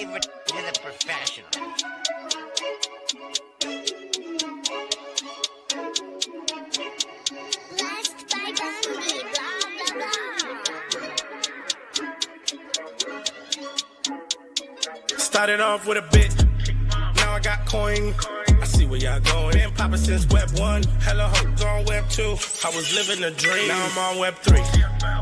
leave it to the professionals. Blessed by Bundy, blah, blah, blah. Started off with a bit, now I got coin. I see where y'all going. Been poppin' since Web 1, hella hopes on Web 2. I was living a dream, now I'm on Web 3.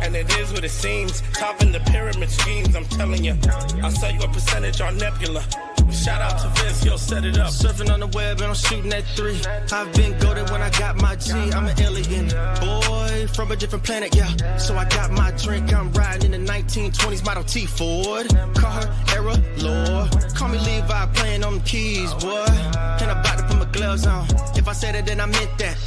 And it is what it seems, topping the pyramid schemes, I'm telling you. I'll sell you a percentage on Nebula. Shout out to Vince, yo, set it up. Surfing on the web and I'm shooting at 3. I've been goated when I got my G. I'm an alien boy from a different planet, yeah. So I got my drink, I'm riding in the 1920s Model T Ford. Car era lore. Call me Levi playing on the keys, boy. And I'm about to put my gloves on. If I said it, then I meant that.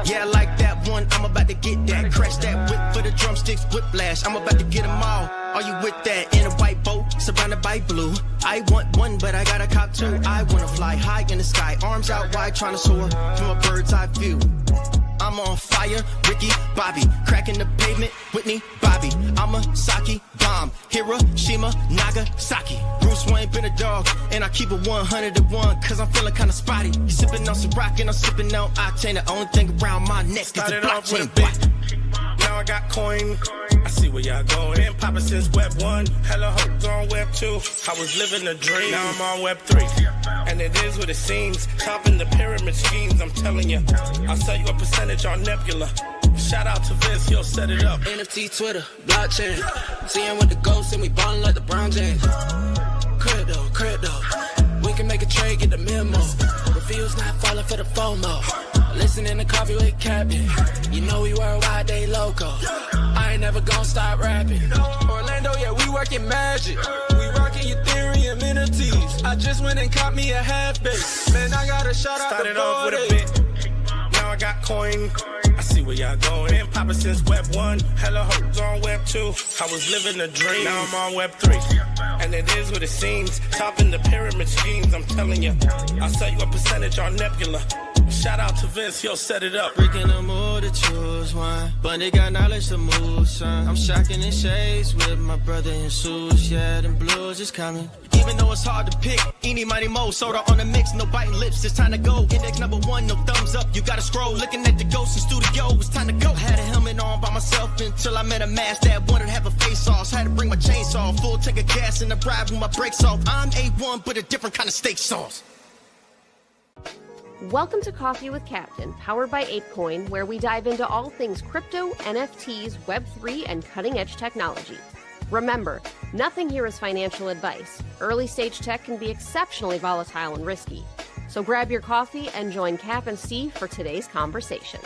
Yeah, I like that one, I'm about to get that. Crash that whip for the drumsticks, whiplash. I'm about to get them all. Are you with that? In a white boat, surrounded by blue. I want one, but I got a cop too. I wanna fly high in the sky, arms out wide, trying to soar from a bird's eye view. I'm on fire, Ricky, Bobby, cracking the pavement, Whitney, Bobby. I'm a Saki bomb, Hiroshima, Nagasaki. Bruce Wayne been a dog, and I keep it 101, cause I'm feeling kinda spotty. You sipping on some rock, and I'm sipping on octane. The only thing around my neck is the Started off with a blockchain. bit, now I got coin. I see where y'all going. Been poppin' since Web 1, hella hopes on Web 2. I was living a dream, now I'm on Web 3. And it is what it seems, topping the pyramid schemes, I'm telling you. I'll sell you a percentage on Nebula. Shout out to Vince, he'll set it up. NFT, Twitter, blockchain. Seeing with the ghosts and we ballin' like the Brown James. Crypto. We can make a trade, get the memo. The feels not falling for the FOMO. Listening to Coffee with Captain. You know we worldwide, they loco. I ain't never gonna stop rapping. Orlando, yeah, we working magic. We rocking Ethereum NFTs. I just went and caught me a half base. Man, I gotta shout out Started the off with a 40. bit, now I got coin. I see where y'all going. Been poppin' since Web 1, hella hopes on Web 2. I was living a dream, now I'm on Web 3. And it is what it seems, topping the pyramid schemes, I'm telling you. I'll sell you a percentage on Nebula. Shout out to Vince, he'll set it up. Freaking the mood to choose one, but they got knowledge to move, son. I'm shocking in shades with my brother in shoes. Yeah, them blues is coming. Even though it's hard to pick, eeny, mighty, mo, soda on the mix, no biting lips, it's time to go. Index number 1, no thumbs up, you gotta scroll. Looking at the ghost in studio, it's time to go. Had a helmet on by myself until I met a mask that wanted to have a face off. Had to bring my chainsaw, full tank of gas in the ride with my brakes off. I'm A1, but a different kind of steak sauce. Welcome to Coffee with Captain, powered by ApeCoin, where we dive into all things crypto, NFTs, Web3, and cutting-edge technology. Remember, nothing here is financial advice. Early-stage tech can be exceptionally volatile and risky. So grab your coffee and join Cap and Steve for today's conversation.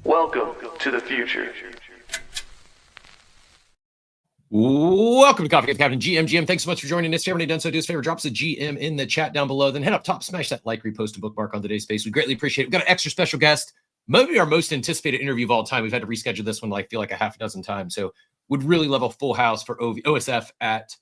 Welcome to the future. Welcome to Coffee with Captain. GM, thanks so much for joining us. If you haven't done so, do us a favor, drop us a GM in the chat down below. Then head up top, smash that like, repost, and bookmark on today's space. We greatly appreciate it. We've got an extra special guest, maybe our most anticipated interview of all time. We've had to reschedule this one, I feel like a half a dozen times. So would really love a full house for OSF at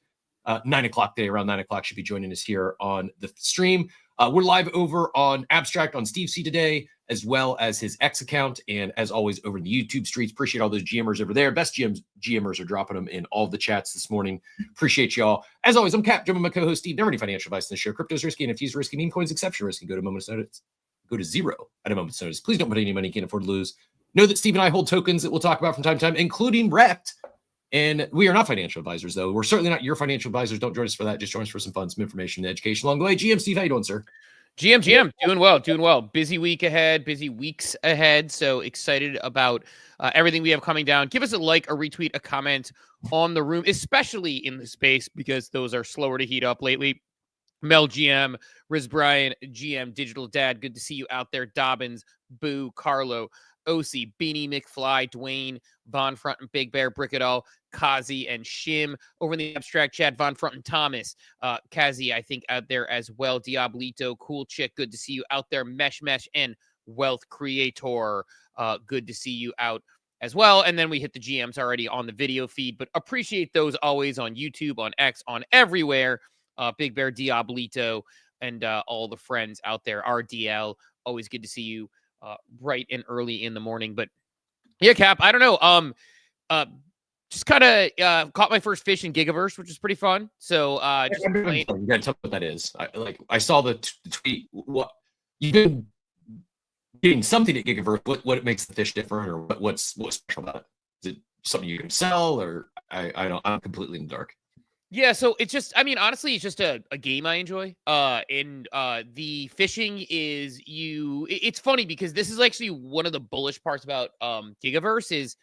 9 o'clock today. Around 9 o'clock should be joining us here on the stream. We're live over on Abstract on Steve C today, as well as his X account. And as always, over in the YouTube streets, appreciate all those GMers over there. Best GMers are dropping them in all the chats this morning. Appreciate y'all. As always, I'm Cap, joined by my co-host Steve. Never any financial advice in the show. Crypto's risky, NFTs risky, meme coins exception risky. Go to moment's notice. Go to zero at a moment's notice. Please don't put any money you can't afford to lose. Know that Steve and I hold tokens that we'll talk about from time to time, including Rekt. And we are not financial advisors, though. We're certainly not your financial advisors. Don't join us for that. Just join us for some fun, some information, and education along the way. GM Steve, how you doing, sir? GM, doing well. Busy week ahead, busy weeks ahead. So excited about everything we have coming down. Give us a like, a retweet, a comment on the room, especially in the space, because those are slower to heat up lately. Mel GM, Riz Brian GM, Digital Dad, good to see you out there. Dobbins, Boo, Carlo, OC, Beanie McFly, Dwayne, Von Front and Big Bear, Brickadall, Kazi, and Shim. Over in the abstract chat, Von Front and Thomas, Kazi, I think, out there as well. Diablito, Cool Chick, good to see you out there. Mesh, and Wealth Creator, good to see you out as well. And then we hit the GMs already on the video feed, but appreciate those always on YouTube, on X, on everywhere. Big Bear, Diablito, and all the friends out there. RDL, always good to see you bright and early in the morning. But yeah, Cap, I don't know. just kind of caught my first fish in Gigaverse, which is pretty fun. So just playing. You gotta tell me what that is. I saw the tweet. What you've been getting something at Gigaverse. What makes the fish different, or what's special about it? Is it something you can sell, or I don't? I'm completely in the dark. Yeah, so it's just, I mean, honestly, it's just a game I enjoy. And the fishing is it's funny because this is actually one of the bullish parts about Gigaverse is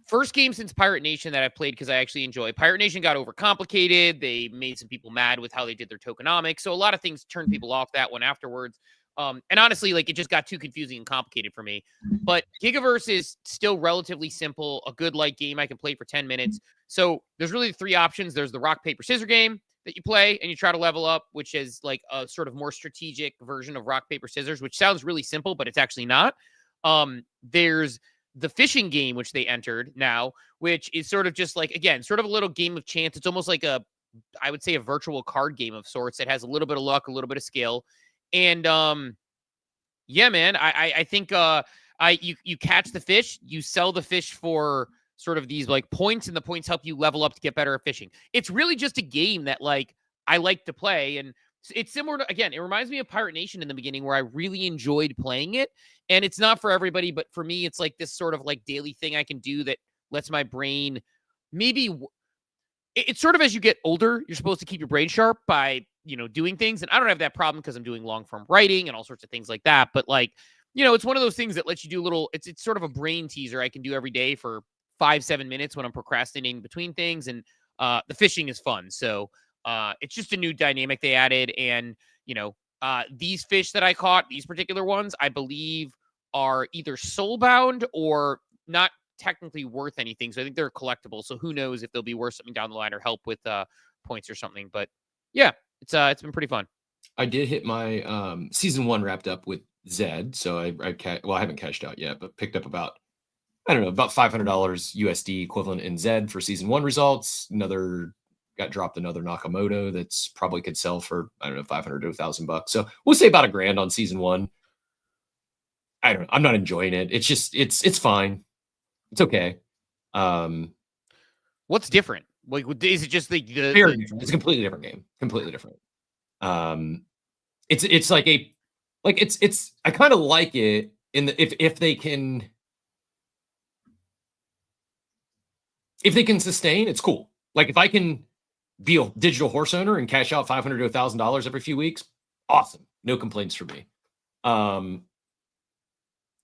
first game since Pirate Nation that I've played because I actually enjoy. Pirate Nation got overcomplicated. They made some people mad with how they did their tokenomics. So a lot of things turned people off that one afterwards. And honestly, like it just got too confusing and complicated for me. But Gigaverse is still relatively simple, a good light game I can play for 10 minutes. So there's really three options. There's the rock, paper, scissors game that you play and you try to level up, which is like a sort of more strategic version of rock, paper, scissors, which sounds really simple, but it's actually not. There's the fishing game, which they entered now, which is sort of just like, again, sort of a little game of chance. It's almost like I would say a virtual card game of sorts that has a little bit of luck, a little bit of skill. And yeah, man, I think you catch the fish, you sell the fish for sort of these like points, and the points help you level up to get better at fishing. It's really just a game that like I like to play, and it's similar to, again, it reminds me of Pirate Nation in the beginning where I really enjoyed playing it. And it's not for everybody, but for me, it's like this sort of like daily thing I can do that lets my brain maybe it's sort of as you get older, you're supposed to keep your brain sharp by, doing things. And I don't have that problem because I'm doing long form writing and all sorts of things like that. But like, it's one of those things that lets you do it's sort of a brain teaser I can do every day for 5-7 minutes when I'm procrastinating between things. And the fishing is fun. So it's just a new dynamic they added. And, these fish that I caught, these particular ones, I believe are either soulbound or not technically worth anything. So I think they're collectible. So who knows if they'll be worth something down the line or help with points or something. But yeah, it's been pretty fun. I did hit my season 1 wrapped up with Zed. So I haven't cashed out yet, but picked up about $500 USD equivalent in Zed for season 1 results. Got dropped another Nakamoto that's probably could sell for, $500 to $1,000. So we'll say about $1,000 on season 1. I don't know. I'm not enjoying it. It's just, it's fine. It's okay. What's different? Like, is it just very different? It's a completely different game. Completely different. It's like it's I kind of like it if they can sustain, it's cool. Like if I can be a digital horse owner and cash out $500 to $1,000 every few weeks, awesome. No complaints for me. And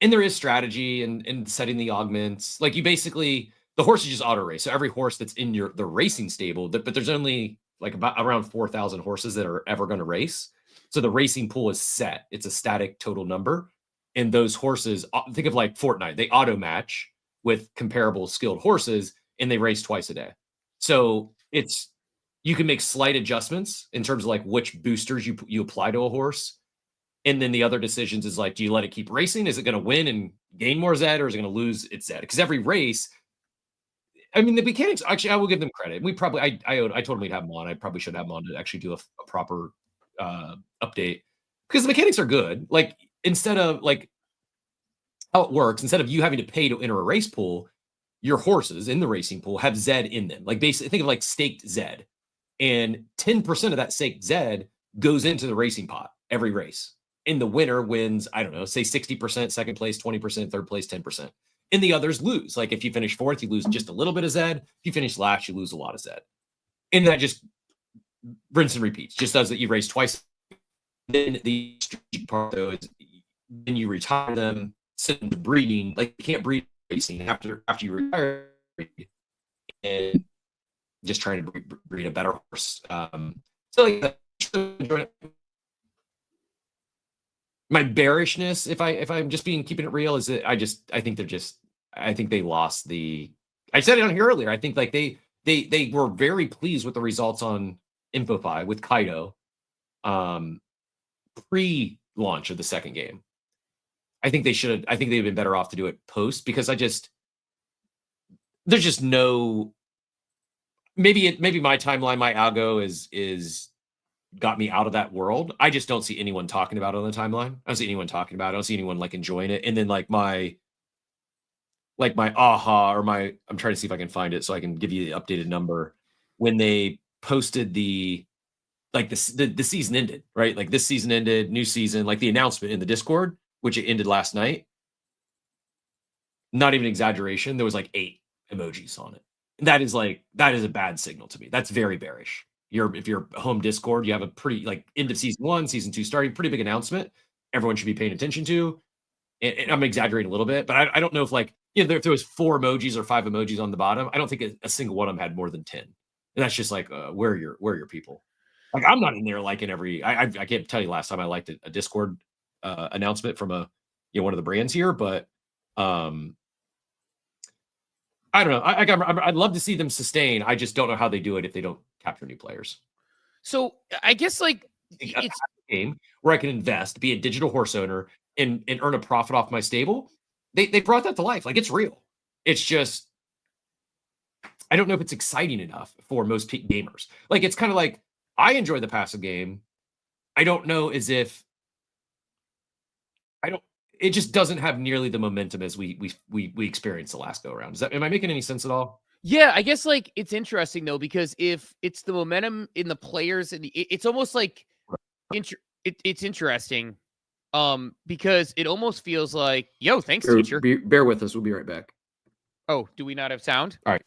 there is strategy and setting the augments. Like you basically, the horse is just auto race. So every horse that's in the racing stable, but there's only like around 4,000 horses that are ever going to race. So the racing pool is set. It's a static total number. And those horses, think of like Fortnite, they auto match with comparable skilled horses and they race twice a day. So you can make slight adjustments in terms of like which boosters you apply to a horse. And then the other decisions is like, do you let it keep racing? Is it going to win and gain more Zed, or is it going to lose its Zed? Because every race, the mechanics, actually, I will give them credit. We probably, I told them we'd have them on. I probably should have them on to actually do a proper update, because the mechanics are good. Like instead of like how it works, instead of you having to pay to enter a race pool, your horses in the racing pool have Zed in them. Like basically think of like staked Zed, and 10% of that staked Zed goes into the racing pot every race. And the winner wins, I don't know, say 60%, second place, 20%, third place, 10%. And the others lose. Like if you finish fourth, you lose just a little bit of Zed. If you finish last, you lose a lot of Zed. And that just rinse and repeats. Just does that you race twice. Then the strategic part though is then you retire them, send them to breeding. Like you can't breed racing after you retire, and just trying to breed a better horse. So like my bearishness, if I'm just keeping it real, is that I think they lost I said it on here earlier. I think like they were very pleased with the results on InfoFi with Kaido pre-launch of the second game. I think they've been better off to do it post, because there's just no, maybe my timeline, my algo is got me out of that world. I just don't see anyone talking about it on the timeline. I don't see anyone talking about it. I don't see anyone like enjoying it. And then like like my aha or my, I'm trying to see if I can find it so I can give you the updated number when they posted the season ended, right? Like this season ended, new season, like the announcement in the Discord, which it ended last night. Not even exaggeration. There was like 8 emojis on it. That is a bad signal to me. That's very bearish. If you're home Discord, you have a pretty like end of season 1, season 2 starting, pretty big announcement. Everyone should be paying attention to. And I'm exaggerating a little bit, but I don't know if like, if there was 4 emojis or 5 emojis on the bottom, I don't think a single one of them had more than 10. And that's just like, where are your people? Like I'm not in there liking every. I can't tell you last time I liked a Discord announcement from one of the brands here, but I don't know. I'd love to see them sustain. I just don't know how they do it if they don't capture new players. So I guess like it's a game where I can invest, be a digital horse owner, and earn a profit off my stable. They brought that to life. Like it's real. It's just I don't know if it's exciting enough for most gamers. Like it's kind of like I enjoy the passive game. I don't know as if it just doesn't have nearly the momentum as we experienced the last go around. Am I making any sense at all? Yeah, I guess like it's interesting though, because if it's the momentum in the players and it's almost like it's interesting because it almost feels like, yo, thanks, teacher. Bear with us. We'll be right back. Oh, do we not have sound? All right.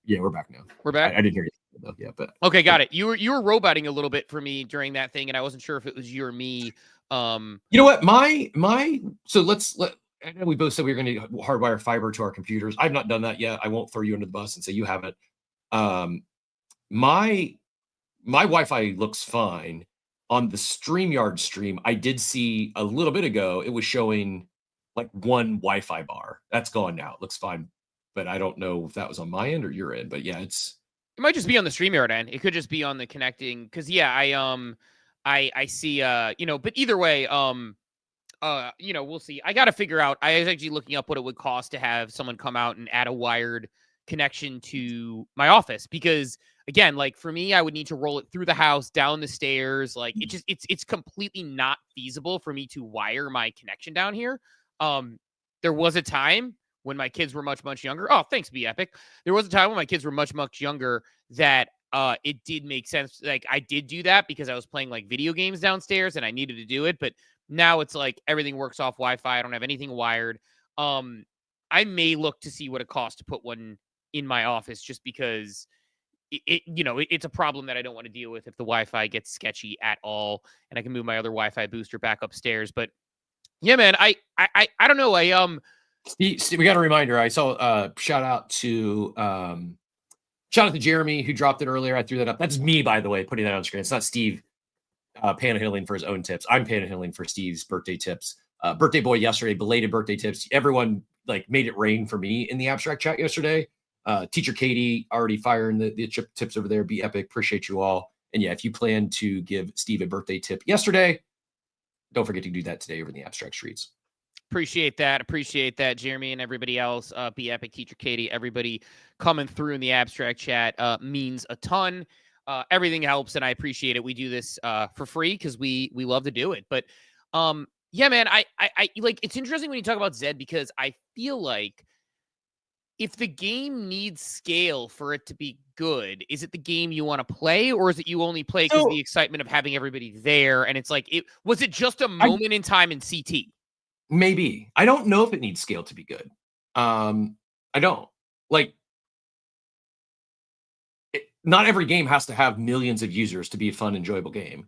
Yeah, we're back now. We're back. I didn't hear you though. Yeah, but okay, got it. You were roboting a little bit for me during that thing, and I wasn't sure if it was you or me. You know what? I know we both said we were going to hardwire fiber to our computers. I've not done that yet. I won't throw you under the bus and say you haven't. My Wi-Fi looks fine on the StreamYard stream. I did see a little bit ago, it was showing like one Wi-Fi bar. That's gone now. It looks fine, but I don't know if that was on my end or your end. But yeah, it might just be on the StreamYard end. It could just be on the connecting. Cause yeah, I see, but either way, we'll see. I got to figure out, I was actually looking up what it would cost to have someone come out and add a wired connection to my office, because again, like for me, I would need to roll it through the house, down the stairs. Like it's completely not feasible for me to wire my connection down here. There was a time when my kids were much, much younger. Oh, thanks, Be Epic. There was a time when my kids were much, much younger that it did make sense. Like I did do that because I was playing like video games downstairs and I needed to do it. But now it's like everything works off Wi-Fi. I don't have anything wired. I may look to see what it costs to put one in my office, just because it's a problem that I don't want to deal with if the Wi-Fi gets sketchy at all, and I can move my other Wi-Fi booster back upstairs. But yeah, man, I don't know. Steve, we got a reminder. I saw shout out to Jeremy who dropped it earlier. I threw that up. That's me, by the way, putting that on screen. It's not Steve panhandling for his own tips. I'm panhandling for Steve's birthday tips. Birthday boy yesterday, belated birthday tips. Everyone like made it rain for me in the abstract chat yesterday. Teacher Katie already firing the tips over there. Be Epic. Appreciate you all. And yeah, if you plan to give Steve a birthday tip yesterday, don't forget to do that today over in the abstract streets. Appreciate that, Jeremy and everybody else. Be Epic, Teacher Katie, everybody coming through in the abstract chat means a ton. Everything helps, and I appreciate it. We do this for free because we love to do it. But yeah, man, I like, it's interesting when you talk about Zed, because I feel like if the game needs scale for it to be good, is it the game you want to play, or is it you only play because the excitement of having everybody there? And it's like, was it just a moment in time in CT? Maybe. I don't know if it needs scale to be good. I don't. Like, not every game has to have millions of users to be a fun, enjoyable game.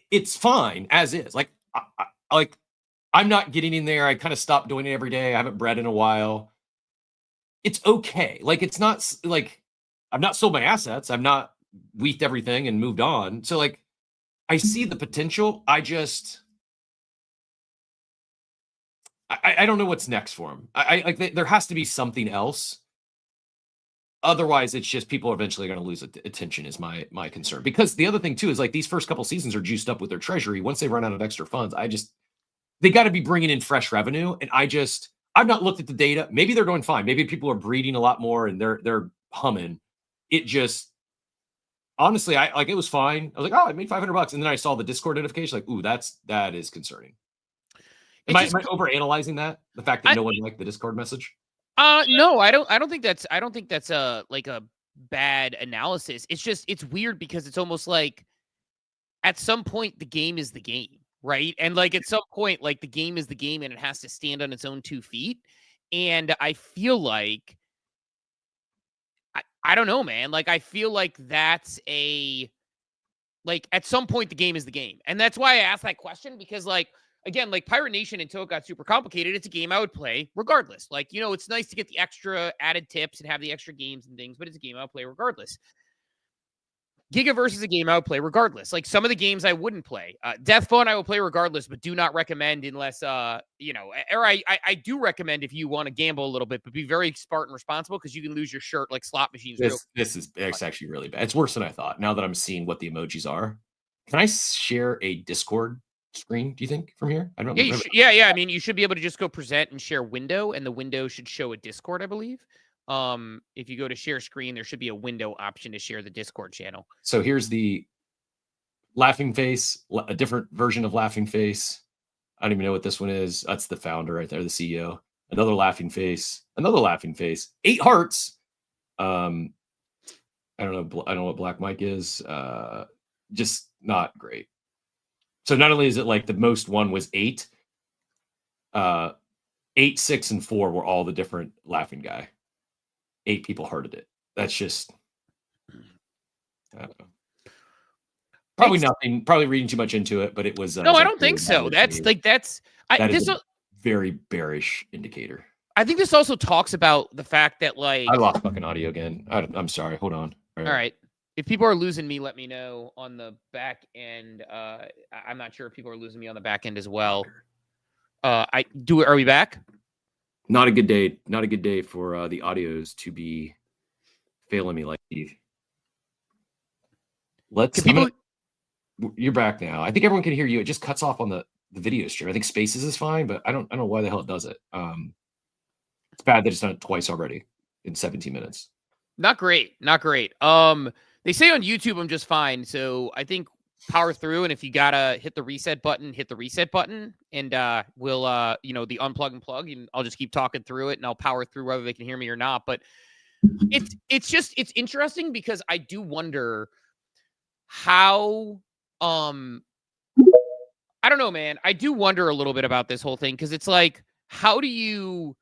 It's fine as is. Like, I'm not getting in there. I kind of stopped doing it every day. I haven't bred in a while. It's okay. Like, it's not like I've not sold my assets. I've not weeked everything and moved on. So like, I see the potential. I don't know what's next for him. There has to be something else. Otherwise, it's just people are eventually going to lose attention is my concern. Because the other thing too is like these first couple seasons are juiced up with their treasury. Once they run out of extra funds, they got to be bringing in fresh revenue. And I've not looked at the data. Maybe they're doing fine. Maybe people are breeding a lot more and they're humming. It just, honestly, it was fine. I was like, oh, I made $500. And then I saw the Discord notification. Like, ooh, that is concerning. Am I overanalyzing that? The fact that no one liked the Discord message? No, I don't think that's a like a bad analysis. It's weird because it's almost like at some point the game is the game, right? And like at some point, like the game is the game and it has to stand on its own 2 feet. And I feel like I don't know, man. Like I feel like that's like at some point the game is the game. And that's why I asked that question, because like again, like Pirate Nation until it got super complicated, it's a game I would play regardless. Like, it's nice to get the extra added tips and have the extra games and things, but it's a game I would play regardless. Gigaverse is a game I would play regardless. Like some of the games I wouldn't play. Death Fun I will play regardless, but do not recommend unless, or I do recommend if you want to gamble a little bit, but be very smart and responsible because you can lose your shirt like slot machines. It's actually really bad. It's worse than I thought. Now that I'm seeing what the emojis are, can I share a Discord screen, do you think, from here? I don't know. Yeah. I mean, you should be able to just go present and share window, and the window should show a Discord, I believe. If you go to share screen, there should be a window option to share the Discord channel. So here's the laughing face, a different version of laughing face. I don't even know what this one is. That's the founder right there, the CEO. Another laughing face, 8 hearts. I don't know what Black Mike is. Just not great. So not only is it like the most one was 8, 8, 6, and 4 were all the different laughing guy. 8 people hearted it. That's just, I don't know. Probably nothing. Probably reading too much into it, but it was. No, I don't think so. That's a very bearish indicator. I think this also talks about the fact that like I lost fucking audio again. I'm sorry. Hold on. All right. If people are losing me, let me know on the back end. I'm not sure if people are losing me on the back end as well. Are we back? Not a good day. Not a good day for the audios to be failing me like these. You're back now. I think everyone can hear you. It just cuts off on the video stream. I think Spaces is fine, but I don't know why the hell it does it. It's bad that it's done it twice already in 17 minutes. Not great. They say on YouTube I'm just fine, so I think power through, and if you gotta hit the reset button, and we'll the unplug and plug, and I'll just keep talking through it, and I'll power through whether they can hear me or not. But it's interesting because I do wonder how I don't know, man. I do wonder a little bit about this whole thing because it's like, how do you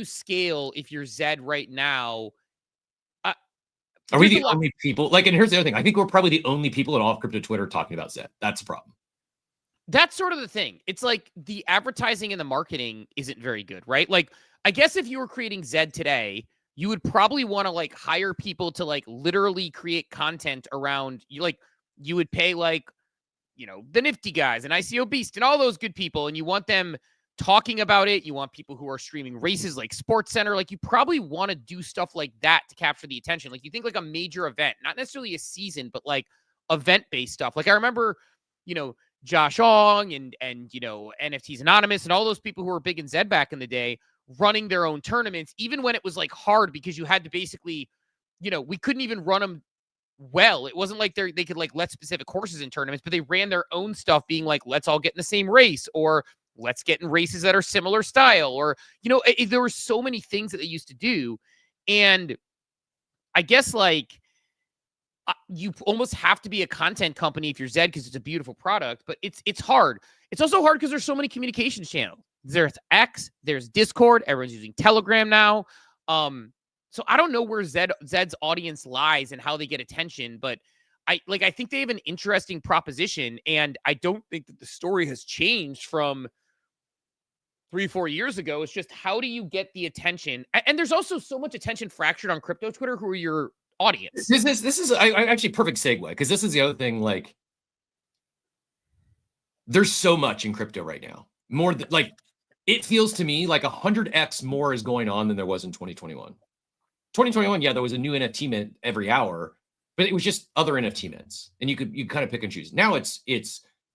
scale if you're Zed right now? Are we the only people? Like, and here's the other thing. I think we're probably the only people in all of crypto Twitter talking about Zed. That's a problem. That's sort of the thing. It's like the advertising and the marketing isn't very good, right? Like, I guess if you were creating Zed today, you would probably want to like hire people to like literally create content around you. Like, you would pay like, the Nifty guys and ICO Beast and all those good people, and you want them talking about it. You want people who are streaming races like Sports Center. Like, you probably want to do stuff like that to capture the attention. Like, you think like a major event, not necessarily a season, but like event-based stuff. Like, I remember, Josh Ong and NFTs Anonymous and all those people who were big in Zed back in the day running their own tournaments, even when it was like hard because you had to basically, we couldn't even run them well. It wasn't like they could like let specific horses in tournaments, but they ran their own stuff being like, let's all get in the same race, or let's get in races that are similar style, or, there were so many things that they used to do. And I guess like you almost have to be a content company if you're Zed because it's a beautiful product, but it's hard. It's also hard because there's so many communications channels. There's X, there's Discord, everyone's using Telegram now. So I don't know where Zed's audience lies and how they get attention, but I think they have an interesting proposition, and I don't think that the story has changed from 3-4 years ago. It's just, how do you get the attention? And there's also so much attention fractured on crypto Twitter. Who are your audience? This is actually perfect segue, because this is the other thing. Like, there's so much in crypto right now. More than, like, it feels to me like 100x more is going on than there was in 2021. 2021, yeah, there was a new NFT mint every hour, but it was just other NFT mints, and you kind of pick and choose. Now it's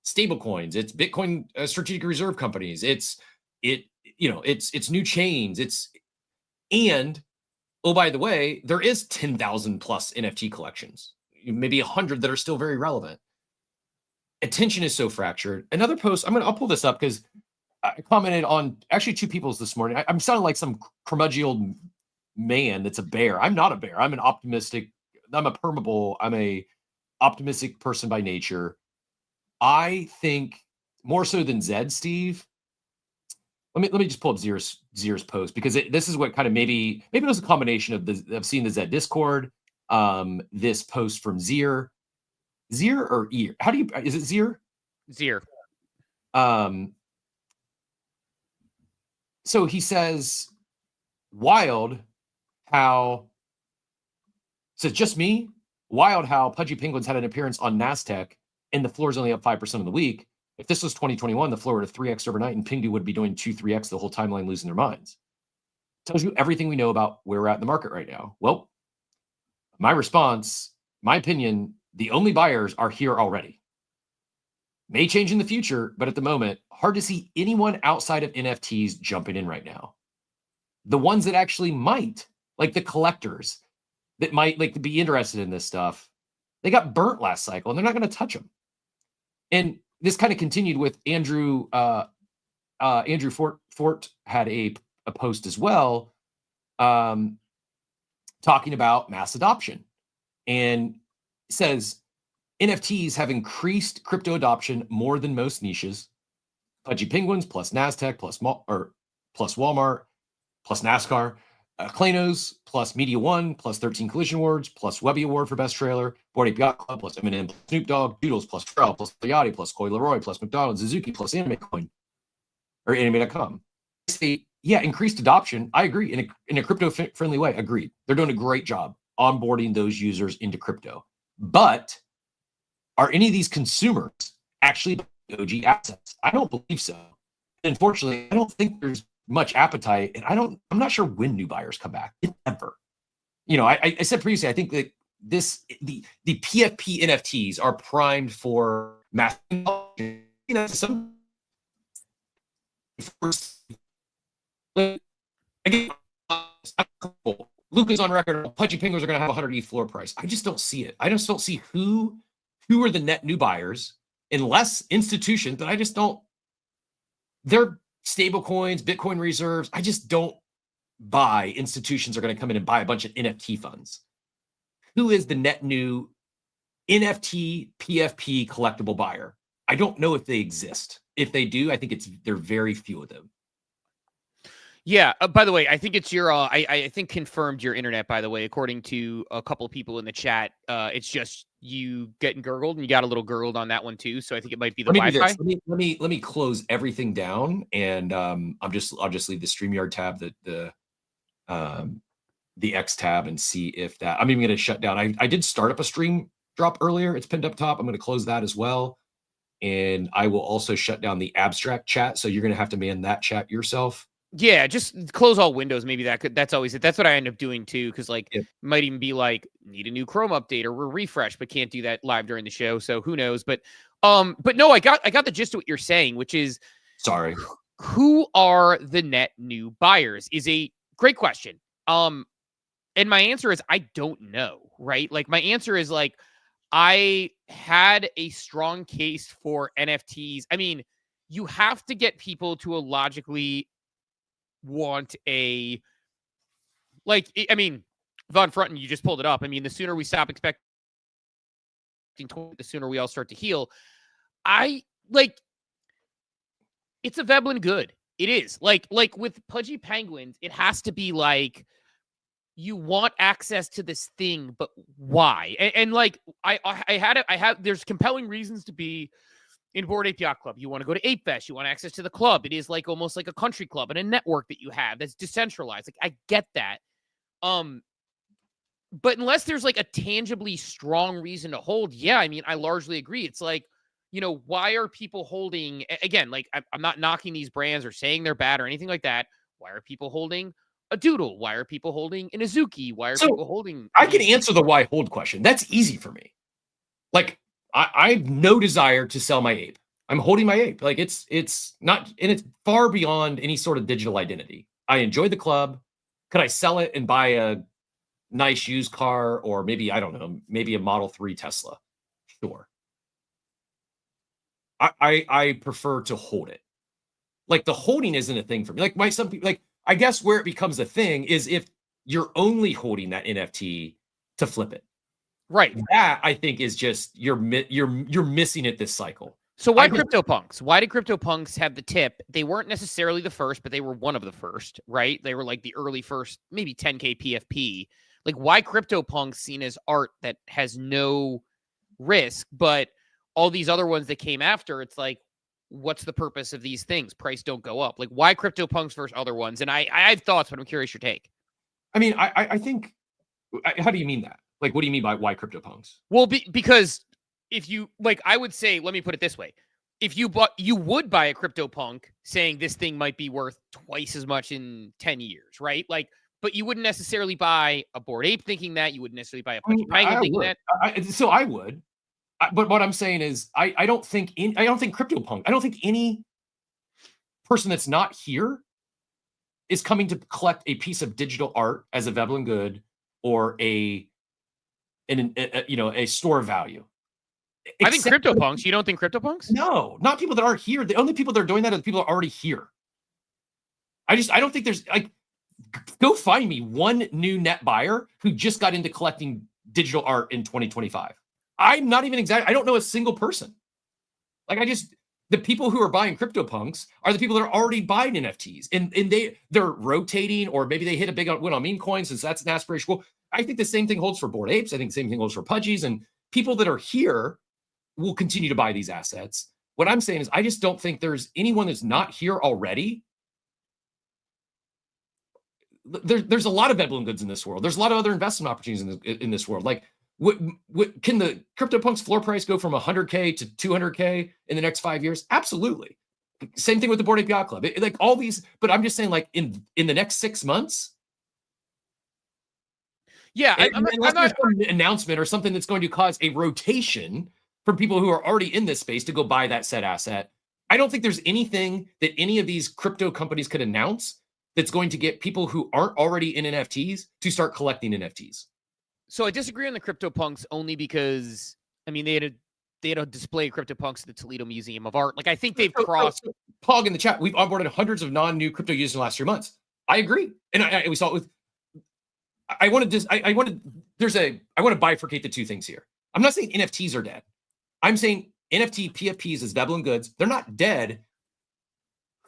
stable coins, it's Bitcoin strategic reserve companies, it's new chains, and oh, by the way, there is 10,000 plus NFT collections, maybe 100 that are still very relevant. Attention is so fractured. Another post, I'll pull this up because I commented on actually two people's this morning. I'm sounding like some curmudgeon old man that's a bear. I'm not a bear. I'm a optimistic person by nature. I think more so than Zed, Steve. Let me just pull up Zier's post, because this is what kind of maybe it was a combination of seeing the Zed Discord, this post from Zier or Ear. Is it Zier? Zier. So he says, wild how, says just me, wild how Pudgy Penguins had an appearance on NASDAQ and the floor is only up 5% of the week. If this was 2021, the floor would have 3x overnight and Pingdu would be doing 2-3x the whole timeline, losing their minds. Tells you everything we know about where we're at in the market right now. Well, my response, my opinion, the only buyers are here already. May change in the future, but at the moment, hard to see anyone outside of NFTs jumping in right now. The ones that actually might, like the collectors that might like to be interested in this stuff, they got burnt last cycle and they're not going to touch them. And this kind of continued with Andrew. Andrew Fort had a post as well, talking about mass adoption, and says NFTs have increased crypto adoption more than most niches. Pudgy Penguins plus NASDAQ plus Walmart plus NASCAR. Klanos plus Media One plus 13 Collision Awards plus Webby Award for Best Trailer, Bored Ape Yacht Club plus Eminem plus Snoop Dogg, Doodles plus Pharrell plus Yachty plus Coy Leroy plus McDonald's, Suzuki plus Anime Coin or Anime.com. Say, yeah, increased adoption. I agree. In a crypto friendly way. Agreed. They're doing a great job onboarding those users into crypto. But are any of these consumers actually OG assets? I don't believe so. Unfortunately, I don't think there's much appetite, and I'm not sure when new buyers come back, if ever. I said previously, I think that the PFP NFTs are primed for mass. Some again, Luke is on record. Pudgy Penguins are going to have a 100 ETH floor price. I just don't see it. I just don't see who are the net new buyers, unless institutions that I just don't. They're stable coins, Bitcoin reserves. I just don't buy institutions are going to come in and buy a bunch of NFT funds. Who is the net new NFT PFP collectible buyer? I don't know if they exist. If they do, I think they're very few of them. Yeah. By the way, I think it's your. I think confirmed your internet. By the way, according to a couple of people in the chat, it's just you getting gurgled, and you got a little gurgled on that one too. So I think it might be the Wi-Fi. Let me close everything down, and I'll just leave the StreamYard tab, the X tab, and see if that. I'm even going to shut down. I did start up a stream drop earlier. It's pinned up top. I'm going to close that as well, and I will also shut down the abstract chat. So you're going to have to man that chat yourself. Yeah, just close all windows. Maybe that's always it. That's what I end up doing too, because might even be like, need a new Chrome update or we're refresh, but can't do that live during the show. So who knows? But no, I got the gist of what you're saying, which is, sorry, who are the net new buyers is a great question. And my answer is I don't know, right? Like my answer is like, I had a strong case for NFTs. I mean, you have to get people to a logically want a, like, I mean, Von Frunton, you just pulled it up. I mean, the sooner we stop expecting, the sooner we all start to heal. It's a Veblen good. It is like with Pudgy Penguins, it has to be like, you want access to this thing, but why? And like, there's compelling reasons to be in Bored Ape Yacht Club. You want to go to Ape Fest. You want access to the club. It is like almost like a country club and a network that you have that's decentralized. Like, I get that. But unless there's like a tangibly strong reason to hold, yeah, I mean, I largely agree. It's like, why are people holding, again, like I'm not knocking these brands or saying they're bad or anything like that. Why are people holding a Doodle? Why are people holding an Azuki? Why are people holding? I can answer the why hold question. That's easy for me. Like, I have no desire to sell my ape. I'm holding my ape. Like it's not, and it's far beyond any sort of digital identity. I enjoy the club. Could I sell it and buy a nice used car, or maybe, I don't know, maybe a Model 3 Tesla? Sure. I prefer to hold it. like the holding isn't a thing for me. Like some people, like I guess where it becomes a thing is if you're only holding that NFT to flip it. Right. That I think is just you're missing it this cycle. So why CryptoPunks? Why did CryptoPunks have the tip? They weren't necessarily the first, but they were one of the first, right? They were like the early first, maybe 10K PFP. Like why CryptoPunks seen as art that has no risk, but all these other ones that came after, it's like, what's the purpose of these things? Price don't go up. Like why CryptoPunks versus other ones? And I have thoughts, but I'm curious your take. I mean, I think, how do you mean that? Like, what do you mean by why CryptoPunks? Well, because if you like, I would say, let me put it this way. If you would buy a CryptoPunk saying this thing might be worth twice as much in 10 years, right? Like, but you wouldn't necessarily buy a Bored Ape thinking that. You wouldn't necessarily buy a Pudgy Penguin thinking that. So I would. But what I'm saying is, I don't think CryptoPunk, I don't think any person that's not here is coming to collect a piece of digital art as a Veblen good or a store value. I think CryptoPunks. You don't think CryptoPunks? No, not people that aren't here. The only people that are doing that are the people that are already here. I don't think there's like, go find me one new net buyer who just got into collecting digital art in 2025. I'm not even I don't know a single person. Like the people who are buying CryptoPunks are the people that are already buying NFTs and they're rotating, or maybe they hit a big win on meme coins since that's an aspirational goal. I think the same thing holds for Bored Apes. I think the same thing holds for Pudgies, and people that are here will continue to buy these assets. What I'm saying is I just don't think there's anyone that's not here already. There's a lot of Veblen goods in this world. There's a lot of other investment opportunities in this world. Like, what can the CryptoPunks floor price go from 100K to 200K in the next 5 years? Absolutely. Same thing with the Bored Ape Yacht Club. Like all these, but I'm just saying, like in the next 6 months. Yeah, unless there's some announcement or something that's going to cause a rotation from people who are already in this space to go buy that said asset. I don't think there's anything that any of these crypto companies could announce that's going to get people who aren't already in NFTs to start collecting NFTs. So I disagree on the CryptoPunks only because, I mean, they had a display of CryptoPunks at the Toledo Museum of Art. Like, I think they've crossed. Pog in the chat, we've onboarded hundreds of non-new crypto users in the last 3 months. I agree. And we saw it with, I want to bifurcate the two things here. I'm not saying NFTs are dead. I'm saying NFT PFPs as Veblen goods, they're not dead.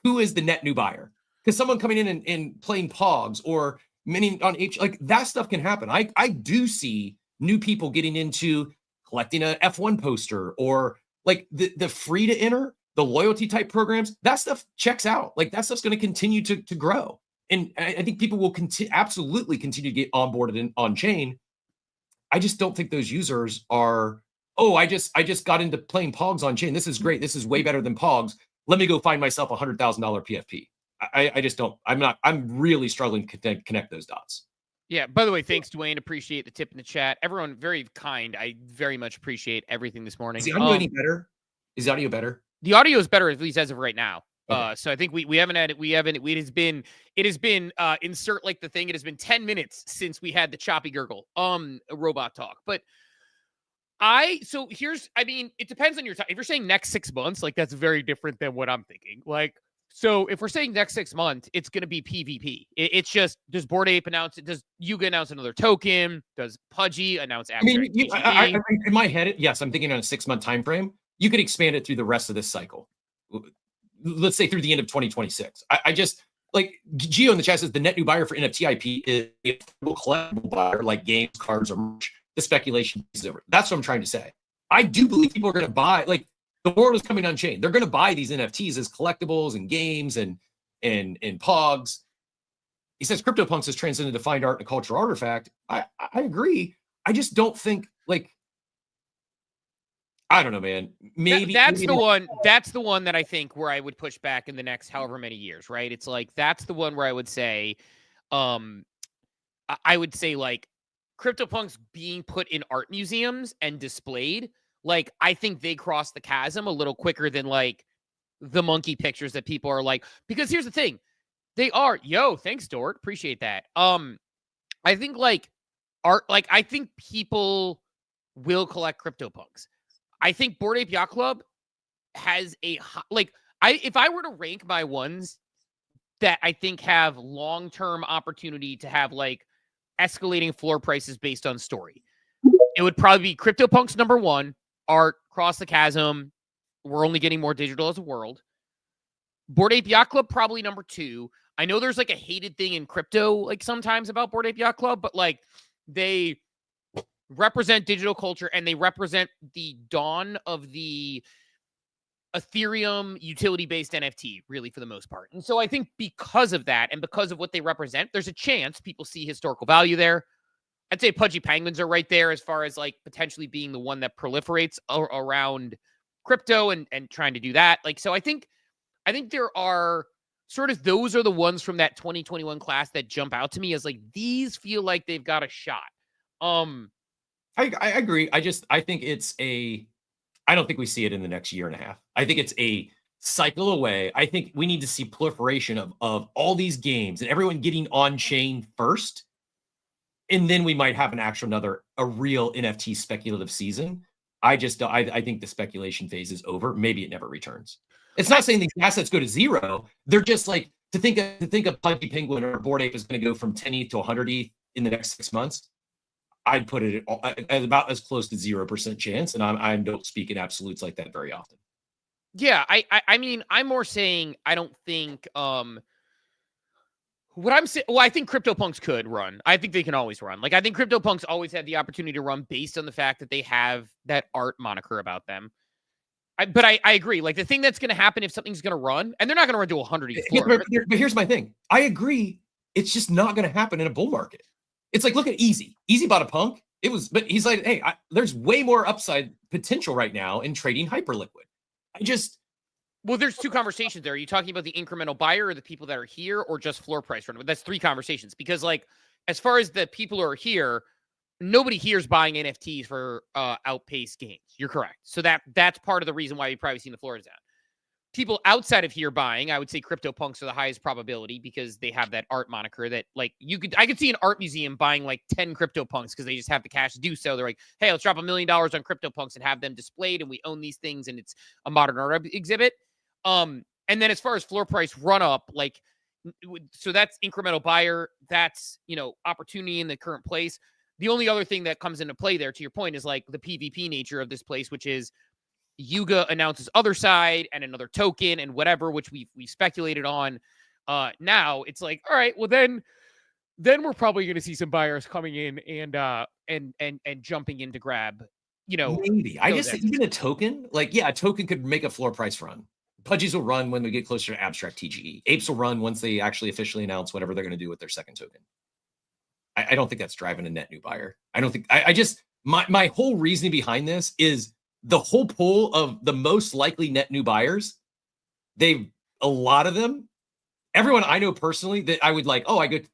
Who is the net new buyer? Because someone coming in and playing Pogs or many on H, like that stuff can happen. I do see new people getting into collecting a F1 poster or like the free to enter, the loyalty type programs. That stuff checks out. Like that stuff's going to continue to grow. And I think people will absolutely continue to get onboarded on chain. I just don't think those users are, oh, I just got into playing Pogs on chain. This is great. This is way better than Pogs. Let me go find myself a $100,000 PFP. I just don't. I'm really struggling to connect those dots. Yeah. By the way, thanks, Dwayne. Appreciate the tip in the chat. Everyone, very kind. I very much appreciate everything this morning. Is the audio any better? Is the audio better? The audio is better, at least as of right now. Okay. So I think we haven't had it. It has been insert like the thing. It has been 10 minutes since we had the choppy gurgle robot talk. But it depends on your time. If you're saying next 6 months, like that's very different than what I'm thinking. Like, so if we're saying next 6 months, it's going to be PvP. It's just, does Bored Ape announce it? Does Yuga announce another token? Does Pudgy announce abstract? In my head, yes, I'm thinking on a 6 month time frame. You could expand it through the rest of this cycle. Let's say through the end of 2026. I just like Gio in the chat says the net new buyer for NFT IP is a collectible buyer like games, cards, or merch. The speculation is over. That's what I'm trying to say. I do believe people are going to buy, like the world is coming on chain. They're going to buy these NFTs as collectibles and games and Pogs. He says CryptoPunks has transcended to find art and a cultural artifact. I agree. I just don't think I don't know, man. Maybe that's the one. That's the one that I think where I would push back in the next however many years, right? It's like that's the one where I would say, I would say like CryptoPunks being put in art museums and displayed. Like I think they cross the chasm a little quicker than like the monkey pictures that people are like. Because here's the thing, they are. Yo, thanks, Dort. Appreciate that. I think like art. Like I think people will collect CryptoPunks. I think Bored Ape Yacht Club has if I were to rank my ones that I think have long-term opportunity to have like escalating floor prices based on story, it would probably be CryptoPunks number 1, Art, Cross the Chasm. We're only getting more digital as a world. Bored Ape Yacht Club, probably number 2. I know there's like a hated thing in crypto, like sometimes about Bored Ape Yacht Club, but like they represent digital culture and they represent the dawn of the Ethereum utility-based NFT, really, for the most part. And so I think because of that and because of what they represent, there's a chance people see historical value there. I'd say Pudgy Penguins are right there as far as like potentially being the one that proliferates around crypto and trying to do that. Like, so I think there are sort of, those are the ones from that 2021 class that jump out to me as like, these feel like they've got a shot. I agree. I think I don't think we see it in the next year and a half. I think it's a cycle away. I think we need to see proliferation of all these games and everyone getting on chain first. And then we might have a real NFT speculative season. I think the speculation phase is over. Maybe it never returns. It's not saying the assets go to zero. They're just like, to think of Pudgy Penguin or Bored Ape is going to go from 10 ETH to 100 ETH in the next 6 months. I'd put it at about as close to 0% chance, and I don't speak in absolutes like that very often. Yeah, I mean, I'm more saying I don't think what I'm saying. Well, I think CryptoPunks could run. I think they can always run. Like, I think CryptoPunks always had the opportunity to run based on the fact that they have that art moniker about them. But I agree. Like, the thing that's going to happen if something's going to run, and they're not going to run to 100 ETH. But here's my thing. I agree. It's just not going to happen in a bull market. It's like, look at Easy. Easy bought a punk. But he's like, hey, there's way more upside potential right now in trading Hyperliquid. Well, there's 2 conversations there. Are you talking about the incremental buyer or the people that are here, or just floor price run? But that's 3 conversations, because like, as far as the people who are here, nobody here is buying NFTs for outpaced gains. You're correct. So that's part of the reason why you've probably seen the floors down. People outside of here buying, I would say CryptoPunks are the highest probability because they have that art moniker that like I could see an art museum buying like 10 CryptoPunks because they just have the cash to do so. They're like, hey, let's drop $1 million on CryptoPunks and have them displayed, and we own these things, and it's a modern art exhibit. And then as far as floor price run up, like, so that's incremental buyer, that's, opportunity in the current place. The only other thing that comes into play there, to your point, is like the PvP nature of this place, which is Yuga announces other side and another token and whatever, which we speculated on. Now it's like, all right, well then we're probably going to see some buyers coming in and jumping in to grab, maybe. I guess even a token, like, yeah, a token could make a floor price run. Pudgies will run when we get closer to abstract TGE. Apes will run once they actually officially announce whatever they're going to do with their second token. I don't think that's driving a net new buyer. I don't think. My whole reasoning behind this is the whole pool of the most likely net new buyers. A lot of them, everyone I know personally that I would like,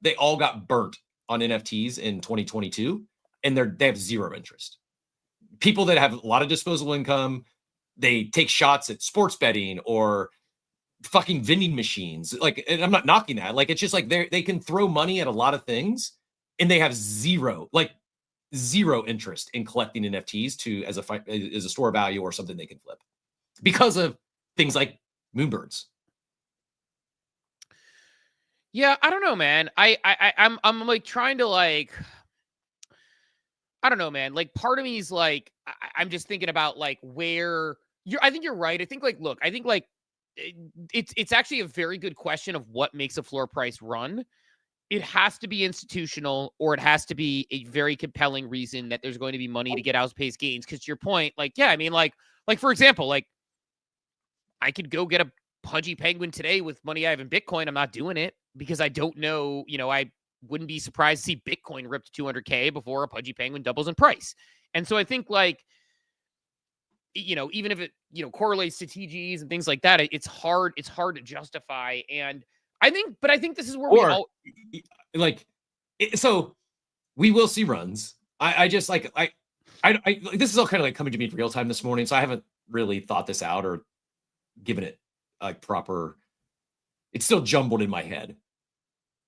they all got burnt on NFTs in 2022, and they have zero interest. People that have a lot of disposable income, they take shots at sports betting or fucking vending machines. Like, and I'm not knocking that. Like, it's just like they can throw money at a lot of things, and they have zero interest in collecting NFTs as a store of value or something they can flip because of things like Moonbirds. Yeah, I don't know, man. I'm like trying to like, I don't know, man. Like, part of me is like, I'm just thinking about like where I think you're right. I think like, look, I think like it's actually a very good question of what makes a floor price run. It has to be institutional, or it has to be a very compelling reason that there's going to be money to get outpaced gains. Because to your point, like, yeah, I mean, like for example, like I could go get a Pudgy Penguin today with money I have in Bitcoin. I'm not doing it because I don't know, I wouldn't be surprised to see Bitcoin rip to 200K before a Pudgy Penguin doubles in price. And so I think like, even if it, correlates to TGs and things like that, it's hard to justify. And I think this is where so we will see runs. I just like, this is all kind of like coming to me in real time this morning. So I haven't really thought this out or given it like proper, it's still jumbled in my head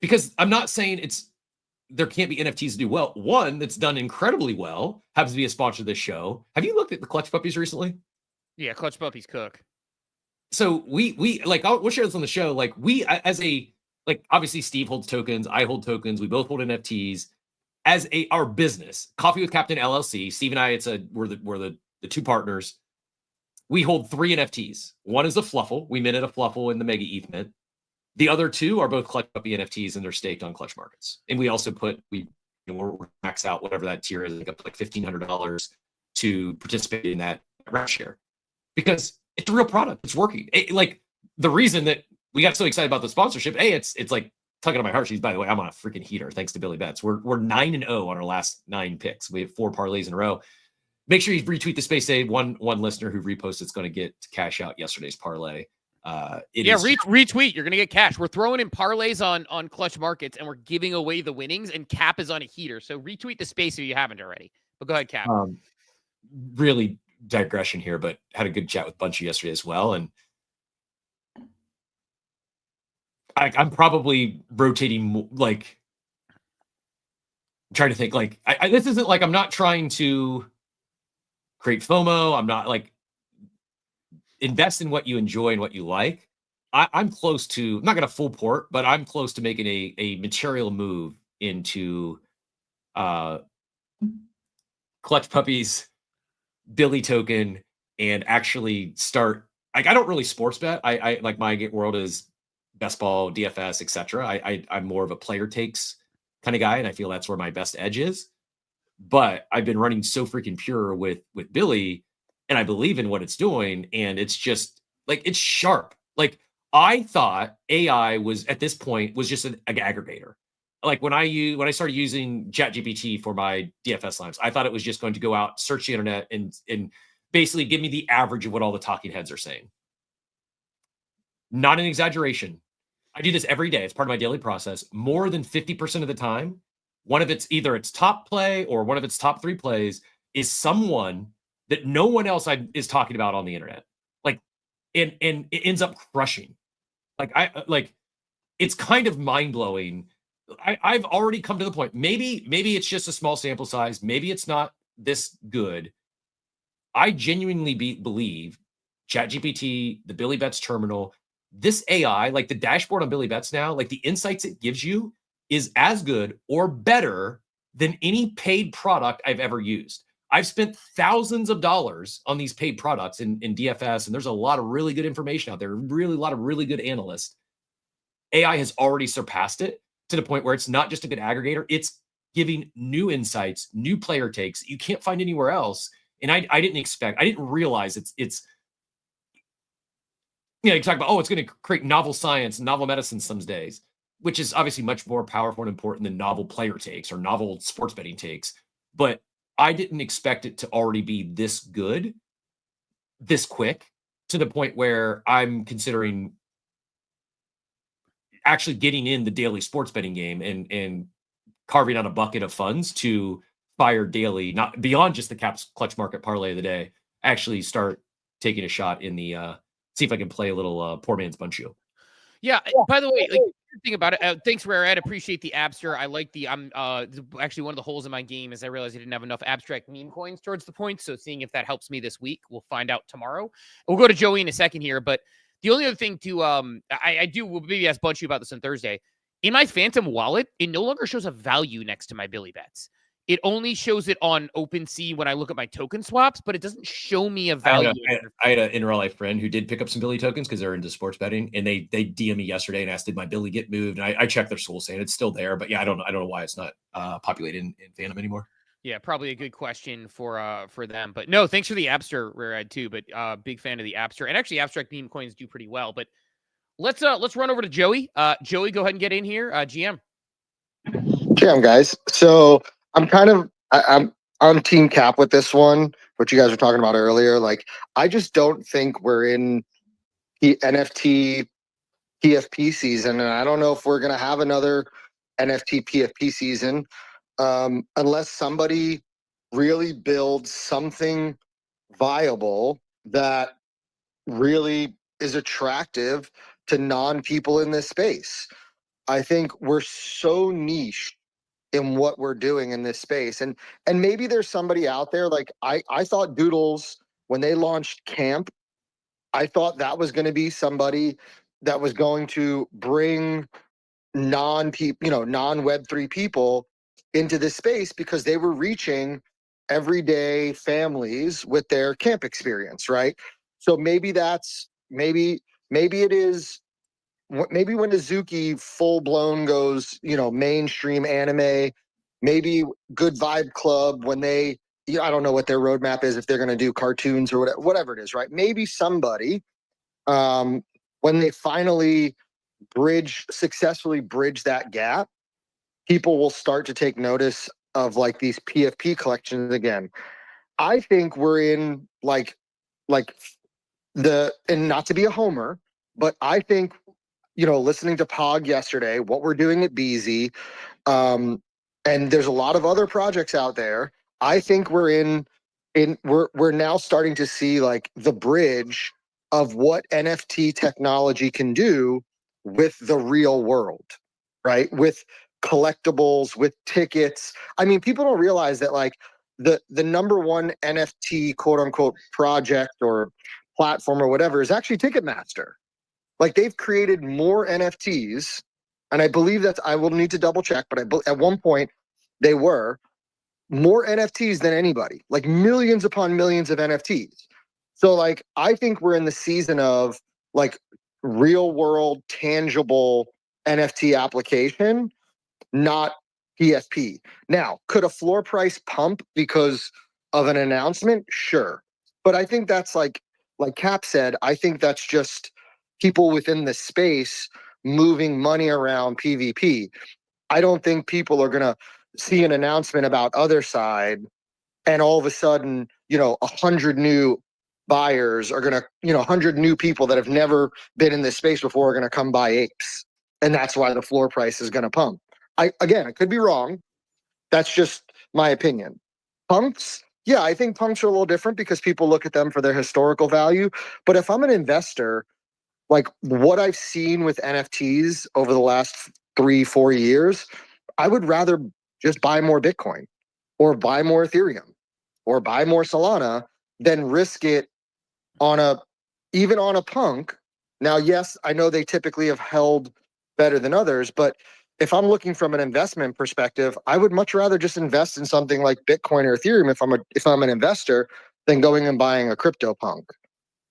because I'm not saying there can't be NFTs to do well. One that's done incredibly well happens to be a sponsor of this show. Have you looked at the Clutch Puppies recently? Yeah, Clutch Puppies cook. so we like we'll share this on the show. Like we as a like obviously Steve holds tokens, I hold tokens, we both hold NFTs. As our business, Coffee with Captain LLC, Steve and I, we're the two partners. We hold 3 NFTs. One is a Fluffle. We minted a Fluffle in the Mega ETH mint. The other 2 are both Clutch Puppy NFTs, and they're staked on Clutch Markets. And we also we're max out whatever that tier is, up to like $1,500 to participate in that rev share, because it's a real product. It's working. Like the reason that we got so excited about the sponsorship, it's like tugging on my heartstrings. By the way, I'm on a freaking heater thanks to Billy Betts. We're 9-0 on our last 9 picks. We have 4 parlays in a row. Make sure you retweet the space. One listener who reposted is going to get to cash out yesterday's parlay. Retweet. You're going to get cash. We're throwing in parlays on Clutch Markets, and we're giving away the winnings. And Cap is on a heater, so retweet the space if you haven't already. But go ahead, Cap. Really digression here, but had a good chat with Bunchy yesterday as well, and I'm probably rotating, like, trying to think, like, this isn't like, I'm not trying to create FOMO. I'm not like, invest in what you enjoy and what you like. I'm close to, I'm not going to full port, but I'm close to making a material move into Clutch Puppies, Billy token, and actually start, like, I don't really sports bet. I like, my world is best ball, DFS, etc. I'm more of a player takes kind of guy, and I feel that's where my best edge is. But I've been running so freaking pure with Billy, and I believe in what it's doing, and it's just like, it's sharp. Like, I thought AI was at this point was just an aggregator. Like when I started using ChatGPT for my DFS lines, I thought it was just going to go out, search the internet, and basically give me the average of what all the talking heads are saying. Not an exaggeration. I do this every day. It's part of my daily process. More than 50% of the time, one of its either its top play or one of its top 3 plays is someone that no one else is talking about on the internet. Like, and it ends up crushing. Like it's kind of mind blowing. I've already come to the point. Maybe it's just a small sample size. Maybe it's not this good. I genuinely believe ChatGPT, the Billy Betts terminal, this AI, like the dashboard on Billy Betts now, like the insights it gives you is as good or better than any paid product I've ever used. I've spent thousands of dollars on these paid products in DFS, and there's a lot of really good information out there, really a lot of really good analysts. AI has already surpassed it to the point where it's not just a good aggregator, it's giving new insights, new player takes you can't find anywhere else. And I didn't realize it's you talk about, it's going to create novel science, novel medicine some days, which is obviously much more powerful and important than novel player takes or novel sports betting takes. But I didn't expect it to already be this good, this quick, to the point where I'm considering actually getting in the daily sports betting game and carving out a bucket of funds to fire daily, not beyond just the Clutch Market parlay of the day, actually start taking a shot in the, see if I can play a little poor man's Bunchu. Yeah. By the way, like, thing about it, thanks, Rare Ed. Appreciate the Abster. I like actually one of the holes in my game is I realized I didn't have enough abstract meme coins towards the point. So seeing if that helps me this week, we'll find out tomorrow. We'll go to Joey in a second here, but the only other thing to we'll maybe ask Bunchy about this on Thursday. In my Phantom wallet, it no longer shows a value next to my Billy Betts. It only shows it on OpenSea when I look at my token swaps, but it doesn't show me a value. I had an in real life friend who did pick up some Billy tokens because they're into sports betting, and they DM me yesterday and asked, "Did my Billy get moved?" And I checked their soul saying it's still there, but yeah, I don't know why it's not populated in Phantom anymore. Yeah, probably a good question for them. But no, thanks for the Abster, Rare Ed, too. But big fan of the Abster, and actually abstract meme coins do pretty well. But let's run over to Joey. Joey, go ahead and get in here. GM, guys. So I'm on Team Cap with this one, what you guys were talking about earlier. Like, I just don't think we're in the NFT PFP season, and I don't know if we're going to have another NFT PFP season unless somebody really builds something viable that really is attractive to non-people in this space. I think we're so niche in what we're doing in this space. And maybe there's somebody out there, like I thought Doodles, when they launched Camp, I thought that was going to be somebody that was going to bring non Web3 people into this space because they were reaching everyday families with their camp experience, right? So maybe it is maybe when Azuki full blown goes, mainstream anime, maybe Good Vibe Club when they, I don't know what their roadmap is if they're going to do cartoons or whatever it is, right? Maybe somebody, when they finally successfully bridge that gap, people will start to take notice of like these PFP collections again. I think we're in like and not to be a homer, but I think, listening to Pog yesterday, what we're doing at BZ, and there's a lot of other projects out there. I think we're now starting to see like the bridge of what NFT technology can do with the real world, right? With collectibles, with tickets. I mean, people don't realize that like the number one NFT quote unquote project or platform or whatever is actually Ticketmaster. Like they've created more NFTs, and I believe I will need to double check, but at one point they were more NFTs than anybody, like millions upon millions of NFTs. So like I think we're in the season of like real world tangible NFT application, not PFP. Now, could a floor price pump because of an announcement? Sure. But I think that's like Cap said, I think that's just people within the space moving money around PvP. I don't think people are going to see an announcement about other side and all of a sudden, 100 new buyers are going to, 100 new people that have never been in this space before are going to come buy apes. And that's why the floor price is going to pump. I could be wrong. That's just my opinion. Punks, yeah, I think punks are a little different because people look at them for their historical value. But if I'm an investor, like what I've seen with NFTs over the last 3-4 years, I would rather just buy more Bitcoin or buy more Ethereum or buy more Solana than risk it even on a punk. Now, yes, I know they typically have held better than others, but if I'm looking from an investment perspective, I would much rather just invest in something like Bitcoin or Ethereum if I'm an investor than going and buying a crypto punk.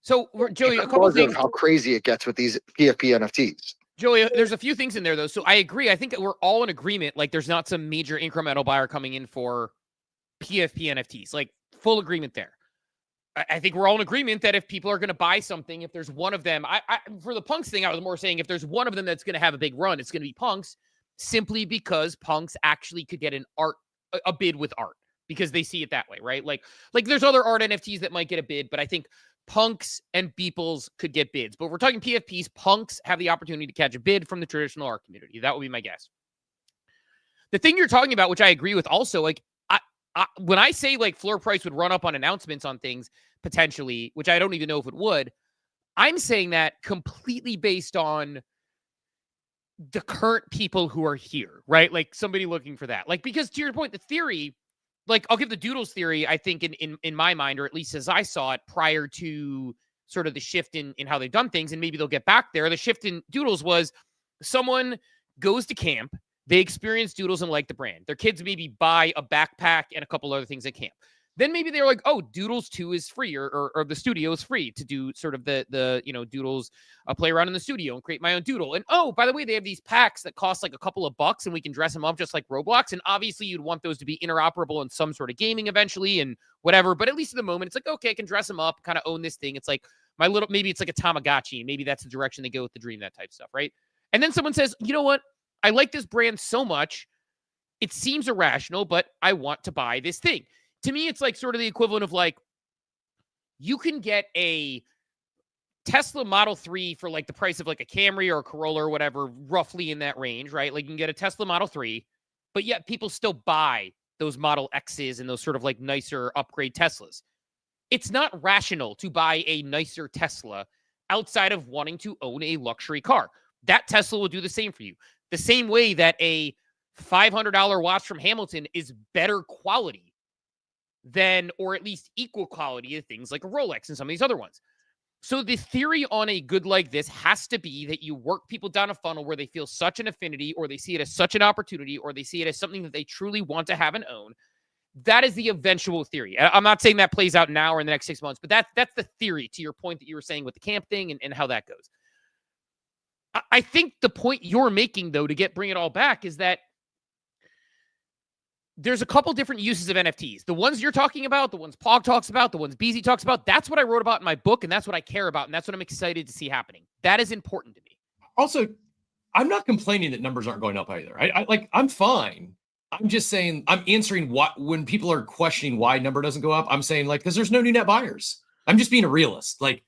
So, Joey, a couple of things. How crazy it gets with these PFP NFTs. Joey, there's a few things in there, though. So I agree. I think we're all in agreement. Like, there's not some major incremental buyer coming in for PFP NFTs. Like, full agreement there. I think we're all in agreement that if people are going to buy something, if there's one of them, for the punks thing, I was more saying if there's one of them that's going to have a big run, it's going to be punks, simply because punks actually could get a bid with art because they see it that way, right? Like there's other art NFTs that might get a bid, but I think punks and beeples could get bids. But if we're talking PFPs, punks have the opportunity to catch a bid from the traditional art community. That would be my guess. The thing you're talking about, which I agree with also, like when I say like floor price would run up on announcements on things potentially, which I don't even know if it would, I'm saying that completely based on the current people who are here, right? Like somebody looking for that. Like, because to your point, the theory, like I'll give the Doodles theory, I think in my mind, or at least as I saw it prior to sort of the shift in how they've done things, and maybe they'll get back there. The shift in Doodles was someone goes to camp, they experience Doodles and like the brand. Their kids maybe buy a backpack and a couple other things at camp. Then maybe they're like, oh, Doodles 2 is free, or the studio is free to do sort of the Doodles play around in the studio and create my own Doodle. And oh, by the way, they have these packs that cost like a couple of bucks and we can dress them up just like Roblox. And obviously you'd want those to be interoperable in some sort of gaming eventually and whatever. But at least at the moment, it's like, okay, I can dress them up, kind of own this thing. It's like maybe it's like a Tamagotchi. Maybe that's the direction they go with the dream, that type of stuff, right? And then someone says, you know what? I like this brand so much. It seems irrational, but I want to buy this thing. To me, it's like sort of the equivalent of like, you can get a Tesla Model 3 for like the price of like a Camry or a Corolla or whatever, roughly in that range, right? Like you can get a Tesla Model 3, but yet people still buy those Model X's and those sort of like nicer upgrade Teslas. It's not rational to buy a nicer Tesla outside of wanting to own a luxury car. That Tesla will do the same for you. The same way that a $500 watch from Hamilton is better quality than, or at least equal quality of things like a Rolex and some of these other ones. So the theory on a good like this has to be that you work people down a funnel where they feel such an affinity, or they see it as such an opportunity, or they see it as something that they truly want to have and own. That is the eventual theory. I'm not saying that plays out now or in the next 6 months, but that's the theory, to your point that you were saying with the camp thing and how that goes. I think the point you're making, though, to bring it all back, is that there's a couple different uses of NFTs. The ones you're talking about, the ones Pog talks about, the ones BZ talks about, that's what I wrote about in my book, and that's what I care about, and that's what I'm excited to see happening. That is important to me. Also, I'm not complaining that numbers aren't going up either. I'm fine. I'm just saying, I'm answering when people are questioning why number doesn't go up, I'm saying, like, because there's no new net buyers. I'm just being a realist. Like,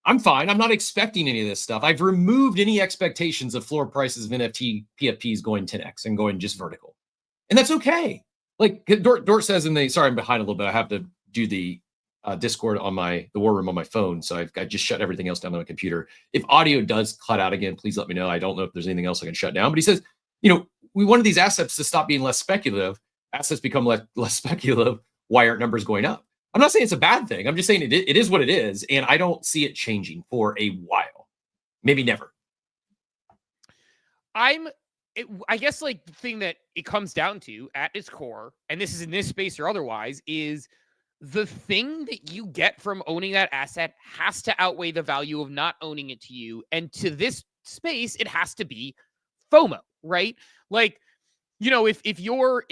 I'm fine. I'm not expecting any of this stuff. I've removed any expectations of floor prices of NFT PFPs going 10x and going just vertical. And that's okay. Like Dort says sorry, I'm behind a little bit. I have to do the Discord on the War Room on my phone. So I just shut everything else down on my computer. If audio does cut out again, please let me know. I don't know if there's anything else I can shut down. But he says, we wanted these assets to stop being less speculative. Assets become less speculative. Why aren't numbers going up? I'm not saying it's a bad thing. I'm just saying it is what it is. And I don't see it changing for a while. Maybe never. I guess, like, the thing that it comes down to at its core, and this is in this space or otherwise, is the thing that you get from owning that asset has to outweigh the value of not owning it to you. And to this space, it has to be FOMO, right? Like, if you're,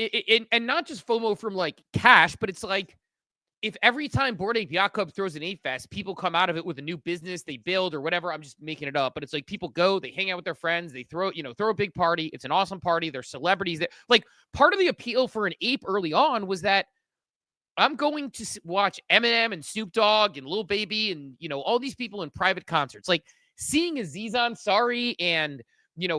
and not just FOMO from, like, cash, but it's like, if every time Bored Ape Yacht Club throws an 8 Fest, people come out of it with a new business they build or whatever, I'm just making it up, but it's like people go, they hang out with their friends, they throw a big party. It's an awesome party. There's celebrities that, like, part of the appeal for an ape early on was that I'm going to watch Eminem and Snoop Dogg and Lil Baby and, all these people in private concerts. Like, seeing Aziz Ansari and,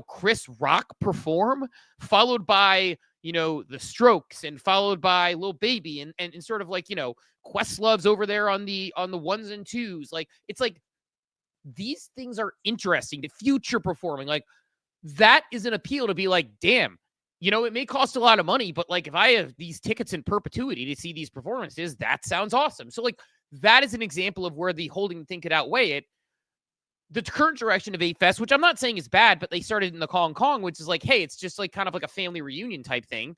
Chris Rock perform, followed by, the Strokes, and followed by Lil Baby and sort of like, Questlove's over there on the ones and twos. Like, it's like, these things are interesting to future performing. Like, that is an appeal to be like, damn, it may cost a lot of money, but, like, if I have these tickets in perpetuity to see these performances, that sounds awesome. So, like, that is an example of where the holding thing could outweigh it. The current direction of 8 Fest, which I'm not saying is bad, but they started in the Kong Kong, which is like, hey, it's just like kind of like a family reunion type thing.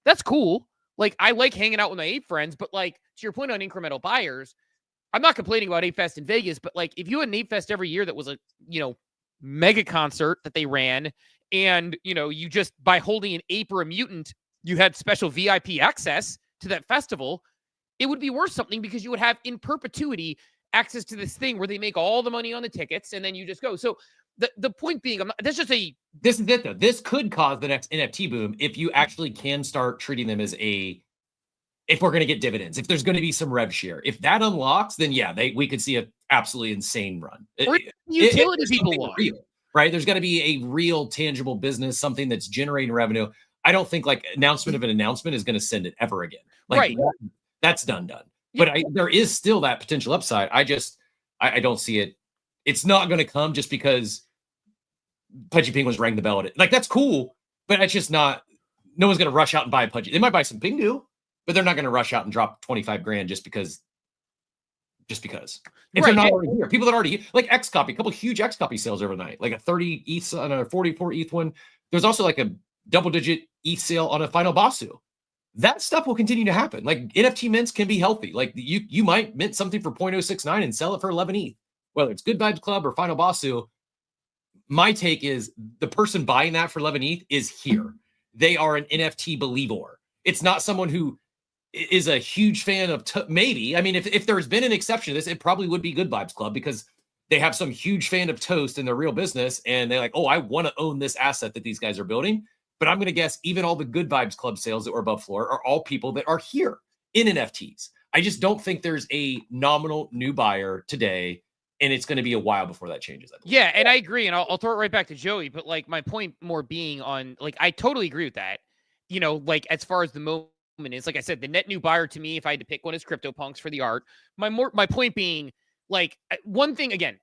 That's cool. Like, I like hanging out with my ape friends, but, like, to your point on incremental buyers, I'm not complaining about 8 Fest in Vegas, but, like, if you had an 8 Fest every year that was a, mega concert that they ran, and, you just, by holding an ape or a mutant, you had special VIP access to that festival, it would be worth something because you would have in perpetuity access to this thing where they make all the money on the tickets and then you just go. So the point being, this is it though. This could cause the next NFT boom if you actually can start treating them as if we're going to get dividends, if there's going to be some rev share. If that unlocks, then yeah, we could see an absolutely insane run. Utility people want. Real, right? There's got to be a real tangible business, something that's generating revenue. I don't think, like, announcement of an announcement is going to send it ever again. Like, right. That's done. But there is still that potential upside. I don't see it. It's not going to come just because Pudgy Penguins rang the bell at it. Like, that's cool, but it's just not. No one's going to rush out and buy Pudgy. They might buy some Pingu, but they're not going to rush out and drop 25 grand just because. If they're not already here, people that are already, like, X copy, a couple huge X copy sales overnight, like a 30 ETH on a 44 ETH one. There's also like a double-digit ETH sale on a Final Bossu. That stuff will continue to happen. Like, NFT mints can be healthy. Like, you might mint something for 0.069 and sell it for 11 ETH, whether it's Good Vibes Club or Final Bossu. My take is the person buying that for 11 ETH is here. They are an NFT believer. It's not someone who is a huge fan of maybe. I mean, if there's been an exception to this, it probably would be Good Vibes Club because they have some huge fan of toast in their real business. And they're like, oh, I want to own this asset that these guys are building. But I'm going to guess even all the Good Vibes Club sales that were above floor are all people that are here in NFTs. I just don't think there's a nominal new buyer today, and it's going to be a while before that changes. Yeah, and I agree, and I'll throw it right back to Joey, but, like, my point more being on, like, I totally agree with that. Like, as far as the moment is, like I said, the net new buyer to me, if I had to pick one, is CryptoPunks for the art. My point being, like, one thing, again,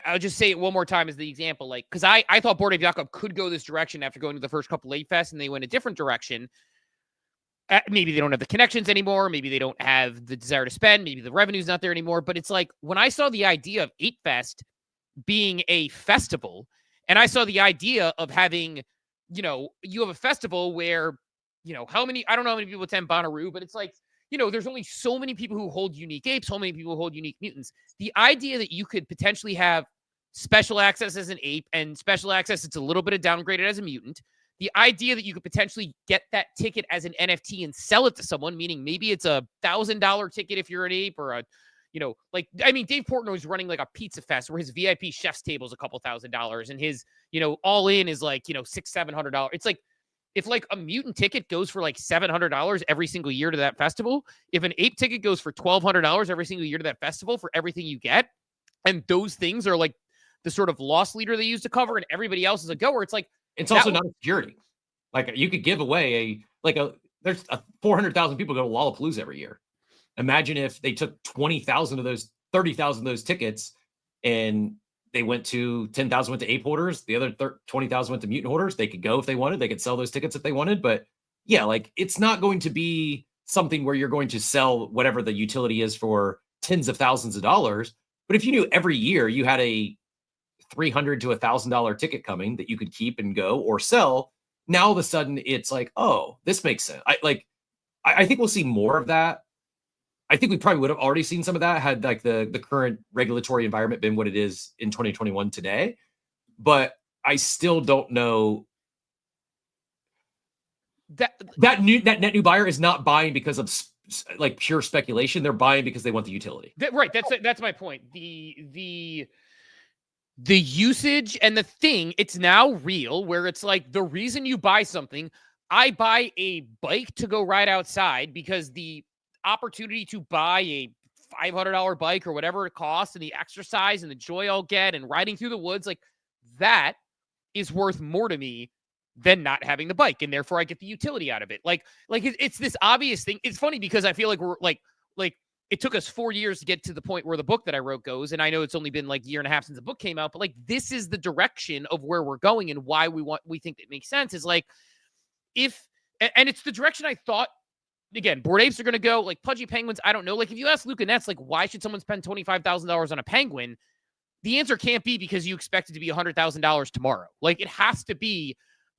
I'll just say it one more time as the example, like, because I thought Bored Ape Yacht Club could go this direction after going to the first couple 8 Fests, and they went a different direction. maybe they don't have the connections anymore. Maybe they don't have the desire to spend. Maybe the revenue's not there anymore. But it's like when I saw the idea of Ape Fest being a festival, and I saw the idea of having, you have a festival where, I don't know how many people attend Bonnaroo, but it's like, there's only so many people who hold unique apes, so many people who hold unique mutants. The idea that you could potentially have special access as an ape and special access, it's a little bit of downgraded as a mutant. The idea that you could potentially get that ticket as an NFT and sell it to someone, meaning maybe it's $1,000 ticket if you're an ape, or Dave Portnoy's running like a pizza fest where his VIP chef's table is a couple $1,000 and his, all in is like, $600-700. It's like, if like a mutant ticket goes for like $700 every single year to that festival, if an ape ticket goes for $1,200 every single year to that festival for everything you get, and those things are like the sort of loss leader they use to cover, and everybody else is a goer, it's like, it's also not a security. Like you could give away there's 400,000 people go to Lollapalooza every year. Imagine if they took 20,000 of those, 30,000 of those tickets, and they went to 10,000 went to ape hoarders. The other 20,000 went to mutant hoarders. They could go if they wanted. They could sell those tickets if they wanted. But yeah, like it's not going to be something where you're going to sell whatever the utility is for tens of thousands of dollars. But if you knew every year you had a $300 to $1,000 ticket coming that you could keep and go or sell, now all of a sudden it's like, oh, this makes sense. I think we'll see more of that. I think we probably would have already seen some of that had like the current regulatory environment been what it is in 2021 today. But I still don't know that net new buyer is not buying because of like pure speculation. They're buying because they want the utility. Right. That's my point. The usage and the thing, it's now real where it's like the reason you buy something, I buy a bike to go ride outside because the opportunity to buy a $500 bike or whatever it costs and the exercise and the joy I'll get and riding through the woods, like that is worth more to me than not having the bike. And therefore I get the utility out of it. Like it's this obvious thing. It's funny because I feel like we're like it took us 4 years to get to the point where the book that I wrote goes. And I know it's only been like a year and a half since the book came out, but like, this is the direction of where we're going and why we think it makes sense is like, and it's the direction I thought. Again, Bored Apes are going to go, like Pudgy penguins. I don't know. Like if you ask Luca Nets, like why should someone spend $25,000 on a penguin? The answer can't be because you expect it to be $100,000 tomorrow. Like it has to be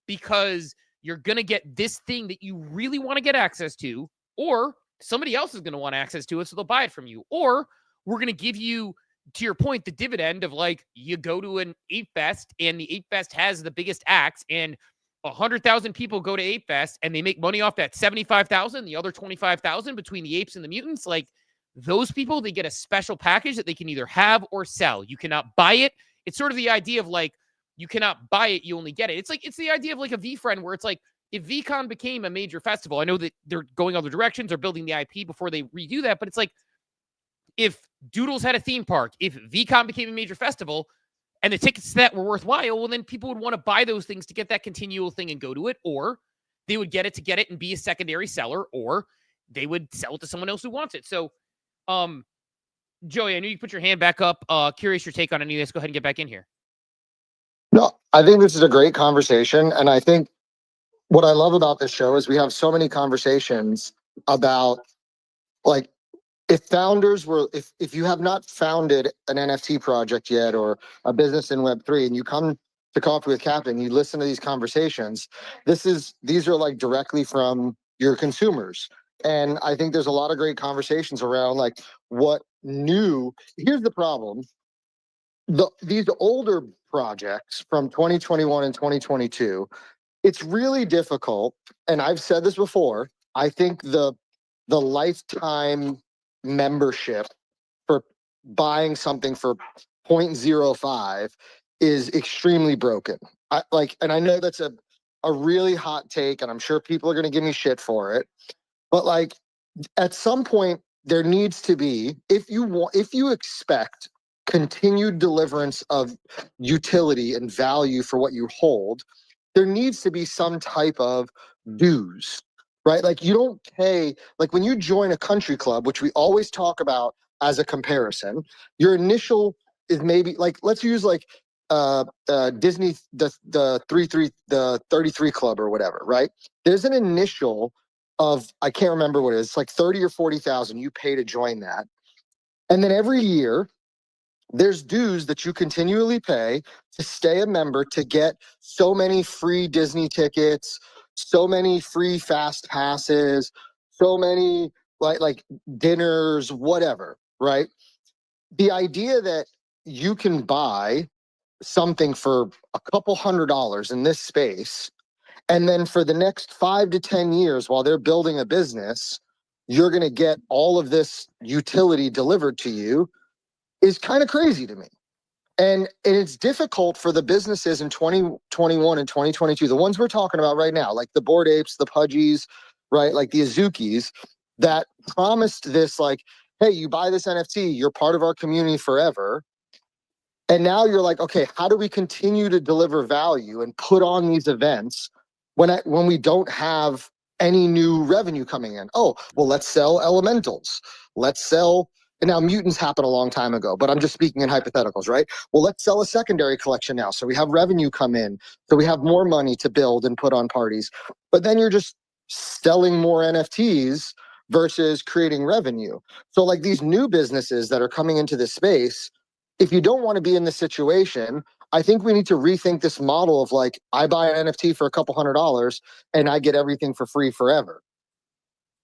because you're going to get this thing that you really want to get access to, or somebody else is going to want access to it, so they'll buy it from you. Or we're going to give you, to your point, the dividend of like you go to an Ape Fest and the Ape Fest has the biggest acts and 100,000 people go to Ape Fest and they make money off that 75,000, the other 25,000 between the apes and the mutants. Like those people, they get a special package that they can either have or sell. You cannot buy it. It's sort of the idea of like, you cannot buy it, you only get it. It's the idea of like a VFriend where it's like, if VCon became a major festival, I know that they're going other directions or building the IP before they redo that, but it's like, if Doodles had a theme park, if VCon became a major festival, and the tickets to that were worthwhile, well, then people would want to buy those things to get that continual thing and go to it, or they would get it to get it and be a secondary seller, or they would sell it to someone else who wants it. So, Joey, I know you put your hand back up. Curious your take on any of this. Go ahead and get back in here. No, I think this is a great conversation. And I think what I love about this show is we have so many conversations about like, if founders were, if you have not founded an NFT project yet or a business in Web3 and you come to Coffee with Captain, you listen to these conversations, these are like directly from your consumers. And I think there's a lot of great conversations around like what new, here's the problem. These older projects from 2021 and 2022, it's really difficult. And I've said this before, I think the lifetime membership for buying something for 0.05 is extremely broken. And I know that's a really hot take, and I'm sure people are going to give me shit for it. But like at some point, there needs to be, if you expect continued deliverance of utility and value for what you hold, there needs to be some type of dues. Right? Like you don't pay, like when you join a country club, which we always talk about as a comparison, your initial is maybe like, let's use like Disney, the 33 club or whatever, right? There's an initial I can't remember what it is. It's like 30 or 40,000 you pay to join that. And then every year there's dues that you continually pay to stay a member, to get so many free Disney tickets, so many free fast passes, so many like dinners, whatever, right? The idea that you can buy something for a couple $100s in this space, and then for the next 5 to 10 years while they're building a business, you're going to get all of this utility delivered to you, is kind of crazy to me. And it's difficult for the businesses in 2021 and 2022, the ones we're talking about right now, like the Bored Apes, the Pudgies, right? Like the Azukis, that promised this, like, hey, you buy this NFT, you're part of our community forever. And now you're like, okay, how do we continue to deliver value and put on these events when we don't have any new revenue coming in? Oh, well, let's sell elementals. Let's sell, and now mutants happened a long time ago, but I'm just speaking in hypotheticals, right? Well, let's sell a secondary collection now, so we have revenue come in, so we have more money to build and put on parties. But then you're just selling more NFTs versus creating revenue. So like these new businesses that are coming into this space, if you don't want to be in this situation, I think we need to rethink this model of like, I buy an NFT for a couple $100s and I get everything for free forever.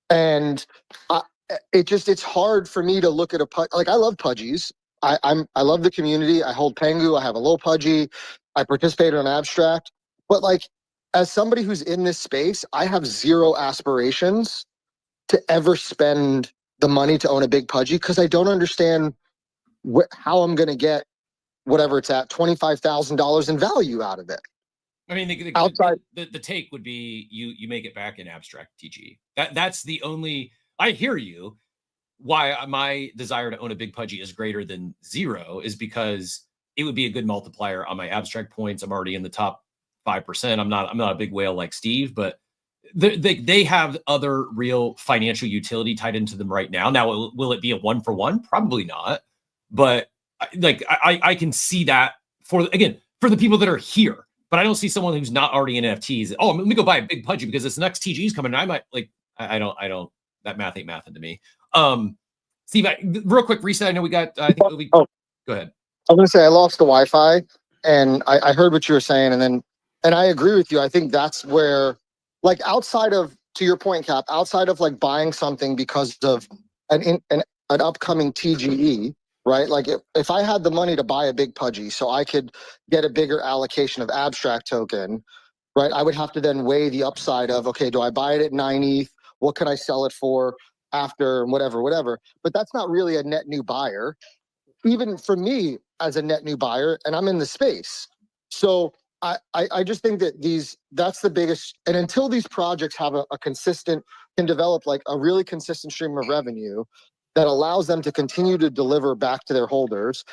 And it's hard for me to look at like, I love Pudgies. I love the community. I hold Pengu. I have a little Pudgy. I participated on Abstract. But like, as somebody who's in this space, I have zero aspirations to ever spend the money to own a big Pudgy, because I don't understand how I'm going to get whatever it's at, $25,000 in value out of it. I mean, the take would be you make it back in Abstract TG. That's the only. I hear you. Why my desire to own a big Pudgy is greater than 0 is because it would be a good multiplier on my Abstract points. I'm already in the top 5%. I'm not a big whale like Steve, but they have other real financial utility tied into them right now. Now, will it be a 1-for-1? Probably not. But like I can see that for the people that are here, but I don't see someone who's not already in NFTs. Oh, let me go buy a big Pudgy because this next TG is coming. And I might like I don't that math ain't mathing to me. Steve, real quick reset. I know we got. Go ahead. I'm gonna say I lost the Wi-Fi, and I heard what you were saying, and I agree with you. I think that's where, like, outside of, to your point, Cap, outside of like buying something because of an upcoming TGE. Right? Like if I had the money to buy a big Pudgy so I could get a bigger allocation of Abstract token, right? I would have to then weigh the upside of, okay, do I buy it at 9 ETH? What could I sell it for after, whatever. But that's not really a net new buyer, even for me as a net new buyer, and I'm in the space. So I just think that that's the biggest, and until these projects have a consistent, can develop like a really consistent stream of revenue that allows them to continue to deliver back to their holders.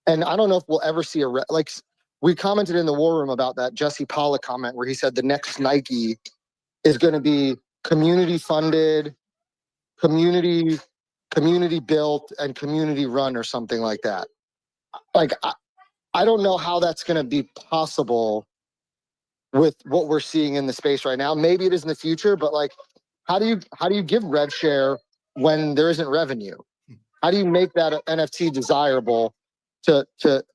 And I don't know if we'll ever see like we commented in the war room about that Jesse Pollock comment where he said the next Nike is going to be community funded, community built, and community run or something like that. Like, I don't know how that's going to be possible with what we're seeing in the space right now. Maybe it is in the future, but like, how do you give rev share when there isn't revenue? How do you make that NFT desirable to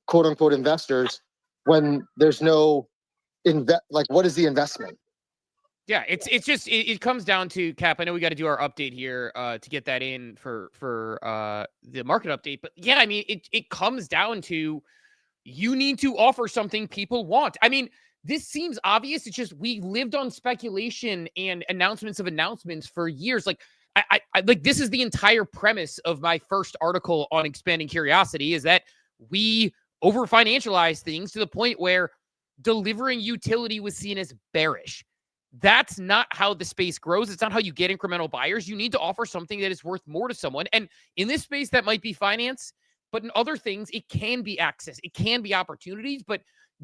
quote unquote investors when there's no what is the investment? Yeah, it's just it comes down to, Cap. I know we got to do our update here to get that in for the market update, but yeah, I mean it comes down to you need to offer something people want. I mean, this seems obvious. It's just we lived on speculation and announcements of announcements for years. Like I like this is the entire premise of my first article on expanding curiosity, is that we over financialize things to the point where delivering utility was seen as bearish. That's not how the space grows. It's not how you get incremental buyers. You need to offer something that is worth more to someone. And in this space, that might be finance, but in other things, it can be access. It can be opportunities, but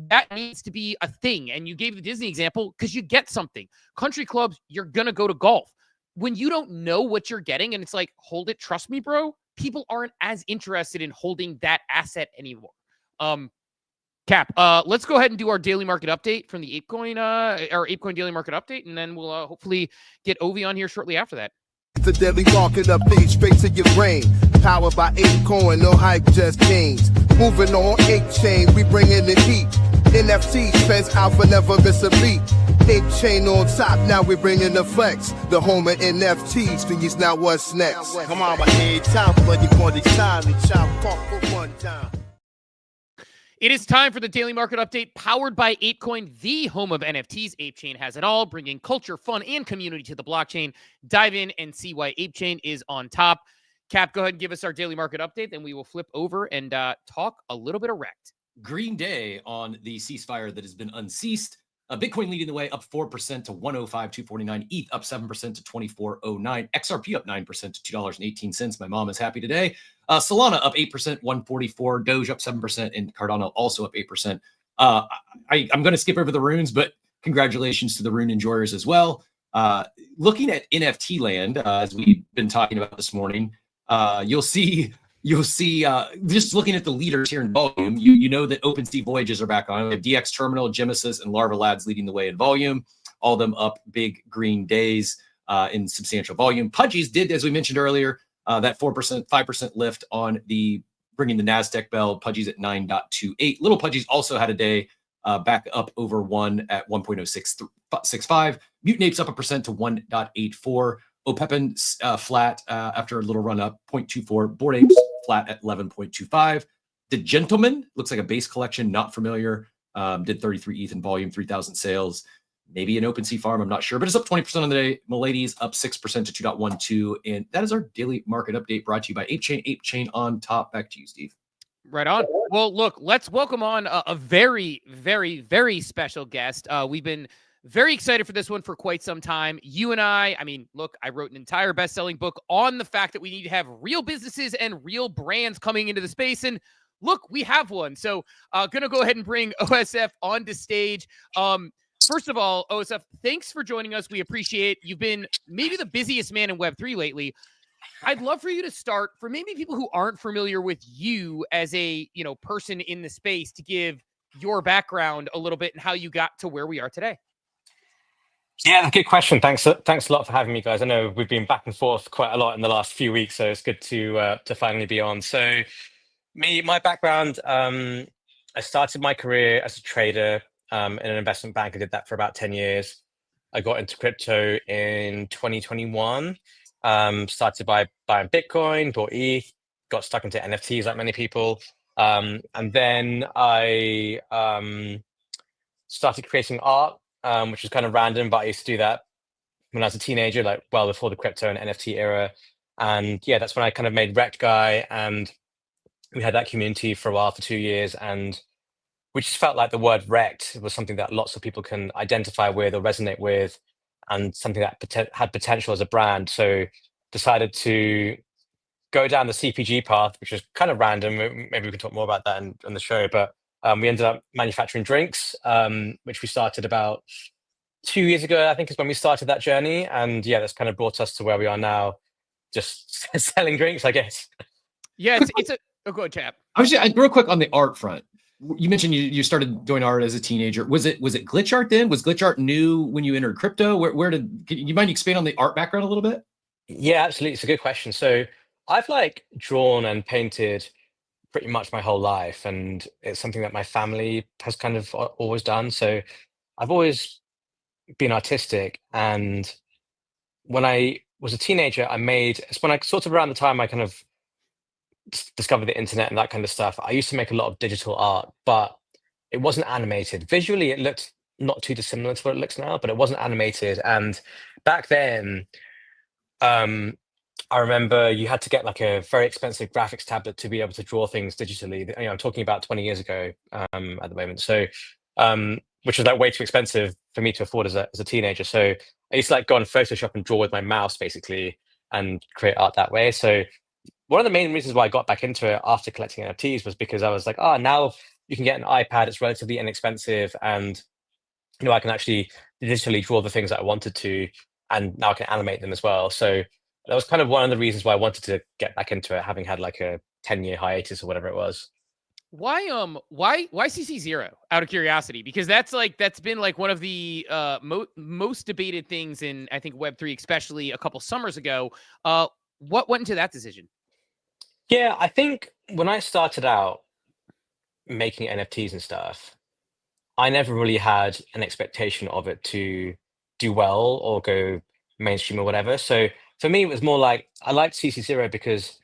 that needs to be a thing. And you gave the Disney example because you get something. Country clubs, you're going to go to golf. When you don't know what you're getting and it's like, hold it, trust me, bro, people aren't as interested in holding that asset anymore. Cap, let's go ahead and do our daily market update from the ApeCoin, our ApeCoin daily market update, and then we'll hopefully get Ovi on here shortly after that. The daily market update straight to your brain. Powered by ApeCoin, no hype, just gains. Moving on 8chain, we bringing the heat. NFTs, fence alpha, never miss a beat. 8chain on top, now we bringing the flex. The home of NFTs, these now what's next? Come on, my head top, but you want the time to chop pump for one time. It is time for the daily market update powered by ApeCoin, the home of NFTs. ApeChain has it all, bringing culture, fun, and community to the blockchain. Dive in and see why ApeChain is on top. Cap, go ahead and give us our daily market update, then we will flip over and talk a little bit of Rekt. Green day on the ceasefire that has been unceased. Bitcoin leading the way, up 4% to 105,249. ETH up 7% to 2409. XRP up 9% to $2.18. My mom is happy today. Solana up 8%, 144. Doge up 7%, and Cardano also up 8%. I'm going to skip over the runes, but congratulations to the rune enjoyers as well. Looking at NFT land, as we've been talking about this morning, you'll see just looking at the leaders here in volume, you know that OpenSea voyages are back on. We have DX Terminal, Genesis, and Larva Labs leading the way in volume. All of them up big green days in substantial volume. Pudgy's did, as we mentioned earlier, that 4%, 5% lift on the bringing the NASDAQ bell. Pudgy's at 9.28. Little Pudgy's also had a day back up over 1 at 1.0665. Mutant Apes up 1% to 1.84. Opepin flat after a little run up, 0.24. Bored Apes flat at 11.25. The Gentleman looks like a base collection, not familiar. Did 33 ETH in volume, 3,000 sales. Maybe an OpenSea farm, I'm not sure, but it's up 20% on the day. Milady's up 6% to 2.12. And that is our daily market update brought to you by ApeChain. ApeChain on top. Back to you, Steve. Right on. Well, look, let's welcome on a very, very, very special guest. We've been very excited for this one for quite some time. You and I mean, look, I wrote an entire best-selling book on the fact that we need to have real businesses and real brands coming into the space. And look, we have one. So going to go ahead and bring OSF onto stage. First of all, OSF, thanks for joining us. We appreciate you've been maybe the busiest man in Web3 lately. I'd love for you to start, for maybe people who aren't familiar with you as a person in the space, to give your background a little bit and how you got to where we are today. Yeah, good question. Thanks a lot for having me, guys. I know we've been back and forth quite a lot in the last few weeks, so it's good to finally be on. So, my background, I started my career as a trader in an investment bank. I did that for about 10 years. I got into crypto in 2021. Started by buying Bitcoin, bought ETH, got stuck into NFTs like many people, and then I started creating art. Which was kind of random, but I used to do that when I was a teenager, like well before the crypto and NFT era. And yeah, that's when I kind of made Rekt Guy, and we had that community for a while, for 2 years, and we just felt like the word Rekt was something that lots of people can identify with or resonate with, and something that had potential as a brand. So decided to go down the CPG path, which is kind of random. Maybe we can talk more about that in the show, but we ended up manufacturing drinks, which we started about 2 years ago, I think is when we started that journey. And yeah, that's kind of brought us to where we are now, just selling drinks, I guess. Yeah, it's a go ahead, chap. I was just, real quick on the art front. You mentioned you started doing art as a teenager. Was it glitch art then? Was glitch art new when you entered crypto? Can you mind expand on the art background a little bit? Yeah, absolutely. It's a good question. So I've drawn and painted pretty much my whole life, and it's something that my family has kind of always done. So I've always been artistic, and when I was a teenager, it's when I sort of around the time I kind of discovered the internet and that kind of stuff, I used to make a lot of digital art, but it wasn't animated. Visually, it looked not too dissimilar to what it looks now, but it wasn't animated. And back then, I remember you had to get like a very expensive graphics tablet to be able to draw things digitally. I'm talking about 20 years ago at the moment. So, which was like way too expensive for me to afford as a teenager. So I used to go on Photoshop and draw with my mouse basically and create art that way. So one of the main reasons why I got back into it after collecting NFTs was because I was like, now you can get an iPad. It's relatively inexpensive, and I can actually digitally draw the things that I wanted to, and now I can animate them as well. So that was kind of one of the reasons why I wanted to get back into it, having had like a 10-year hiatus or whatever it was. Why CC0 out of curiosity? Because that's been like one of the most debated things in, I think, Web3, especially a couple summers ago. What went into that decision? Yeah, I think when I started out making NFTs and stuff, I never really had an expectation of it to do well or go mainstream or whatever. So for me, it was more like I liked CC0 because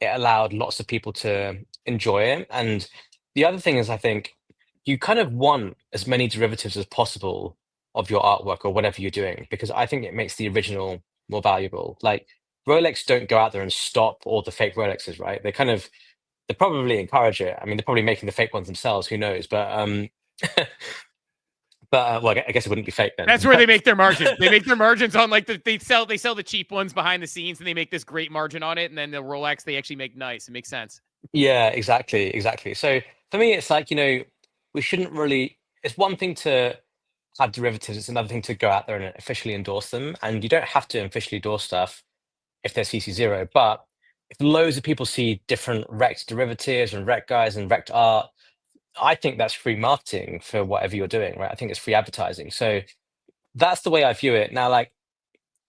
it allowed lots of people to enjoy it. And the other thing is, I think you kind of want as many derivatives as possible of your artwork or whatever you're doing, because I think it makes the original more valuable. Like Rolex don't go out there and stop all the fake Rolexes, right? They probably encourage it. I mean, they're probably making the fake ones themselves. Who knows? But well, I guess it wouldn't be fake then. That's where they make their margin. They make their margins on like they sell the cheap ones behind the scenes, and they make this great margin on it. And then the Rolex they actually make nice. It makes sense. Yeah, exactly. So for me, it's like, we shouldn't really. It's one thing to have derivatives. It's another thing to go out there and officially endorse them. And you don't have to officially endorse stuff if they're CC0. But if loads of people see different Rekt derivatives and Rekt Guys and Rekt art, I think that's free marketing for whatever you're doing, right? I think it's free advertising. So that's the way I view it. Now, like,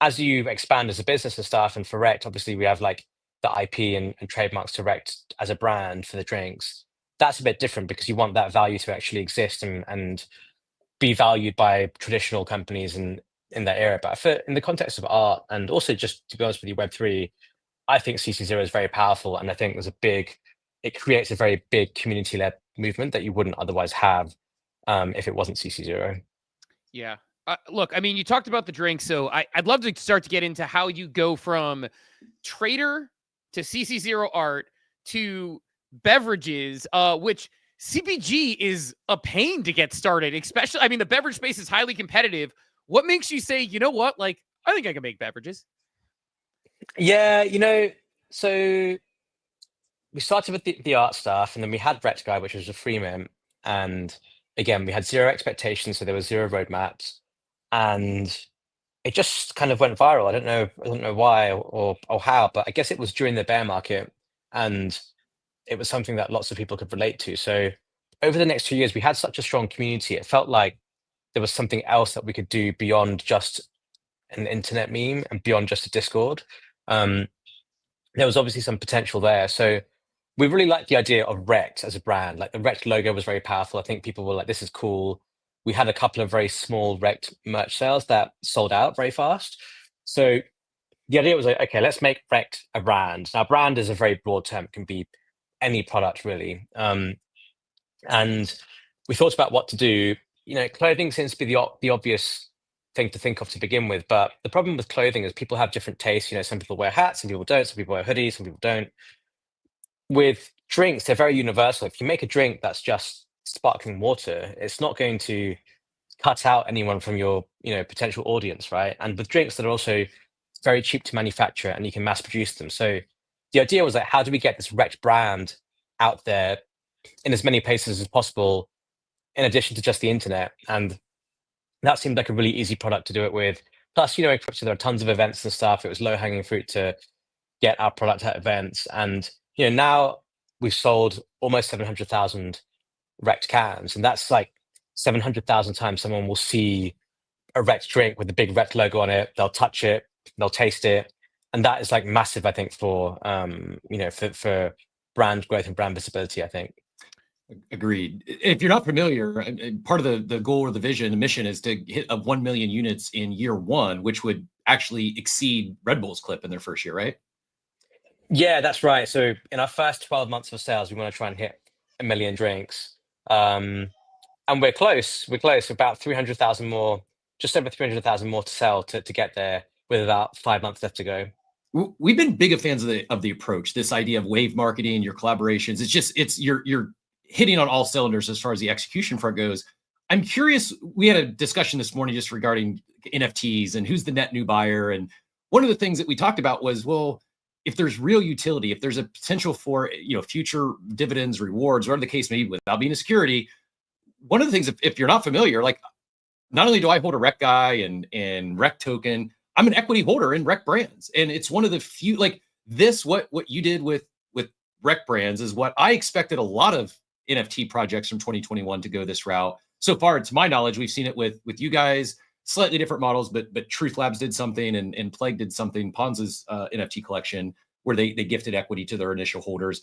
as you expand as a business and stuff, and for Rekt, obviously we have like the IP and trademarks to Rekt as a brand for the drinks. That's a bit different because you want that value to actually exist and be valued by traditional companies in that era. But in the context of art, and also just to be honest with you, Web3, I think CC0 is very powerful, and I think it creates a very big community-led movement that you wouldn't otherwise have if it wasn't CC0. Yeah. Look, I mean, you talked about the drink, so I'd love to start to get into how you go from trader to CC0 art to beverages, which CPG is a pain to get started, especially, I mean, the beverage space is highly competitive. What makes you say, you know what, like, I think I can make beverages? Yeah, so we started with the art stuff, and then we had Rekt Guy, which was a free mint. And again, we had zero expectations, so there was zero roadmaps. And it just kind of went viral. I don't know why or how, but I guess it was during the bear market, and it was something that lots of people could relate to. So over the next 2 years, we had such a strong community. It felt like there was something else that we could do beyond just an internet meme and beyond just a Discord. There was obviously some potential there. So we really liked the idea of Rekt as a brand. Like the Rekt logo was very powerful. I think people were like, this is cool. We had a couple of very small Rekt merch sales that sold out very fast. So the idea was like, okay, let's make Rekt a brand. Now, brand is a very broad term. It can be any product, really. And we thought about what to do. Clothing seems to be the obvious thing to think of to begin with. But the problem with clothing is people have different tastes. Some people wear hats, some people don't. Some people wear hoodies, some people don't. With drinks, they're very universal. If you make a drink that's just sparkling water, it's not going to cut out anyone from your potential audience, right? And with drinks that are also very cheap to manufacture and you can mass produce them. So the idea was like, how do we get this Rekt brand out there in as many places as possible, in addition to just the internet? And that seemed like a really easy product to do it with. Plus, in crypto, there are tons of events and stuff. It was low hanging fruit to get our product at events. And, now we've sold almost 700,000 Rekt cans. And that's like 700,000 times someone will see a Rekt drink with the big Rekt logo on it. They'll touch it, they'll taste it. And that is like massive, I think, for, for brand growth and brand visibility, I think. Agreed. If you're not familiar, part of the goal or the vision, the mission is to hit 1 million units in year one, which would actually exceed Red Bull's clip in their first year, right? Yeah, that's right. So in our first 12 months of sales, we want to try and hit 1 million drinks. And we're close. We're close. About 300,000 more, just over 300,000 more to sell to get there with about 5 months left to go. We've been big fans of the approach, this idea of wave marketing, your collaborations. You're hitting on all cylinders as far as the execution front goes. I'm curious, we had a discussion this morning just regarding NFTs and who's the net new buyer. And one of the things that we talked about was, well, if there's real utility, if there's a potential for future dividends, rewards, whatever the case may be, without being a security, one of the things, if you're not familiar, like not only do I hold a Rekt Guy and Rekt token, I'm an equity holder in Rekt brands. And it's one of the few, like this, what you did with Rekt brands is what I expected a lot of NFT projects from 2021 to go this route. So far, to my knowledge, we've seen it with you guys, slightly different models, but Truth Labs did something and Plague did something, Ponza's NFT collection, where they gifted equity to their initial holders.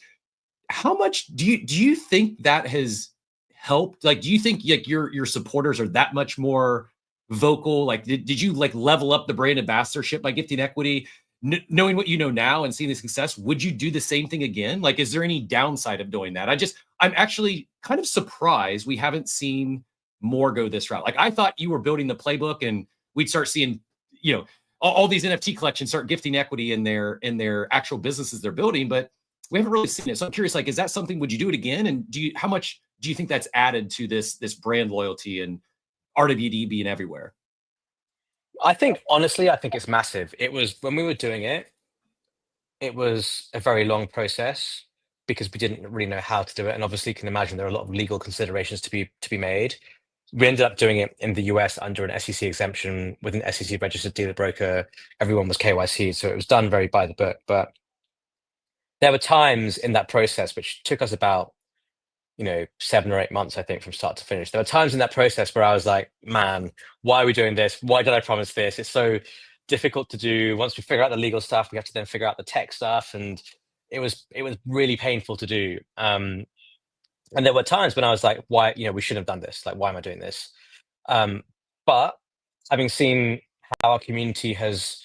How much do you think that has helped? Like, do you think like your supporters are that much more vocal? Like, did you like level up the brand ambassadorship by gifting equity? Knowing what you know now and seeing the success, would you do the same thing again? Like, is there any downside of doing that? I'm actually kind of surprised we haven't seen more go this route. Like, I thought you were building the playbook and we'd start seeing, all these NFT collections start gifting equity in their actual businesses they're building, but we haven't really seen it. So I'm curious, like, is that something, would you do it again? And how much do you think that's added to this brand loyalty and RWD being everywhere? Honestly, I think it's massive. It was, when we were doing it, it was a very long process because we didn't really know how to do it. And obviously you can imagine there are a lot of legal considerations to be made. We ended up doing it in the US under an SEC exemption with an SEC registered dealer broker. Everyone was KYC, so it was done very by the book. But there were times in that process, which took us about 7 or 8 months, I think, from start to finish. There were times in that process where I was like, man, why are we doing this? Why did I promise this? It's so difficult to do. Once we figure out the legal stuff, we have to then figure out the tech stuff. And it was really painful to do. And there were times when I was like, why, we shouldn't have done this. Like, why am I doing this? But having seen how our community has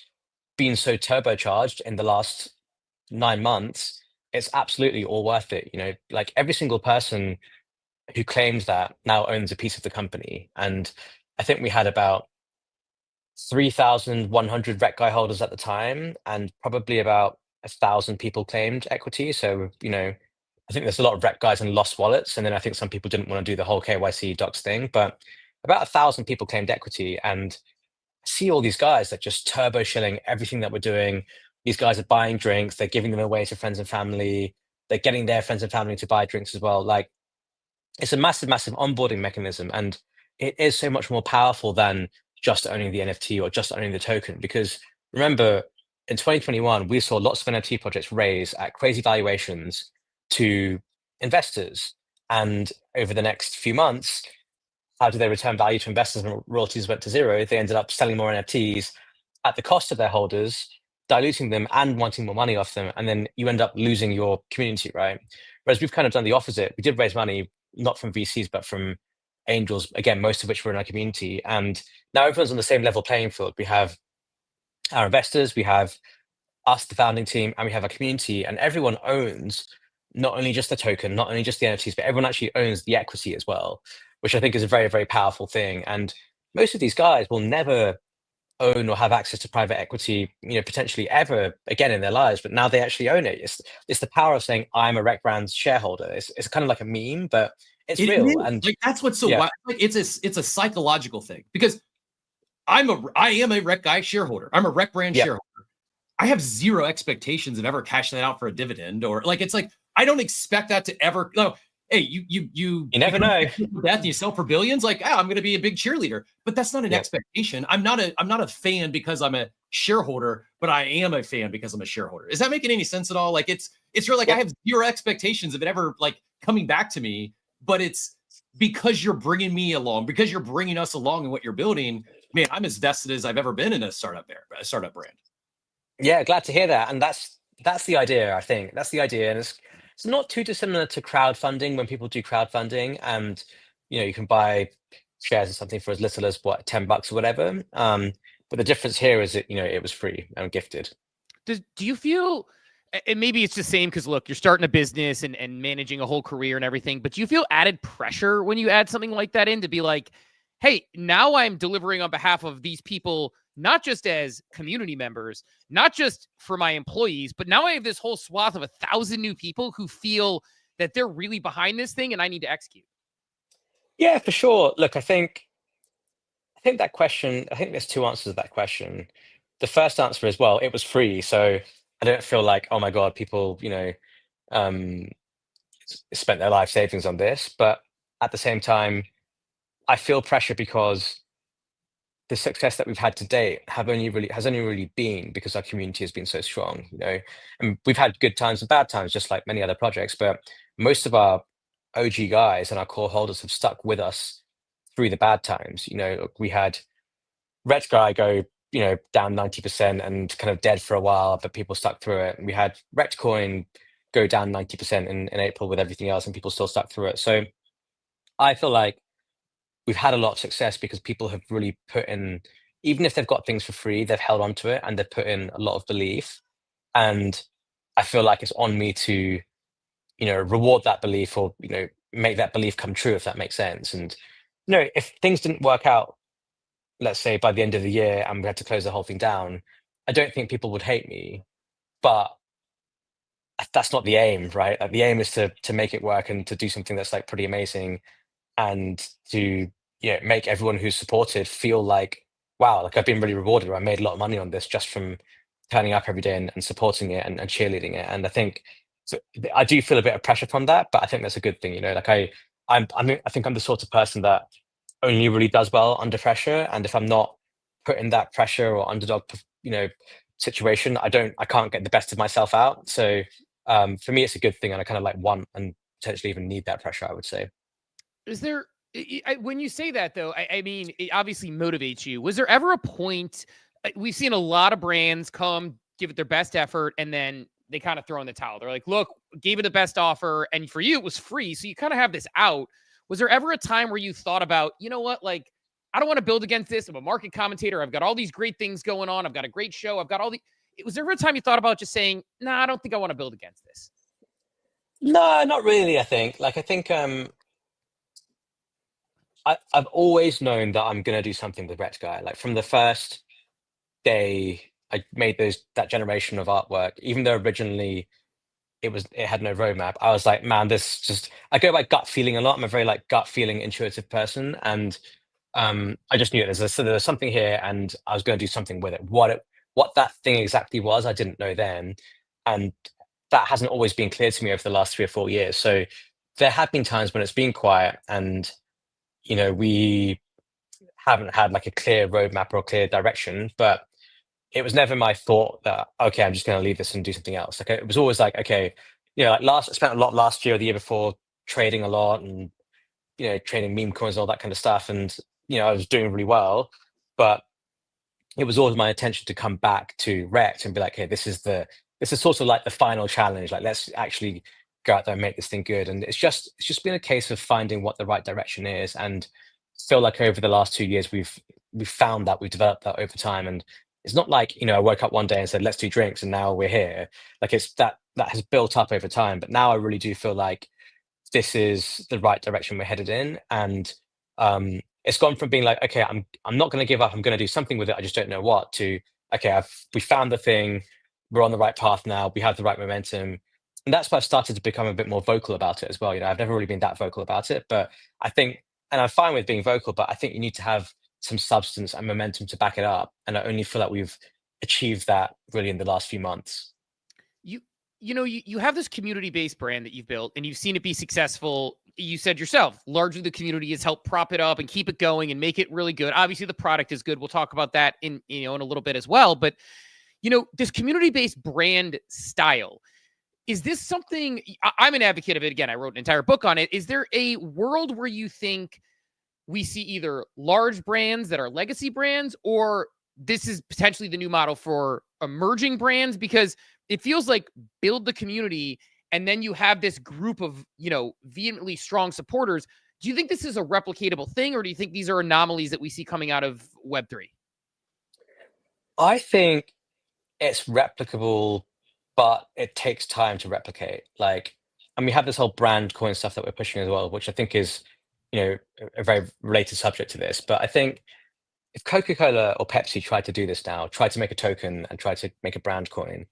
been so turbocharged in the last 9 months, it's absolutely all worth it. Like, every single person who claims that now owns a piece of the company. And I think we had about 3,100 Rekt Guy holders at the time, and probably about 1,000 people claimed equity. So, I think there's a lot of Rekt Guys and lost wallets. And then I think some people didn't want to do the whole KYC docs thing, but about 1,000 people claimed equity. And I see all these guys that just turbo shilling everything that we're doing. These guys are buying drinks, they're giving them away to friends and family, they're getting their friends and family to buy drinks as well. Like, it's a massive, massive onboarding mechanism. And it is so much more powerful than just owning the NFT or just owning the token. Because remember, in 2021, we saw lots of NFT projects raise at crazy valuations to investors. And over the next few months, how do they return value to investors when royalties went to zero? They ended up selling more NFTs at the cost of their holders, diluting them and wanting more money off them. And then you end up losing your community, right? Whereas we've kind of done the opposite. We did raise money, not from VCs, but from angels, again, most of which were in our community. And now everyone's on the same level playing field. We have our investors, we have us, the founding team, and we have a community, and everyone owns not only just the token, not only just the NFTs, but everyone actually owns the equity as well, which I think is a very, very powerful thing. And most of these guys will never own or have access to private equity, potentially ever again in their lives, but now they actually own it. It's the power of saying, I'm a Rekt brand shareholder. It's kind of like a meme, but it's real. Is. And like, that's what's so wild. Like, it's a psychological thing, because I am a Rekt Guy shareholder. I'm a Rekt brand shareholder. I have zero expectations of ever cashing that out for a dividend, or like, it's like, I don't expect that to ever. No, hey, you never know. Death and you sell for billions. Like, I'm going to be a big cheerleader, but that's not an expectation. I'm not a fan because I'm a shareholder, but I am a fan because I'm a shareholder. Is that making any sense at all? Like, it's really like, I have zero expectations of it ever like coming back to me, but it's because you're bringing me along, because you're bringing us along in what you're building. Man, I'm as vested as I've ever been in a startup brand. Yeah, glad to hear that. And that's the idea. I think that's the idea. And it's not too dissimilar to crowdfunding. When people do crowdfunding, and you can buy shares of something for as little as $10 or whatever. But the difference here is that it was free and gifted. Do you feel, and maybe it's the same because look, you're starting a business and managing a whole career and everything, but do you feel added pressure when you add something like that in, to be like, hey, now I'm delivering on behalf of these people, not just as community members, not just for my employees, but now I have this whole swath of 1,000 new people who feel that they're really behind this thing and I need to execute? Yeah, for sure. Look, I think that question, I think there's two answers to that question. The first answer is, well, it was free. So I don't feel like, oh my God, people, spent their life savings on this. But at the same time, I feel pressure because the success that we've had to date has only really been because our community has been so strong, and we've had good times and bad times, just like many other projects. But most of our OG guys and our core holders have stuck with us through the bad times. You know, we had Rekt Guy go, down 90% and kind of dead for a while, but people stuck through it. And we had Rekt Coin go down 90% in April with everything else, and people still stuck through it. So I feel like we've had a lot of success because people have really put in, even if they've got things for free, they've held on to it and they've put in a lot of belief. And I feel like it's on me to, reward that belief or, make that belief come true, if that makes sense. And, if things didn't work out, let's say by the end of the year and we had to close the whole thing down, I don't think people would hate me, but that's not the aim, right? Like the aim is to make it work and to do something that's like pretty amazing and to make everyone who's supported feel like, wow, like I've been really rewarded, or I made a lot of money on this just from turning up every day and supporting it and cheerleading it. And I think so, I do feel a bit of pressure from that, but I think that's a good thing. Like I think I'm the sort of person that only really does well under pressure, and if I'm not put in that pressure or underdog, situation, I can't get the best of myself out. So for me, it's a good thing, and I kind of like want and potentially even need that pressure, I would say. Is there, when you say that though, I mean, it obviously motivates you. Was there ever a point, we've seen a lot of brands come, give it their best effort, and then they kind of throw in the towel. They're like, look, gave it the best offer, and for you, it was free. So you kind of have this out. Was there ever a time where you thought about, you know what, like, I don't want to build against this. I'm a market commentator. I've got all these great things going on. I've got a great show. I've got all the, was there ever a time you thought about just saying, nah, I don't think I want to build against this? No, not really. I think I've always known that I'm going to do something with Rekt Guy. Like from the first day I made that generation of artwork, even though originally it had no roadmap, I was like, man, I go by gut feeling a lot. I'm a very like gut feeling intuitive person. And I just knew there's something here and I was going to do something with it. What that thing exactly was, I didn't know then. And that hasn't always been clear to me over the last 3 or 4 years. So there have been times when it's been quiet and, we haven't had like a clear roadmap or a clear direction, but it was never my thought that, okay, I'm just going to leave this and do something else. Like it was always like, okay, like I spent a lot last year or the year before trading a lot and, trading meme coins and all that kind of stuff. And, I was doing really well, but it was always my intention to come back to Rekt and be like, hey, this is sort of like the final challenge. Like, let's actually go out there and make this thing good. And it's just been a case of finding what the right direction is. And feel like over the last 2 years, we've found that, we've developed that over time. And it's not like, I woke up one day and said, let's do drinks, and now we're here. Like it's that has built up over time. But now I really do feel like this is the right direction we're headed in. And it's gone from being like, okay, I'm not going to give up. I'm going to do something with it. I just don't know what, to, okay, we found the thing. We're on the right path now. We have the right momentum. And that's why I've started to become a bit more vocal about it as well. I've never really been that vocal about it, but I think, and I'm fine with being vocal, but I think you need to have some substance and momentum to back it up. And I only feel like we've achieved that really in the last few months. You have this community-based brand that you've built and you've seen it be successful. You said yourself, largely the community has helped prop it up and keep it going and make it really good. Obviously the product is good. We'll talk about that in a little bit as well. But, this community-based brand style, is this something, I'm an advocate of it. Again, I wrote an entire book on it. Is there a world where you think we see either large brands that are legacy brands, or this is potentially the new model for emerging brands? Because it feels like build the community and then you have this group of, vehemently strong supporters. Do you think this is a replicatable thing, or do you think these are anomalies that we see coming out of Web3? I think it's replicable, but it takes time to replicate. And we have this whole brand coin stuff that we're pushing as well, which I think is, a very related subject to this. But I think if Coca-Cola or Pepsi tried to do this now, tried to make a token and tried to make a brand coin,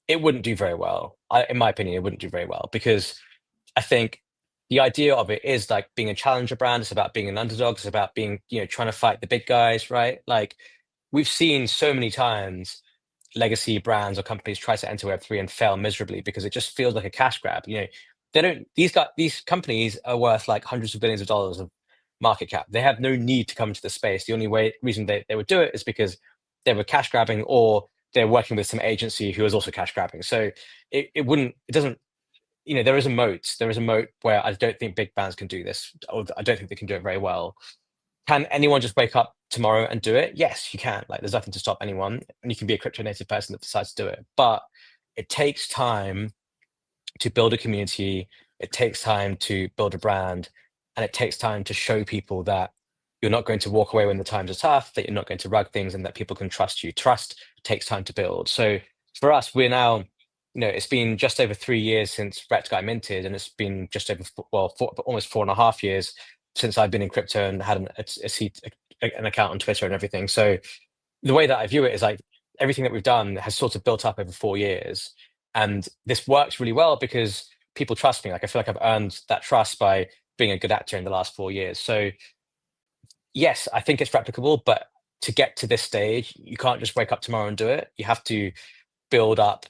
it wouldn't do very well. In my opinion, it wouldn't do very well, because I think the idea of it is like being a challenger brand. It's about being an underdog. It's about being, trying to fight the big guys, right? Like we've seen so many times legacy brands or companies try to enter Web3 and fail miserably because it just feels like a cash grab. These companies are worth like hundreds of billions of dollars of market cap. They have no need to come into the space. The only reason they would do it is because they were cash grabbing, or they're working with some agency who is also cash grabbing. So there is a moat. There is a moat where I don't think big brands can do this, or I don't think they can do it very well. Can anyone just wake up tomorrow and do it? Yes, you can. Like, there's nothing to stop anyone, and you can be a crypto native person that decides to do it. But it takes time to build a community. It takes time to build a brand, and it takes time to show people that you're not going to walk away when the times are tough, that you're not going to rug things, and that people can trust you. Trust takes time to build. So for us, we're now, it's been just over 3 years since Rekt Guy minted, and it's been just over, almost 4.5 years since I've been in crypto and had an account on Twitter and everything. So the way that I view it is like everything that we've done has sort of built up over 4 years. And this works really well because people trust me. Like, I feel like I've earned that trust by being a good actor in the last 4 years. So yes, I think it's replicable, but to get to this stage, you can't just wake up tomorrow and do it. You have to build up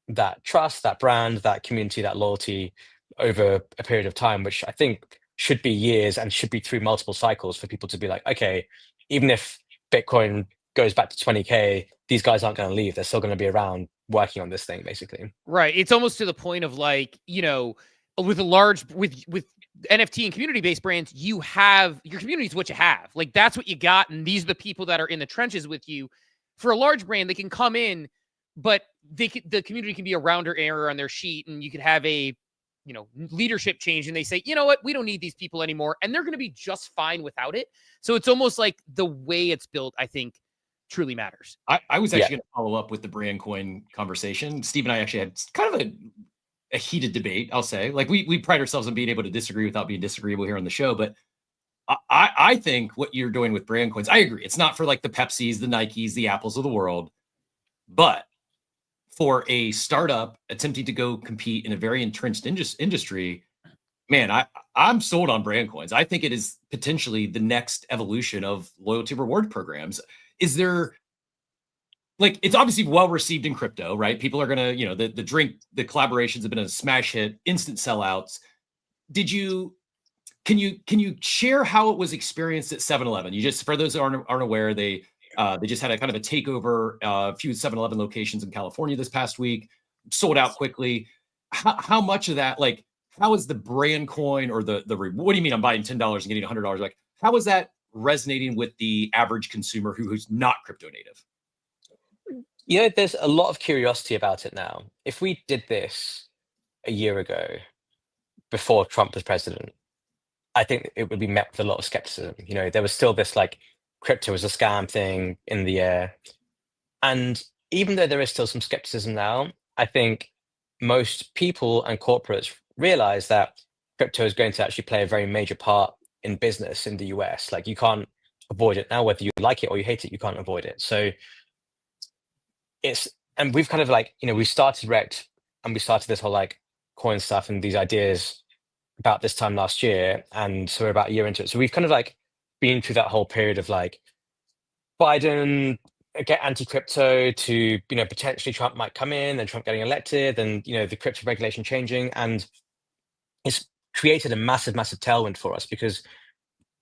that trust, that brand, that community, that loyalty over a period of time, which I think should be years and should be through multiple cycles for people to be like, okay, even if Bitcoin goes back to 20K, these guys aren't going to leave. They're still going to be around working on this thing, basically. Right. It's almost to the point of like, with NFT and community-based brands, you have your community is what you have. Like, that's what you got. And these are the people that are in the trenches with you. For a large brand, they can come in, but the community can be a rounder error on their sheet, and you could have a leadership change, and they say, you know what, we don't need these people anymore, and they're going to be just fine without it. So it's almost like the way it's built, I think, truly matters. I was actually going to follow up with the brand coin conversation. Steve and I actually had kind of a heated debate, I'll say. Like, we pride ourselves on being able to disagree without being disagreeable here on the show, but I think what you're doing with brand coins, I agree. It's not for like the Pepsis, the Nikes, the Apples of the world, but for a startup attempting to go compete in a very entrenched industry, man, I'm sold on brand coins. I think it is potentially the next evolution of loyalty reward programs. Is there, like, it's obviously well received in crypto, right? People are gonna, the the collaborations have been a smash hit, instant sellouts. Can you share how it was experienced at 7-Eleven? You just, for those that aren't aware, they just had a kind of a takeover, a few 7-Eleven locations in California this past week, sold out quickly. How much of that, like, how is the brand coin or the what do you mean I'm buying $10 and getting $100? Like, how is that resonating with the average consumer who's not crypto native? There's a lot of curiosity about it now. If we did this a year ago, before Trump was president, I think it would be met with a lot of skepticism. There was still this like crypto was a scam thing in the air. And even though there is still some skepticism now, I think most people and corporates realize that crypto is going to actually play a very major part in business in the US. Like, you can't avoid it now, whether you like it or you hate it, you can't avoid it. So and we've kind of like, we started Rekt, and we started this whole like coin stuff and these ideas about this time last year. And so we're about a year into it. So we've kind of like been through that whole period of like Biden get anti-crypto to, potentially Trump might come in, then Trump getting elected, and, the crypto regulation changing. And it's created a massive, massive tailwind for us, because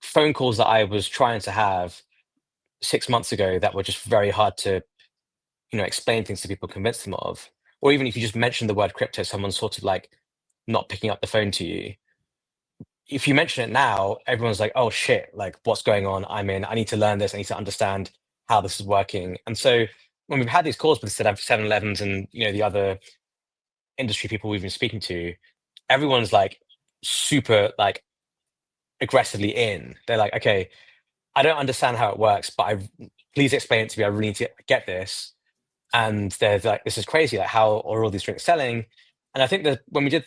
phone calls that I was trying to have 6 months ago that were just very hard to, explain things to people, convince them of, or even if you just mention the word crypto, someone's sort of like not picking up the phone to you. If you mention it now, everyone's like, oh shit, like, what's going on? I need to learn this. I need to understand how this is working. And so when we've had these calls with 7-Elevens and, the other industry people we've been speaking to, everyone's like super like aggressively in. They're like, okay, I don't understand how it works, but please explain it to me. I really need to get this. And they're like, this is crazy. Like, how are all these drinks selling? And I think that when we did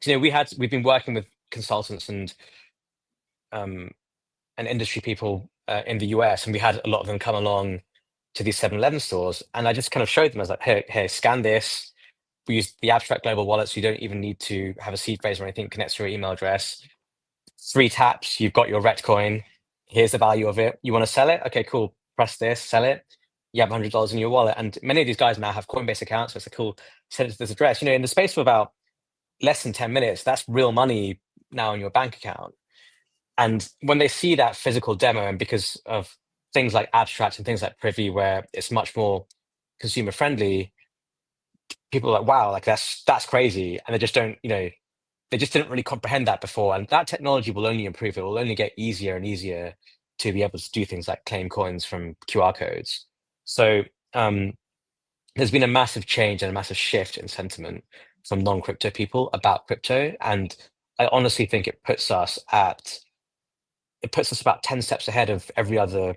we've been working with consultants and industry people in the US, and we had a lot of them come along to these 7-Eleven stores, and I just kind of showed them. I was like, hey, scan this. We use the abstract global wallet, so you don't even need to have a seed phrase or anything. It connects to your email address. 3 taps, you've got your Rekt coin. Here's the value of it. You want to sell it? Okay, cool. Press this, sell it. You have $100 in your wallet. And many of these guys now have Coinbase accounts, so it's like, cool, send it to this address. In the space of about less than 10 minutes, that's real money now in your bank account. And when they see that physical demo, and because of things like abstract and things like Privy, where it's much more consumer friendly, people are like, wow, like that's crazy, and they just don't, they just didn't really comprehend that before. And that technology will only improve. It will only get easier and easier to be able to do things like claim coins from QR codes. So there's been a massive change and a massive shift in sentiment from non-crypto people about crypto. And I honestly think it puts us about 10 steps ahead of every other,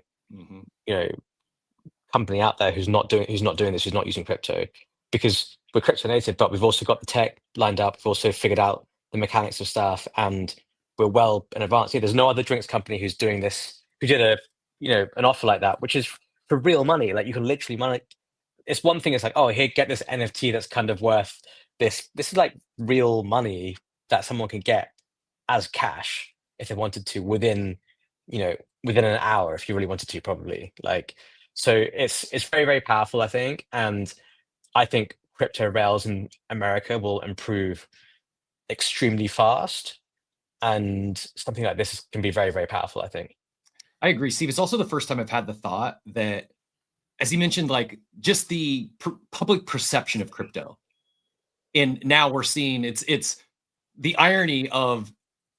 company out there who's not doing this, who's not using crypto, because we're crypto native, but we've also got the tech lined up. We've also figured out the mechanics of stuff, and we're well in advance. Yeah, there's no other drinks company who's doing this, who did an offer like that, which is for real money. Like you can literally money. It's one thing. It's like, oh, here, get this NFT that's kind of worth this. This is like real money that someone can get as cash if they wanted to within an hour, if you really wanted to, probably. Like, so it's very, very powerful, I think. And I think crypto rails in America will improve extremely fast, and something like this can be very, very powerful, I think. I agree, Steve. It's also the first time I've had the thought that, as you mentioned, like just the public perception of crypto. And now we're seeing it's the irony of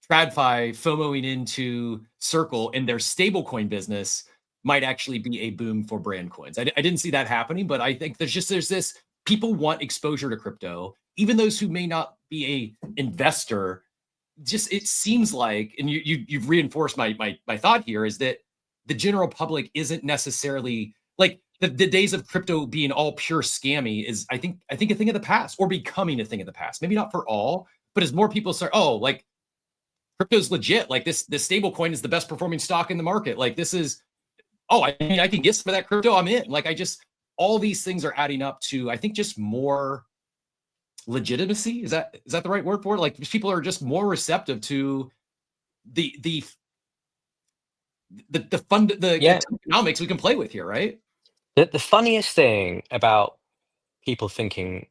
TradFi FOMOing into Circle and their stablecoin business might actually be a boom for brand coins. I didn't see that happening, but I think there's this, people want exposure to crypto, even those who may not be a investor. Just, it seems like, and you've reinforced my thought here, is that the general public isn't necessarily like the days of crypto being all pure scammy is, I think a thing of the past, or becoming a thing of the past. Maybe not for all, but as more people start, oh, like crypto's legit, like this stable coin is the best performing stock in the market. Like this is, oh, I mean, I can get some of that crypto, I'm in. Like all these things are adding up to, I think, just more legitimacy. Is that the right word for it? Like people are just more receptive to the economics we can play with here, right? The funniest thing about people thinking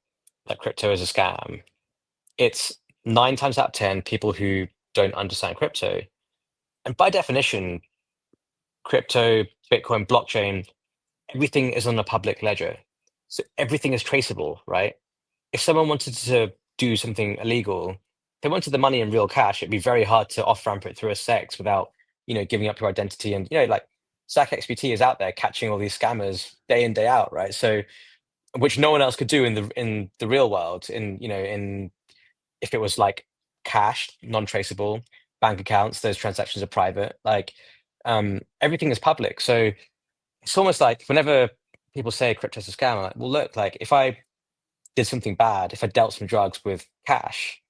that crypto is a scam, it's 9 times out of 10 people who don't understand crypto. And by definition, crypto, Bitcoin, blockchain, everything is on a public ledger. So everything is traceable, right? If someone wanted to do something illegal, if they wanted the money in real cash, it'd be very hard to off-ramp it through a SEX without, giving up your identity. And, like StackXBT is out there catching all these scammers day in, day out, right? So, which no one else could do in the real world, if it was like cash, non-traceable, bank accounts, those transactions are private, like everything is public. So it's almost like whenever people say crypto's a scam, I'm like, well, look, like if I did something bad, if I dealt some drugs with cash,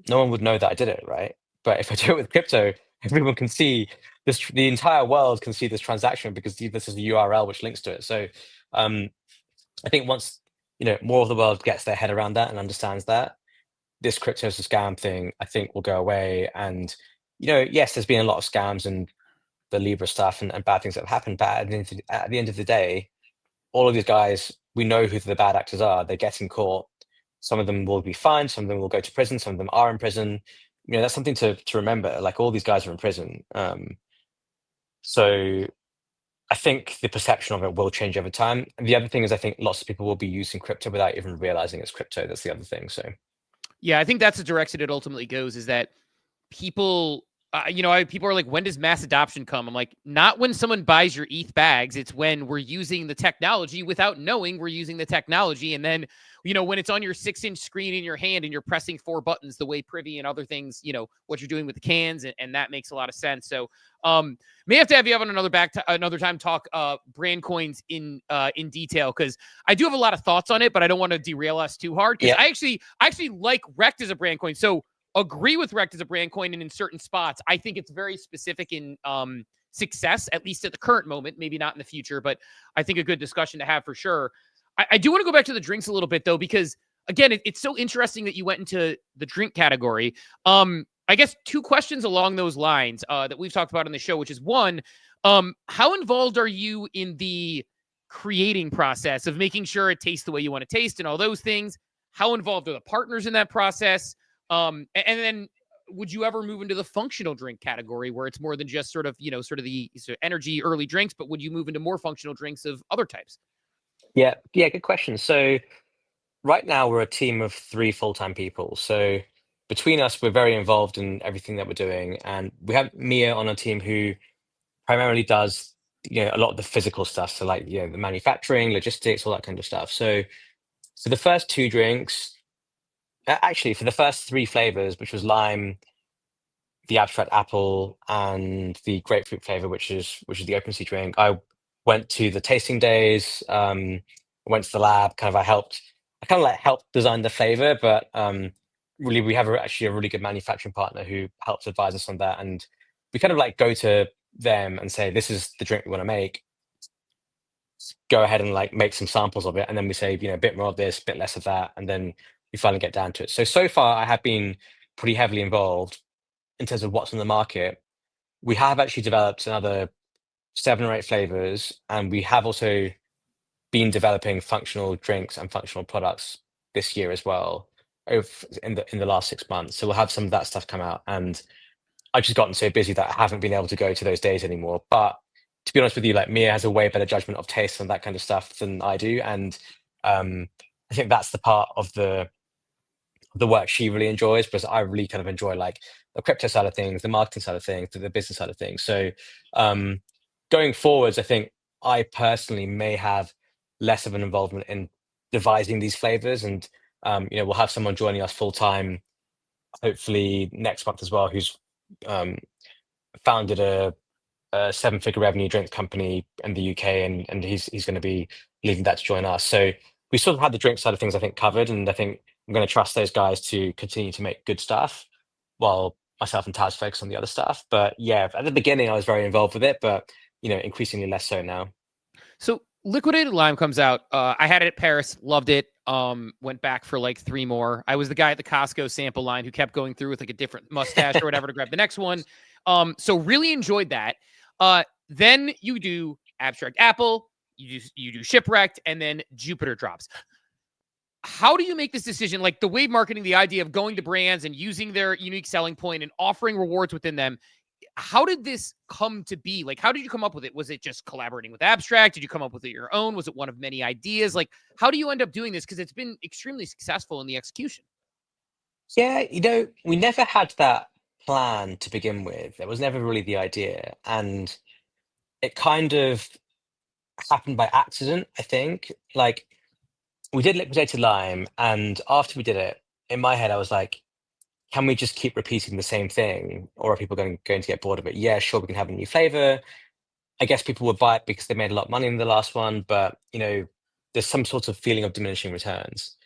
no one would know that I did it, right? But if I do it with crypto, everyone can see this, the entire world can see this transaction because this is the URL which links to it. So I think once, more of the world gets their head around that and understands that, this crypto is a scam thing, I think, will go away. And, yes, there's been a lot of scams and the Libra stuff and bad things that have happened. But at the end of the day, all of these guys, we know who the bad actors are. They get in court. Some of them will be fined. Some of them will go to prison. Some of them are in prison. That's something to remember. Like all these guys are in prison. So I think the perception of it will change over time. And the other thing is, I think lots of people will be using crypto without even realizing it's crypto. That's the other thing. So, yeah, I think that's the direction it ultimately goes, is that people, people are like, when does mass adoption come? I'm like, not when someone buys your ETH bags. It's when we're using the technology without knowing we're using the technology. And then, when it's on your 6-inch screen in your hand and you're pressing 4 buttons, the way Privy and other things, what you're doing with the cans, and that makes a lot of sense. So may have to have you on another time talk brand coins in detail, because I do have a lot of thoughts on it, but I don't want to derail us too hard. Because I actually like Rekt as a brand coin. So agree with Rekt as a brand coin, and in certain spots, I think it's very specific in success, at least at the current moment, maybe not in the future, but I think a good discussion to have for sure. I do want to go back to the drinks a little bit, though, because, again, it's so interesting that you went into the drink category. I guess 2 questions along those lines that we've talked about on the show, which is, one, how involved are you in the creating process of making sure it tastes the way you want to taste and all those things? How involved are the partners in that process? And then would you ever move into the functional drink category where it's more than just sort of the energy early drinks, but would you move into more functional drinks of other types? Yeah, good question. So right now we're a team of 3 full-time people. So between us, we're very involved in everything that we're doing. And we have Mia on a team who primarily does, a lot of the physical stuff. So like, the manufacturing, logistics, all that kind of stuff. So for the first 2 drinks, actually for the first 3 flavors, which was lime, the abstract apple, and the grapefruit flavor, which is the open sea drink, I went to the tasting days, went to the lab, I kind of like helped design the flavor, but really we have actually a really good manufacturing partner who helps advise us on that. And we kind of like go to them and say, this is the drink we want to make. Go ahead and like make some samples of it. And then we say, a bit more of this, a bit less of that. And then we finally get down to it. So far I have been pretty heavily involved in terms of what's on the market. We have actually developed another 7 or 8 flavors, and we have also been developing functional drinks and functional products this year as well, in the last 6 months. So we'll have some of that stuff come out, and I've just gotten so busy that I haven't been able to go to those days anymore. But to be honest with you, like Mia has a way better judgment of taste and that kind of stuff than I do, and I think that's the part of the work she really enjoys, because I really kind of enjoy like the crypto side of things, the marketing side of things, the business side of things. So going forwards, I think I personally may have less of an involvement in devising these flavors, and we'll have someone joining us full time, hopefully next month as well, who's founded a 7-figure revenue drink company in the UK, and he's going to be leaving that to join us. So we sort of had the drink side of things, I think, covered, and I think I'm going to trust those guys to continue to make good stuff while myself and Taz focus on the other stuff. But yeah, at the beginning I was very involved with it, but increasingly less so now. So Liquidated Lime comes out. I had it at Paris, loved it. Went back for like 3 more. I was the guy at the Costco sample line who kept going through with like a different mustache or whatever to grab the next one. So really enjoyed that. Then you do Abstract Apple, you do Shipwrecked, and then Jupiter drops. How do you make this decision? Like the wave marketing, the idea of going to brands and using their unique selling point and offering rewards within them. How did this come to be? Like, how did you come up with it? Was it just collaborating with Abstract? Did you come up with it your own? Was it one of many ideas? Like, how do you end up doing this? Because it's been extremely successful in the execution. Yeah, we never had that plan to begin with. It was never really the idea. And it kind of happened by accident, I think. Like, we did Liquidated Lime, and after we did it, in my head, I was like, can we just keep repeating the same thing? Or are people going to get bored of it? Yeah, sure, we can have a new flavor. I guess people would buy it because they made a lot of money in the last one, but, there's some sort of feeling of diminishing returns.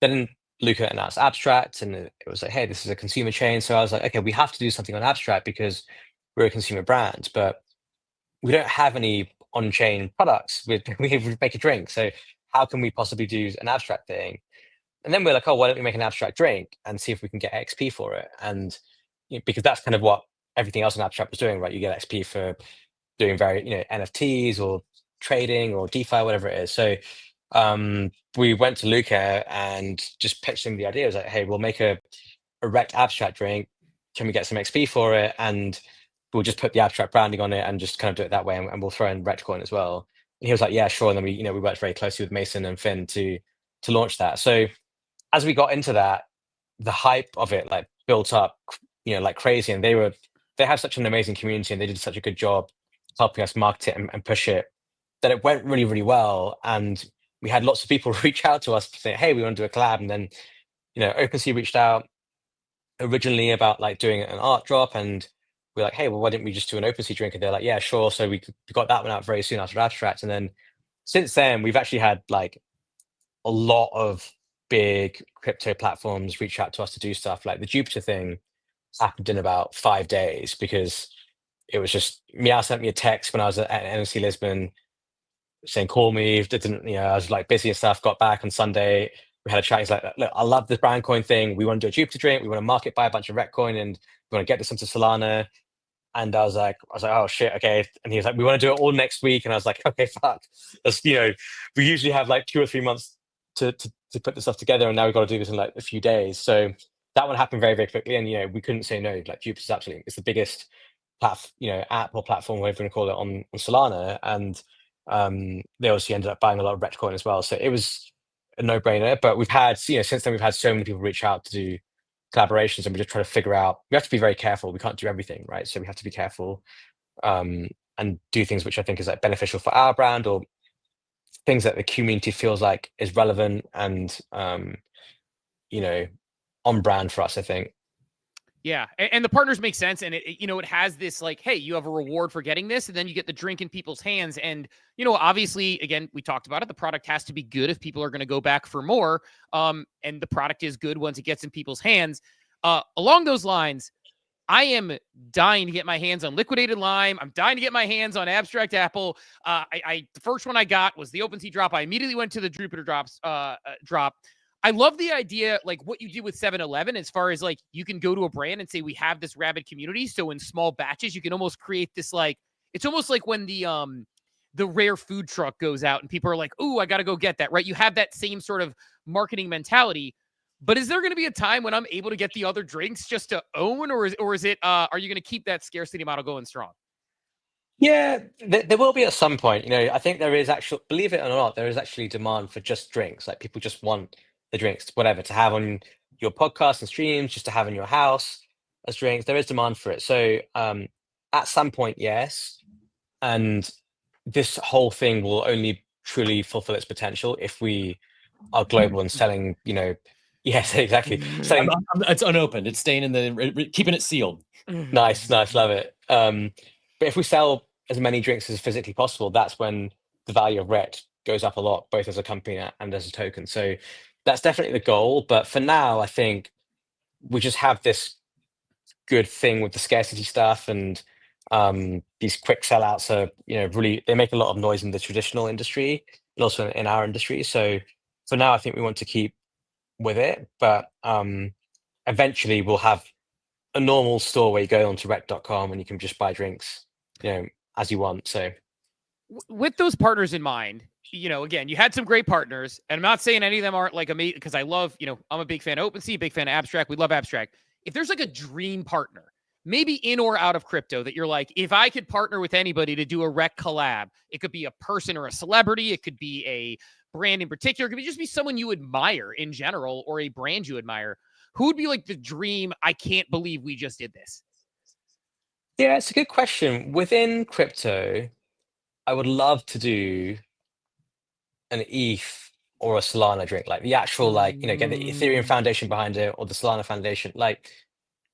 Then Luca announced Abstract, and it was like, hey, this is a consumer chain. So I was like, okay, we have to do something on Abstract because we're a consumer brand, but we don't have any on-chain products. We make a drink. So how can we possibly do an Abstract thing? And then we're like, oh, why don't we make an Abstract drink and see if we can get XP for it? And because that's kind of what everything else in Abstract was doing, right? You get XP for doing NFTs or trading or DeFi, whatever it is. So we went to Luca and just pitched him the idea. It was like, hey, we'll make a Rekt Abstract drink. Can we get some XP for it? And we'll just put the Abstract branding on it and just kind of do it that way. And we'll throw in Rekt Coin as well. And he was like, yeah, sure. And then we worked very closely with Mason and Finn to launch that. So as we got into that, the hype of it like built up, like crazy. And they have such an amazing community, and they did such a good job helping us market it and push it, that it went really, really well. And we had lots of people reach out to us saying, hey, we want to do a collab. And then, OpenSea reached out originally about like doing an art drop, and we're like, hey, well, why didn't we just do an OpenSea drink? And they're like, yeah, sure. So we got that one out very soon after Abstract. And then since then, we've actually had like a lot of big crypto platforms reach out to us to do stuff. Like the Jupiter thing happened in about 5 days, because it was just Meow sent me a text when I was at NFC Lisbon saying, call me. I was like busy and stuff. Got back on Sunday. We had a chat. He's like, look, I love this brand coin thing. We want to do a Jupiter drink. We want to market buy a bunch of Rekt coin, and we want to get this into Solana. And I was like, oh shit, okay. And he was like, we want to do it all next week. And I was like, okay, fuck. That's, we usually have like 2 or 3 months to put this stuff together, and now we've got to do this in like a few days. So that one happened very, very quickly, and we couldn't say no. Like Jupiter's absolutely, it's the biggest app or platform, whatever you want to call it, on Solana, and they obviously ended up buying a lot of Rekt coin as well. So it was a no-brainer. But we've had, since then we've had so many people reach out to do collaborations, and we just try to figure out. We have to be very careful. We can't do everything, right? So we have to be careful and do things which I think is like beneficial for our brand, or things that the community feels like is relevant and on brand for us, I think. Yeah, and the partners make sense, and it has this like, hey, you have a reward for getting this, and then you get the drink in people's hands, and obviously, again, we talked about it. The product has to be good if people are going to go back for more, and the product is good once it gets in people's hands. Along those lines, I am dying to get my hands on liquidated lime. I'm dying to get my hands on abstract apple. The first one I got was the OpenSea drop. I immediately went to the Jupiter drops drop. I love the idea, like what you do with 7-Eleven, as far as like you can go to a brand and say, we have this rabid community. So in small batches, you can almost create this, like, it's almost like when the rare food truck goes out and people are like, ooh, I got to go get that, right? You have that same sort of marketing mentality. But is there going to be a time when I'm able to get the other drinks just to own, or is it, are you going to keep that scarcity model going strong? Yeah, there will be at some point. I think there is actually, believe it or not, there is actually demand for just drinks. Like people just want the drinks, whatever, to have on your podcast and streams, just to have in your house as drinks. There is demand for it. So at some point, yes. And this whole thing will only truly fulfill its potential if we are global and selling, yes, exactly. Selling, It's unopened. It's staying in keeping it sealed. Nice, love it. But if we sell as many drinks as physically possible, that's when the value of Rekt goes up a lot, both as a company and as a token. So that's definitely the goal. But for now, I think we just have this good thing with the scarcity stuff, and these quick sellouts are, really, they make a lot of noise in the traditional industry and also in our industry. So for now, I think we want to keep with it, but eventually we'll have a normal store where you go onto rekt.com and you can just buy drinks, as you want. So with those partners in mind, again, you had some great partners, and I'm not saying any of them aren't like amazing, because I love, I'm a big fan of OpenSea, big fan of Abstract. We love Abstract. If there's like a dream partner, maybe in or out of crypto, that you're like, if I could partner with anybody to do a Rekt collab, it could be a person or a celebrity, it could be a brand in particular, it could just be someone you admire in general, or a brand you admire, who would be like the dream, I can't believe we just did this? Yeah, it's a good question. Within crypto, I would love to do an ETH or a Solana drink, like the actual, like, get the Ethereum Foundation behind it, or the Solana Foundation. Like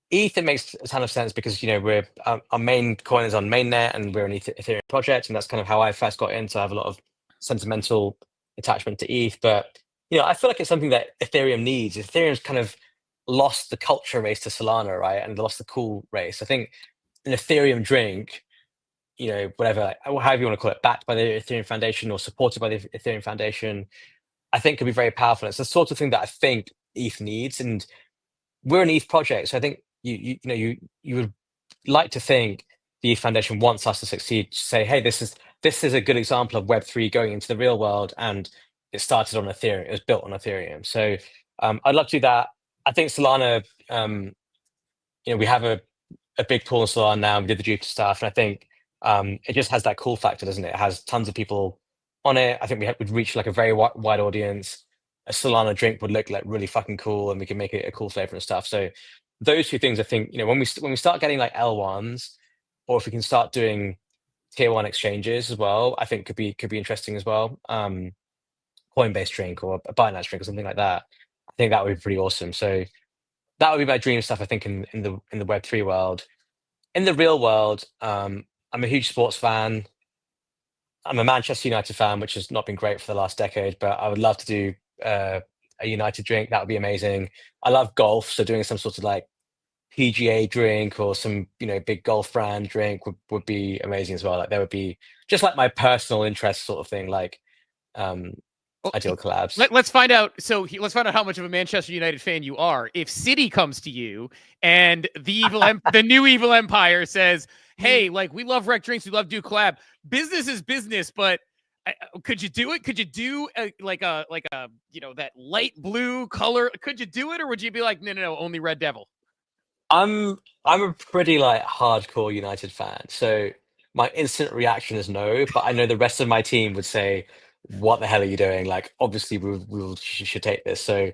ETH, it makes a ton of sense because, we're our main coin is on mainnet, and we're an Ethereum project, and that's kind of how I first got in. So I have a lot of sentimental attachment to ETH. But I feel like it's something that Ethereum needs. Ethereum's kind of lost the culture race to Solana, right, and lost the cool race. I think an Ethereum drink, whatever, like, however you want to call it, backed by the Ethereum Foundation or supported by the Ethereum Foundation, I think could be very powerful. It's the sort of thing that I think ETH needs, and we're an ETH project, so I think you would like to think the ETH Foundation wants us to succeed. To say, hey, this is a good example of Web3 going into the real world, and it started on Ethereum. It was built on Ethereum. So I'd love to do that. I think Solana, we have a big pool in Solana now. We did the Jupiter stuff, and I think it just has that cool factor, doesn't it? It has tons of people on it. I think we'd reach like a very wide audience. A Solana drink would look like really fucking cool, and we can make it a cool flavor and stuff. So those two things, I think, when we start getting like L1s, or if we can start doing tier 1 exchanges as well, I think could be interesting as well. Coinbase drink or a Binance drink or something like that. I think that would be pretty awesome. So that would be my dream stuff, I think, in the Web3 world. In the real world, I'm a huge sports fan. I'm a Manchester United fan, which has not been great for the last decade, but I would love to do a United drink. That would be amazing. I love golf, so doing some sort of like PGA drink or some big golf brand drink would be amazing as well. Like there would be just like my personal interest sort of thing, like ideal collabs. Let's find out. So let's find out how much of a Manchester United fan you are. If City comes to you and the new evil empire says, hey, like, we love Rekt Drinks, we love do collab. Business is business, but could you do it? Could you do like a that light blue color? Could you do it, or would you be like, no, only Red Devil? I'm a pretty like hardcore United fan, so my instant reaction is no. But I know the rest of my team would say, what the hell are you doing? Like, obviously, should take this. So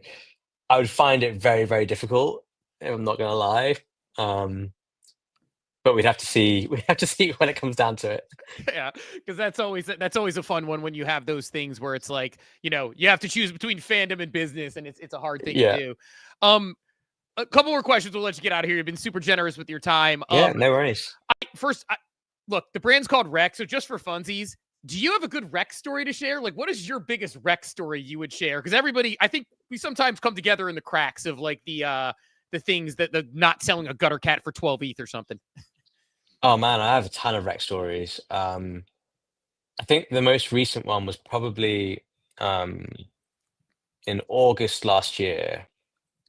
I would find it very, very difficult. I'm not gonna lie. But we'd have to see. We have to see when it comes down to it. Yeah, because that's always a fun one when you have those things where it's like, you have to choose between fandom and business, and it's a hard thing to do. A couple more questions. We'll let you get out of here. You've been super generous with your time. Yeah, no worries. Look, the brand's called Rekt, so just for funsies, do you have a good Rekt story to share? Like, what is your biggest Rekt story you would share? Because everybody, I think we sometimes come together in the cracks of like the things that the not selling a gutter cat for 12 ETH or something. Oh man, I have a ton of Rekt stories. I think the most recent one was probably in August last year. I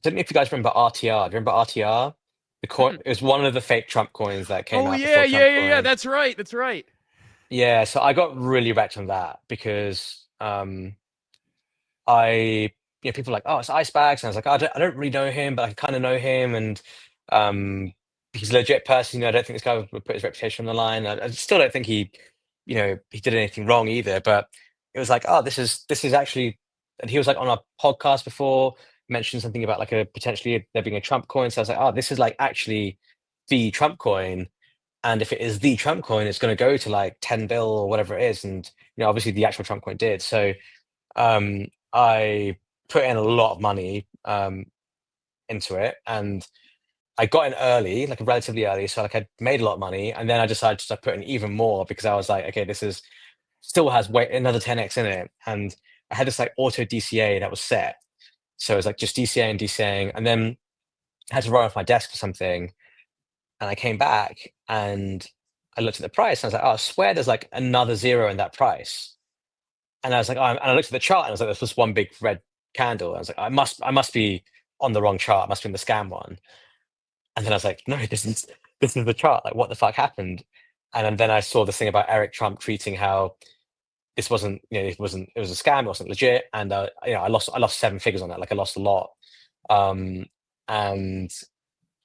don't know if you guys remember RTR. Do you remember RTR? The coin. It was one of the fake Trump coins that came out. Yeah. That's right. Yeah, so I got really wrecked on that because people were like, oh, it's ice bags, and I was like, I don't really know him, but I kind of know him, and he's a legit person. I don't think this guy would put his reputation on the line. I still don't think he did anything wrong either. But it was like, oh, this is actually, and he was like on a podcast before, mentioned something about like a potentially there being a Trump coin. So I was like, oh, this is like actually the Trump coin. And if it is the Trump coin, it's going to go to like 10 bill or whatever it is. And, obviously the actual Trump coin did. So I put in a lot of money into it. And I got in early, like relatively early. So like I made a lot of money. And then I decided to start putting even more because I was like, okay, this is still has another 10x in it. And I had this like auto DCA that was set. So it was like just DCA and DCAing. And then I had to run off my desk for something. And I came back and I looked at the price and I was like, oh, I swear there's like another zero in that price. And I was like, and I looked at the chart and I was like, there's just one big red candle. And I was like, I must be on the wrong chart. I must be in the scam one. And then I was like, no, this is the chart. Like, what the fuck happened? And then I saw this thing about Eric Trump tweeting how this wasn't, it was a scam. It wasn't legit. And I lost 7 figures on that. Like I lost a lot.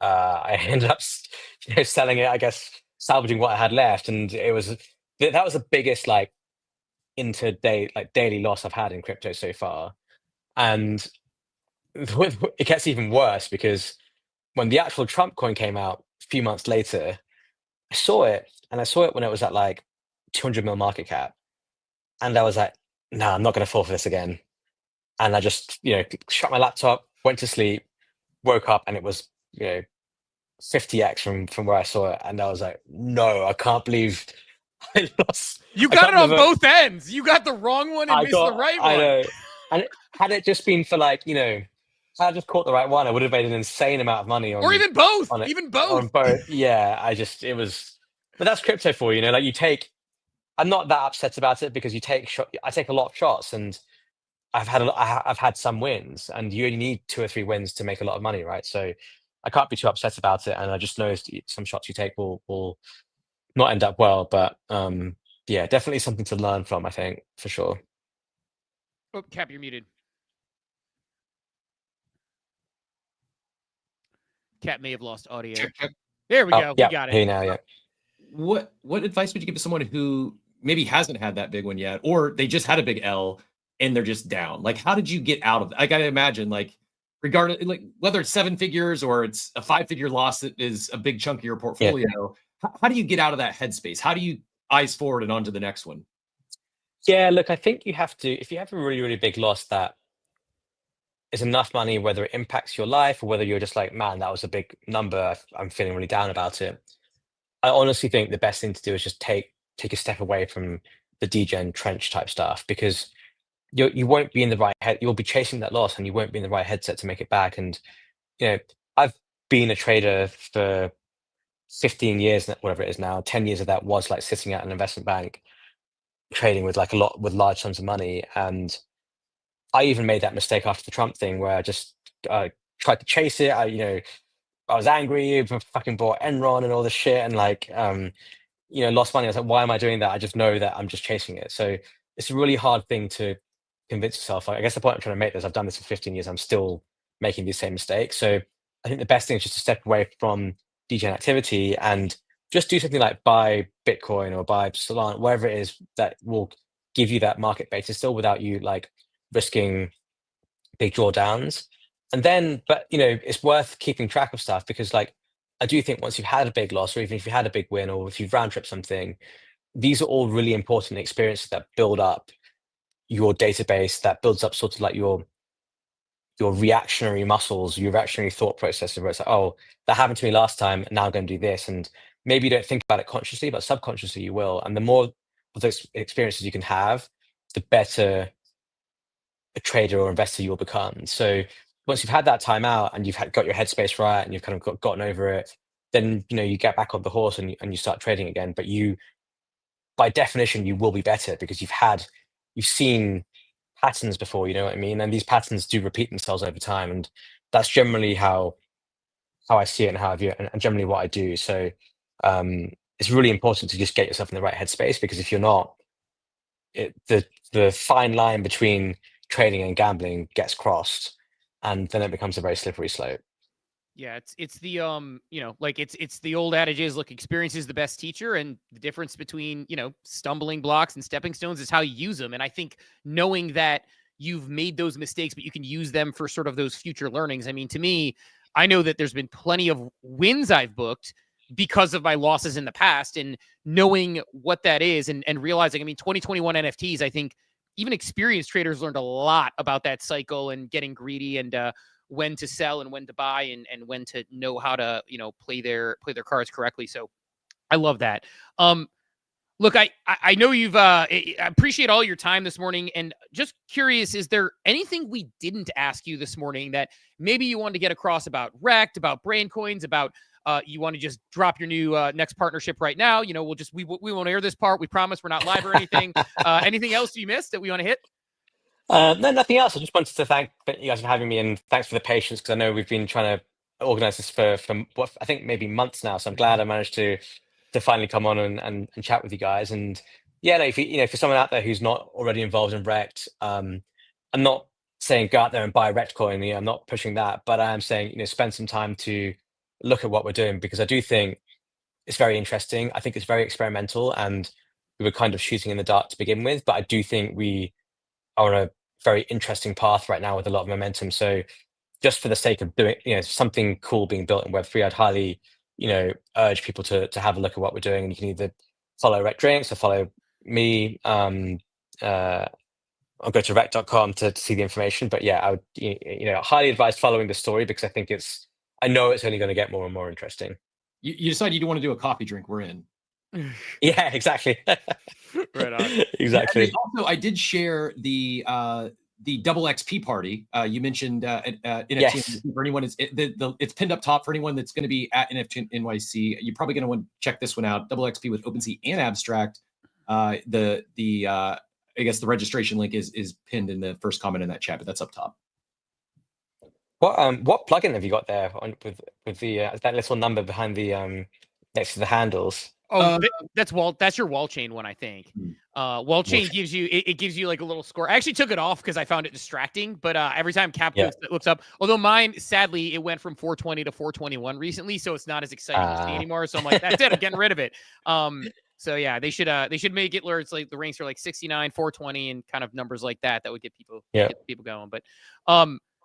I ended up selling it, I guess, salvaging what I had left, and that was the biggest like daily loss I've had in crypto so far. And it gets even worse because when the actual Trump coin came out a few months later, I saw it when it was at like 200 mil market cap, and I was like, no, I'm not going to fall for this again. And I just shut my laptop, went to sleep, woke up, and it was 50x from where I saw it, and I was like, no, I can't believe I lost. You got it on both ends. You got the wrong one and missed the right one. I know. And had it just been for like, had I just caught the right one, I would have made an insane amount of money on, or even both. On it, even both. On both. Yeah, but that's crypto for you, like I'm not that upset about it because I take a lot of shots, and I've had some wins, and you only need 2 or 3 wins to make a lot of money, right? So I can't be too upset about it, and I just know some shots you take will not end up well. But yeah, definitely something to learn from, I think, for sure. Oh, Cap, you're muted. Cap may have lost audio. There we go. Yeah, we got it. Hey now, yeah. What advice would you give to someone who maybe hasn't had that big one yet, or they just had a big L and they're just down? Like, how did you get out of it? I gotta imagine, like, regardless, like whether it's 7 figures or it's a 5-figure loss that is a big chunk of your portfolio, how do you get out of that headspace? How do you eyes forward and on to the next one? Yeah, look, I think you have to, if you have a really, really big loss that is enough money, whether it impacts your life or whether you're just like, man, that was a big number, I'm feeling really down about it. I honestly think the best thing to do is just take a step away from the degen trench type stuff, because you won't be in the right head. You'll be chasing that loss and you won't be in the right headset to make it back. And, I've been a trader for 15 years, whatever it is now. 10 years of that was like sitting at an investment bank, trading with large sums of money. And I even made that mistake after the Trump thing where I just tried to chase it. I was angry, fucking bought Enron and all this shit, and like, lost money. I was like, why am I doing that? I just know that I'm just chasing it. So it's a really hard thing to convince yourself. Like, I guess the point I'm trying to make is I've done this for 15 years. I'm still making these same mistakes. So I think the best thing is just to step away from degen activity and just do something like buy Bitcoin or buy Solana, whatever it is that will give you that market beta still without you like risking big drawdowns. And then, but it's worth keeping track of stuff, because like I do think once you've had a big loss, or even if you had a big win, or if you've round trip something, these are all really important experiences that build up your database, that builds up sort of like your reactionary muscles, your reactionary thought process, where it's like, oh, that happened to me last time, and now I'm going to do this. And maybe you don't think about it consciously, but subconsciously you will. And the more of those experiences you can have, the better a trader or investor you'll become. So once you've had that time out and you've got your headspace right, and you've kind of gotten over it, then you get back on the horse and you start trading again. But by definition, you will be better because you've seen patterns before, you know what I mean? And these patterns do repeat themselves over time. And that's generally how I see it and how I view it, and generally what I do. So it's really important to just get yourself in the right headspace, because if you're not, the fine line between trading and gambling gets crossed, and then it becomes a very slippery slope. Yeah, it's the it's the old adage is, look, experience is the best teacher, and the difference between stumbling blocks and stepping stones is how you use them. And I think knowing that you've made those mistakes, but you can use them for sort of those future learnings. I mean, to me, I know that there's been plenty of wins I've booked because of my losses in the past, and knowing what that is and realizing, 2021 NFTs, I think even experienced traders learned a lot about that cycle and getting greedy, and when to sell and when to buy, and when to know how to, play their cards correctly. So I love that. Look, I know you've, I appreciate all your time this morning, and just curious, is there anything we didn't ask you this morning that maybe you wanted to get across about Rekt, about brand coins, about, you want to just drop your new next partnership right now? We won't air this part. We promise we're not live or anything. Anything else you missed that we want to hit? No, nothing else. I just wanted to thank you guys for having me, and thanks for the patience, because I know we've been trying to organize this for what I think maybe months now. So I'm glad I managed to finally come on and chat with you guys. And yeah, no, if for someone out there who's not already involved in Rekt, I'm not saying go out there and buy Rekt coin. I'm not pushing that, but I am saying spend some time to look at what we're doing, because I do think it's very interesting. I think it's very experimental, and we were kind of shooting in the dark to begin with, but I do think we are on a very interesting path right now with a lot of momentum. So just for the sake of doing, something cool being built in Web3, I'd highly, urge people to have a look at what we're doing. And you can either follow Rekt Drinks or follow me, or go to rekt.com to see the information. But yeah, I would, highly advise following the story, because I think I know it's only going to get more and more interesting. You decide you don't want to do a coffee drink, we're in. Yeah, exactly. Right on. Exactly. Also, I did share the double XP party. You mentioned NFT. Yes. For anyone, it's pinned up top for anyone that's going to be at NFT NYC. You're probably going to want to check this one out. Double XP with OpenSea and Abstract. I guess the registration link is pinned in the first comment in that chat, but that's up top. What plugin have you got there with the that little number behind the next to the handles? Oh, that's your wall chain one, I think. Wall chain gives you gives you like a little score. I actually took it off because I found it distracting. But every time Cap looks up, although mine, sadly, it went from 420 to 421 recently, so it's not as exciting to see anymore. So I'm like, that's it. I'm getting rid of it. So yeah, they should make it where it's like the ranks are like 69, 420, and kind of numbers like that. That would get people going. But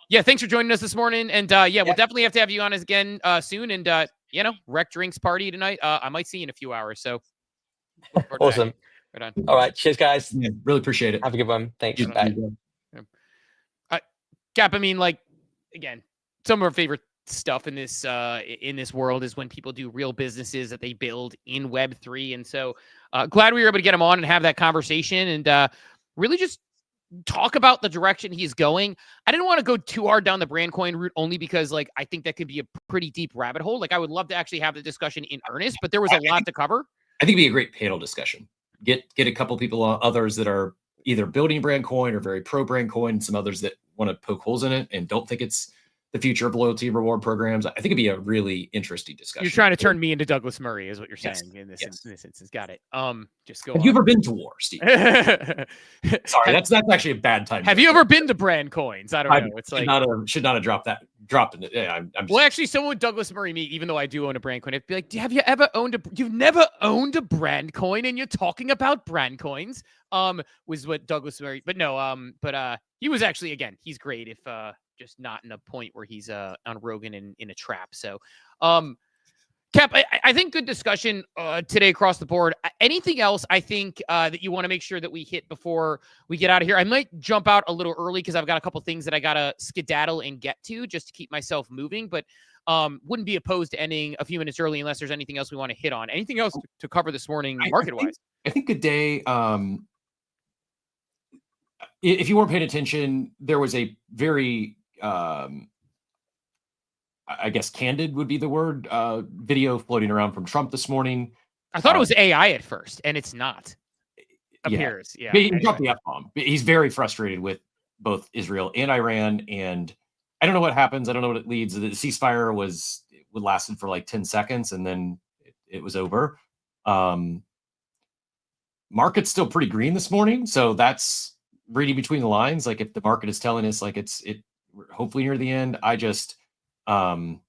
yeah, thanks for joining us this morning. And we'll definitely have to have you on again soon. And Rekt Drinks party tonight. I might see you in a few hours. So awesome. Right on. All right. Cheers, guys. Yeah, really appreciate it. Have a good one. Thanks. Bye. Cap, again, some of our favorite stuff in this world is when people do real businesses that they build in Web3. And so glad we were able to get him on and have that conversation, and really just talk about the direction he's going. I didn't want to go too hard down the brand coin route, only because I think that could be a pretty deep rabbit hole. I would love to actually have the discussion in earnest, but there was a lot to cover. I think it'd be a great panel discussion. Get a couple people, others that are either building brand coin or very pro brand coin, some others that want to poke holes in it and don't think it's the future of loyalty reward programs. I think it'd be a really interesting discussion. You're trying to turn me into Douglas Murray, is what you're saying in this instance. Got it. Just go. Have you ever been to war, Steve? Sorry, that's actually a bad time. Have you ever been to brand coins? I don't know. It's should like should not have dropped in it. Yeah, I'm just, well, actually, someone with Douglas Murray, me, even though I do own a brand coin, it'd be like, have you ever owned you've never owned a brand coin, and you're talking about brand coins? Was what Douglas Murray, but no, but he was actually, again, he's great if just not in a point where he's on Rogan in a trap. So, Cap, I think good discussion today across the board. Anything else I think that you want to make sure that we hit before we get out of here? I might jump out a little early because I've got a couple things that I got to skedaddle and get to just to keep myself moving, but wouldn't be opposed to ending a few minutes early unless there's anything else we want to hit on. Anything else to cover this morning market-wise? I think good day. If you weren't paying attention, there was a very I guess candid would be the word, video floating around from Trump this morning. I thought it was AI at first, and it's not. Appears, yeah. He dropped the F-bomb. He's very frustrated with both Israel and Iran, and I don't know what happens. I don't know what it leads. The ceasefire lasted for like 10 seconds, and then it was over. Market's still pretty green this morning, so that's reading between the lines. Like if the market is telling us like it's hopefully near the end,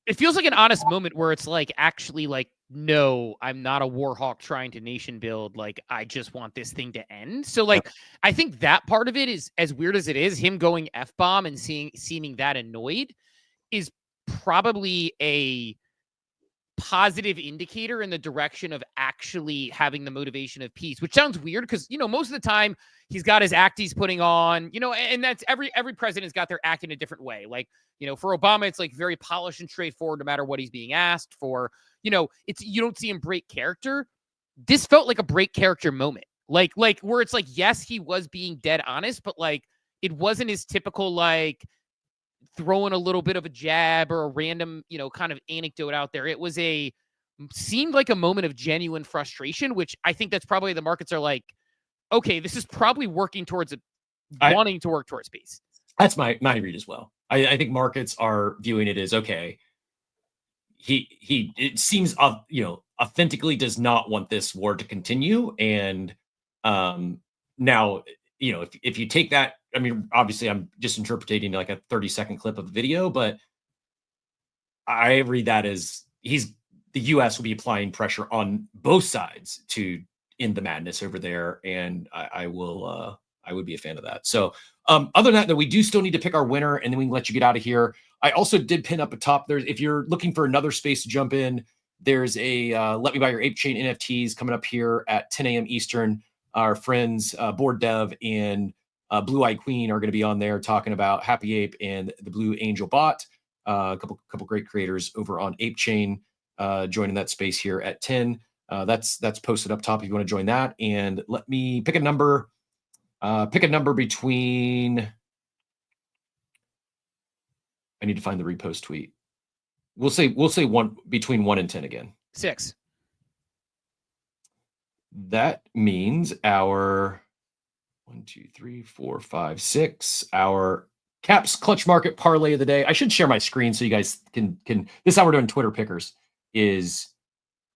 it feels like an honest moment where it's like, actually, like, no, I'm not a war hawk trying to nation build. Like, I just want this thing to end. So, like, I think that part of it is, as weird as it is, him going F-bomb and seeming that annoyed is probably a positive indicator in the direction of actually having the motivation of peace, which sounds weird because, most of the time he's got his act he's putting on, and that's every president's got their act in a different way. Like, for Obama, it's like very polished and straightforward no matter what he's being asked for. You don't see him break character. This felt like a break character moment. Like where it's like, yes, he was being dead honest, but like it wasn't his typical like throwing a little bit of a jab or a random, kind of anecdote out there. It was seemed like a moment of genuine frustration, which I think that's probably the markets are like, okay, this is probably working towards wanting to work towards peace. That's my read as well. I think markets are viewing it as, okay, it seems, authentically does not want this war to continue. And now, if you take that, I mean, obviously I'm just interpreting like a 30-second clip of the video, but I read that as the U.S. will be applying pressure on both sides to end the madness over there. And I would be a fan of that. So other than that, we do still need to pick our winner, and then we can let you get out of here. I also did pin up a top. If you're looking for another space to jump in, there's a Let Me Buy Your Ape Chain NFTs coming up here at 10 a.m. Eastern. Our friends Board Dev and Blue Eye Queen are going to be on there talking about Happy Ape and the Blue Angel Bot. A couple great creators over on Ape Chain joining that space here at 10. That's posted up top if you want to join that. And let me pick a number. Pick a number between. I need to find the repost tweet. We'll say one between 1 and 10 again. 6. That means our 1, 2, 3, 4, 5, 6. Our Caps Clutch Market Parlay of the day. I should share my screen so you guys can. This is how we're doing Twitter pickers. Is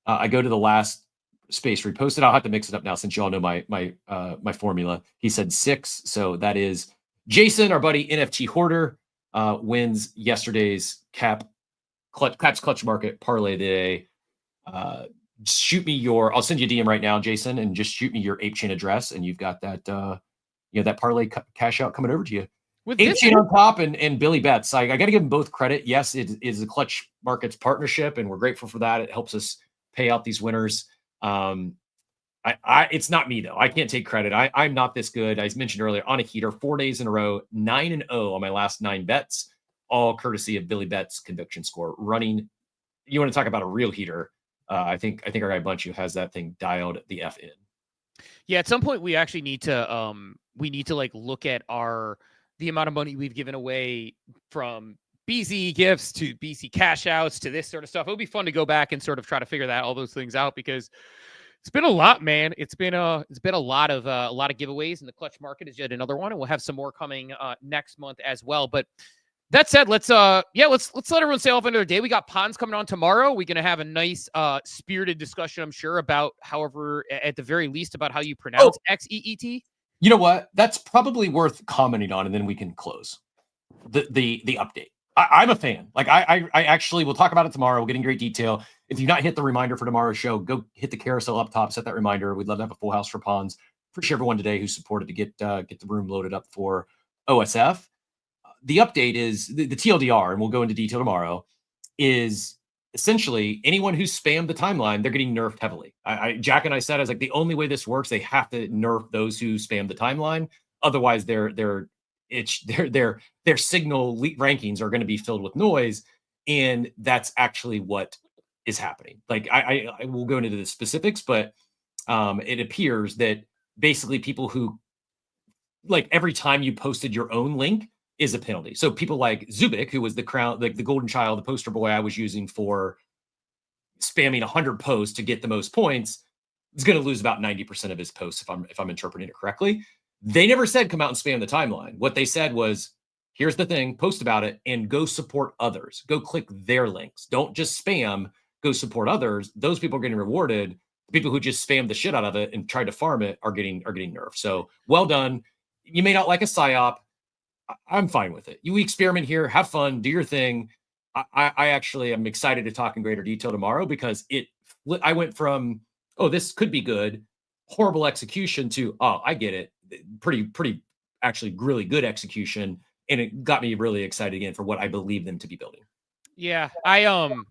I go to the last space reposted. I'll have to mix it up now since you all know my formula. He said 6, so that is Jason, our buddy NFT Hoarder, wins yesterday's Caps Clutch Market Parlay today. Shoot me I'll send you a DM right now, Jason, and just shoot me your Ape Chain address, and you've got that that parlay cash out coming over to you. With Ape Chain on top and Billy Betts. I got to give them both credit. Yes, it is a Clutch Markets partnership, and we're grateful for that. It helps us pay out these winners. It's not me though. I can't take credit. I'm not this good. I mentioned earlier on a heater, 4 days in a row, 9-0 on my last 9 bets, all courtesy of Billy Betts' conviction score running. You want to talk about a real heater? I think our guy Bunchu has that thing dialed the F in. Yeah, at some point we actually need to like look at the amount of money we've given away from BZ gifts to BC cash outs to this sort of stuff. It would be fun to go back and sort of try to figure all those things out because it's been a lot, man. It's been a lot of giveaways, and the Clutch Market is yet another one, and we'll have some more coming next month as well. But That said, let's let everyone say off into their day. We got Pons coming on tomorrow. We're gonna have a nice spirited discussion, I'm sure, about at the very least about how you pronounce XEET. You know what? That's probably worth commenting on, and then we can close the update. I'm a fan. Like I actually will talk about it tomorrow. We'll get in great detail. If you've not hit the reminder for tomorrow's show, go hit the carousel up top, set that reminder. We'd love to have a full house for Pons. Appreciate everyone today who supported to get the room loaded up for OSF. The update is the TLDR, and we'll go into detail tomorrow, is essentially anyone who spammed the timeline, they're getting nerfed heavily. Jack and I said, I was like, the only way this works, they have to nerf those who spam the timeline. Otherwise, their signal rankings are going to be filled with noise. And that's actually what is happening. Like I will go into the specifics, but it appears that basically people who, like, every time you posted your own link is a penalty. So people like Zubik, who was the crown, like the golden child, the poster boy I was using for spamming 100 posts to get the most points, is going to lose about 90% of his posts if I'm interpreting it correctly. They never said come out and spam the timeline. What they said was, here's the thing, post about it and go support others. Go click their links. Don't just spam, go support others. Those people are getting rewarded. The people who just spammed the shit out of it and tried to farm it are getting nerfed. So well done. You may not like a psyop. I'm fine with it. You experiment here, have fun, do your thing. I actually am excited to talk in greater detail tomorrow because I went from, oh, this could be good, horrible execution to, oh, I get it. Pretty actually really good execution. And it got me really excited again for what I believe them to be building. Yeah, I don't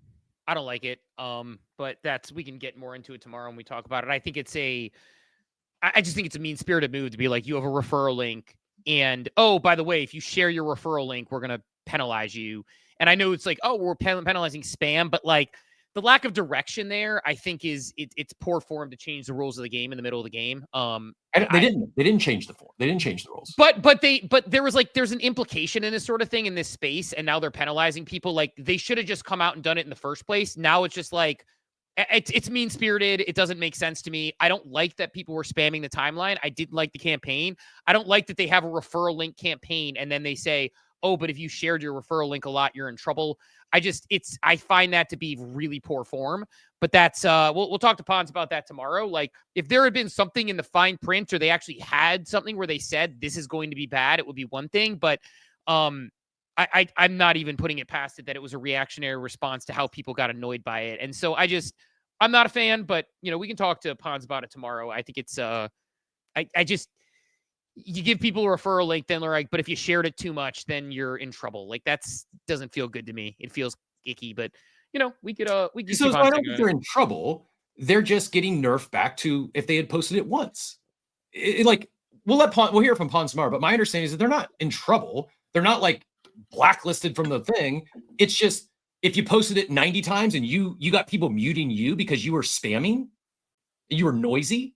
like it. But we can get more into it tomorrow when we talk about it. I think I just think it's a mean-spirited move to be like, you have a referral link, and oh, by the way, if you share your referral link, we're gonna penalize you. And I know it's like, oh, we're penalizing spam, but like the lack of direction there, I think it's poor form to change the rules of the game in the middle of the game. They didn't change the form. They didn't change the rules. But there's an implication in this sort of thing in this space, and now they're penalizing people. Like, they should have just come out and done it in the first place. Now it's just like, it's mean-spirited. It doesn't make sense to me. I don't like that people were spamming the timeline. I didn't like the campaign. I don't like that they have a referral link campaign and then they say, oh, but if you shared your referral link a lot, you're in trouble. I find that to be really poor form. But that's we'll talk to Pons about that tomorrow. Like, if there had been something in the fine print, or they actually had something where they said this is going to be bad, it would be one thing. But I'm not even putting it past it that it was a reactionary response to how people got annoyed by it. And so I'm not a fan, but we can talk to Pons about it tomorrow. I think it's you give people a referral link, then they're like, but if you shared it too much, then you're in trouble. Like, doesn't feel good to me. It feels icky, but we could so I don't think they're in trouble. They're just getting nerfed back to if they had posted it once. We'll hear from Pons tomorrow, but my understanding is that they're not in trouble. They're not like blacklisted from the thing. It's just, if you posted it 90 times and you got people muting you because you were spamming, you were noisy,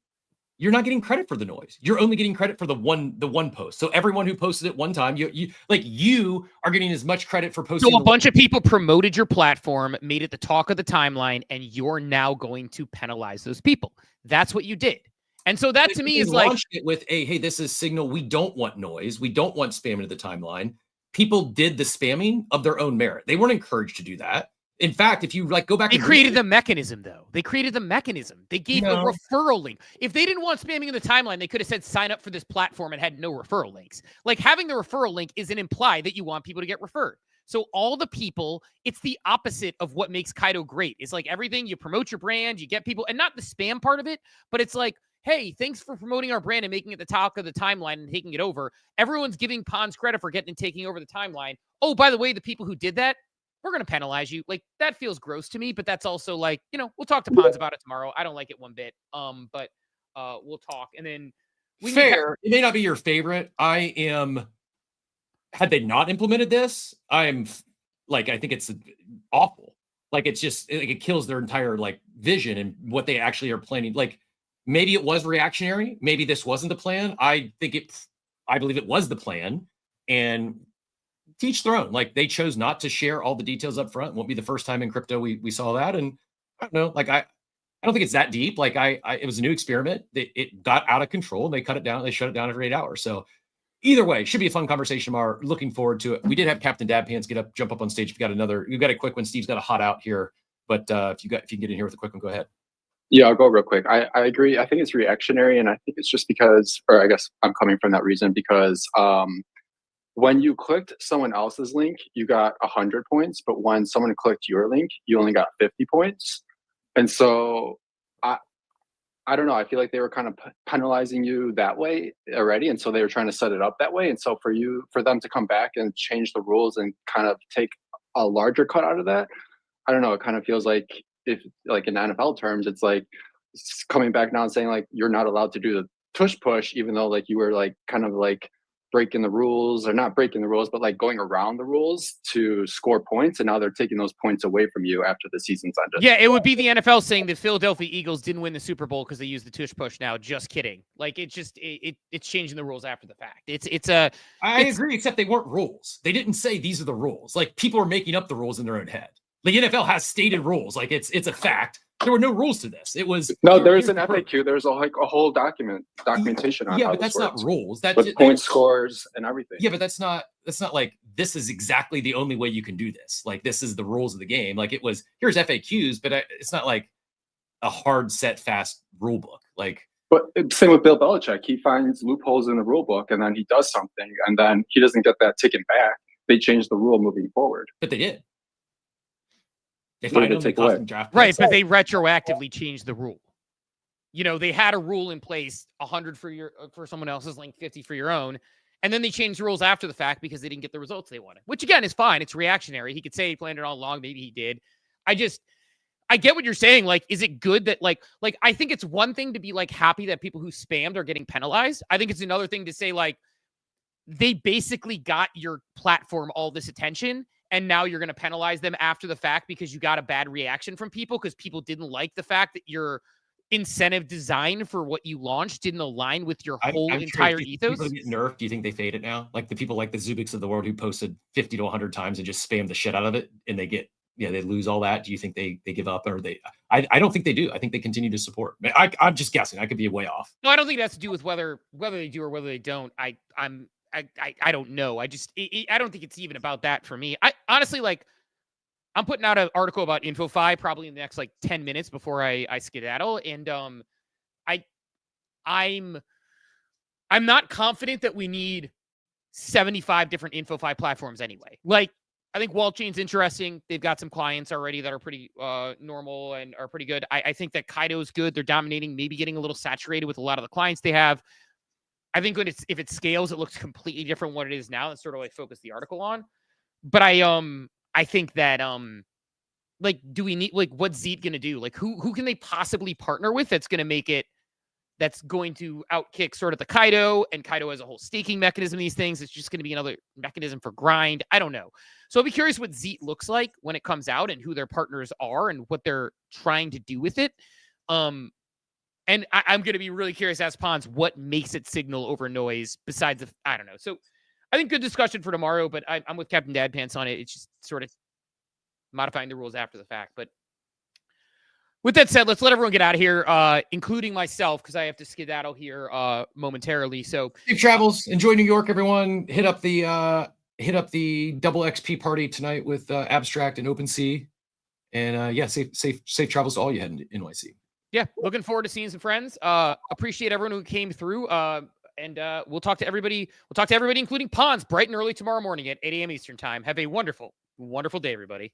you're not getting credit for the noise. You're only getting credit for the one post. So everyone who posted it one time, you are getting as much credit for posting. So a bunch of people promoted your platform, made it the talk of the timeline, and you're now going to penalize those people. That's what you did. And so that to me is like, it with hey, this is signal. We don't want noise. We don't want spamming to the timeline. People did the spamming of their own merit. They weren't encouraged to do that. In fact, if you go back, they created the mechanism, though. They created the mechanism. They gave a referral link. If they didn't want spamming in the timeline, they could have said sign up for this platform and had no referral links. Like, having the referral link isn't imply that you want people to get referred. So all the people, it's the opposite of what makes Kaido great. It's like everything, you promote your brand, you get people, and not the spam part of it, but it's like, hey, thanks for promoting our brand and making it the talk of the timeline and taking it over. Everyone's giving Pons credit for getting and taking over the timeline. Oh, by the way, the people who did that, we're going to penalize you. Like, that feels gross to me, but that's also like, we'll talk to Pons about it tomorrow. I don't like it one bit. But we'll talk. And then it may not be your favorite. Had they not implemented this, I think it's awful. Like, it's just, it kills their entire vision and what they actually are planning. Like, maybe it was reactionary. Maybe this wasn't the plan. I believe it was the plan, and teach their own. Like, they chose not to share all the details up front. It won't be the first time in crypto we saw that. And I don't know, I don't think it's that deep. Like, it was a new experiment. It got out of control and they cut it down. They shut it down every 8 hours. So either way, should be a fun conversation tomorrow. Looking forward to it. We did have Captain Dad Pants jump up on stage. If you got a quick one. Steve's got a hot out here, but if you can get in here with a quick one, go ahead. Yeah, I'll go real quick. I agree. I think it's reactionary, and I think it's just because, or I guess I'm coming from that reason because when you clicked someone else's link, you got 100 points, but when someone clicked your link, you only got 50 points. And so I don't know. I feel like they were kind of penalizing you that way already, and so they were trying to set it up that way. And so for them to come back and change the rules and kind of take a larger cut out of that, I don't know. It kind of feels like if, like in NFL terms, it's like coming back now and saying like you're not allowed to do the tush push, even though like you were like kind of like breaking the rules, or not breaking the rules, but like going around the rules to score points, and now they're taking those points away from you after the season's ended. Yeah, it would be the NFL saying the Philadelphia Eagles didn't win the Super Bowl because they used the tush push. Now, just kidding. Like it's changing the rules after the fact. I agree, except they weren't rules. They didn't say these are the rules. Like people are making up the rules in their own head. The NFL has stated rules. Like it's a fact. There were no rules to this. It was there's an FAQ. There's a whole documentation on but that's not rules. That's with point scores and everything. Yeah, but that's not like this is exactly the only way you can do this. Like this is the rules of the game. Like it was here's FAQs, but it's not like a hard set fast rule book. Like, but same with Bill Belichick. He finds loopholes in the rule book, and then he does something, and then he doesn't get that taken back. They change the rule moving forward. But they did. They take away. Right, but they retroactively changed the rule. You know, they had a rule in place, 100 for someone else's link, 50 for your own, and then they changed the rules after the fact because they didn't get the results they wanted. Which again is fine. It's reactionary. He could say he planned it all along. Maybe he did. I get what you're saying. Like, is it good that like I think it's one thing to be like happy that people who spammed are getting penalized. I think it's another thing to say like they basically got your platform all this attention, and now you're going to penalize them after the fact because you got a bad reaction from people because people didn't like the fact that your incentive design for what you launched didn't align with your whole entire ethos. People get nerfed. Do you think they fade it now? Like the people like the Zubiks of the world who posted 50 to 100 times and just spam the shit out of it, and they lose all that. Do you think they give up, or I don't think they do. I think they continue to support. I'm just guessing. I could be way off. No, I don't think it has to do with whether they do or whether they don't. I don't know. I don't think it's even about that for me. I honestly, like, I'm putting out an article about InfoFi probably in the next like 10 minutes before I skedaddle. And I'm not confident that we need 75 different InfoFi platforms anyway. Like, I think WallChain's interesting. They've got some clients already that are pretty normal and are pretty good. I think that Kaido's good. They're dominating, maybe getting a little saturated with a lot of the clients they have. I think if it scales, it looks completely different what it is now. That's sort of what I focused the article on. But I think that like, do we need, like, what's Zeet going to do? Like, who can they possibly partner with that's going to make it, that's going to outkick sort of the Kaido, and Kaido has a whole staking mechanism, these things. It's just going to be another mechanism for grind. I don't know. So I'll be curious what Zeet looks like when it comes out and who their partners are and what they're trying to do with it. And I'm going to be really curious, as Pons, what makes it signal over noise besides, I don't know. So I think good discussion for tomorrow, but I'm with Captain Dad Pants on it. It's just sort of modifying the rules after the fact. But with that said, let's let everyone get out of here, including myself, because I have to skedaddle here momentarily. So safe travels. Enjoy New York, everyone. Hit up the double XP party tonight with Abstract and OpenSea. And safe travels to all you head in NYC. Yeah, looking forward to seeing some friends. Appreciate everyone who came through. And we'll talk to everybody. We'll talk to everybody, including Pons, bright and early tomorrow morning at 8 a.m. Eastern time. Have a wonderful, wonderful day, everybody.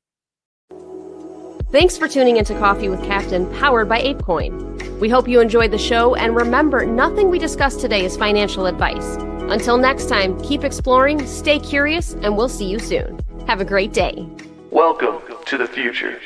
Thanks for tuning into Coffee with Captain, powered by ApeCoin. We hope you enjoyed the show, and remember, nothing we discussed today is financial advice. Until next time, keep exploring, stay curious, and we'll see you soon. Have a great day. Welcome to the future.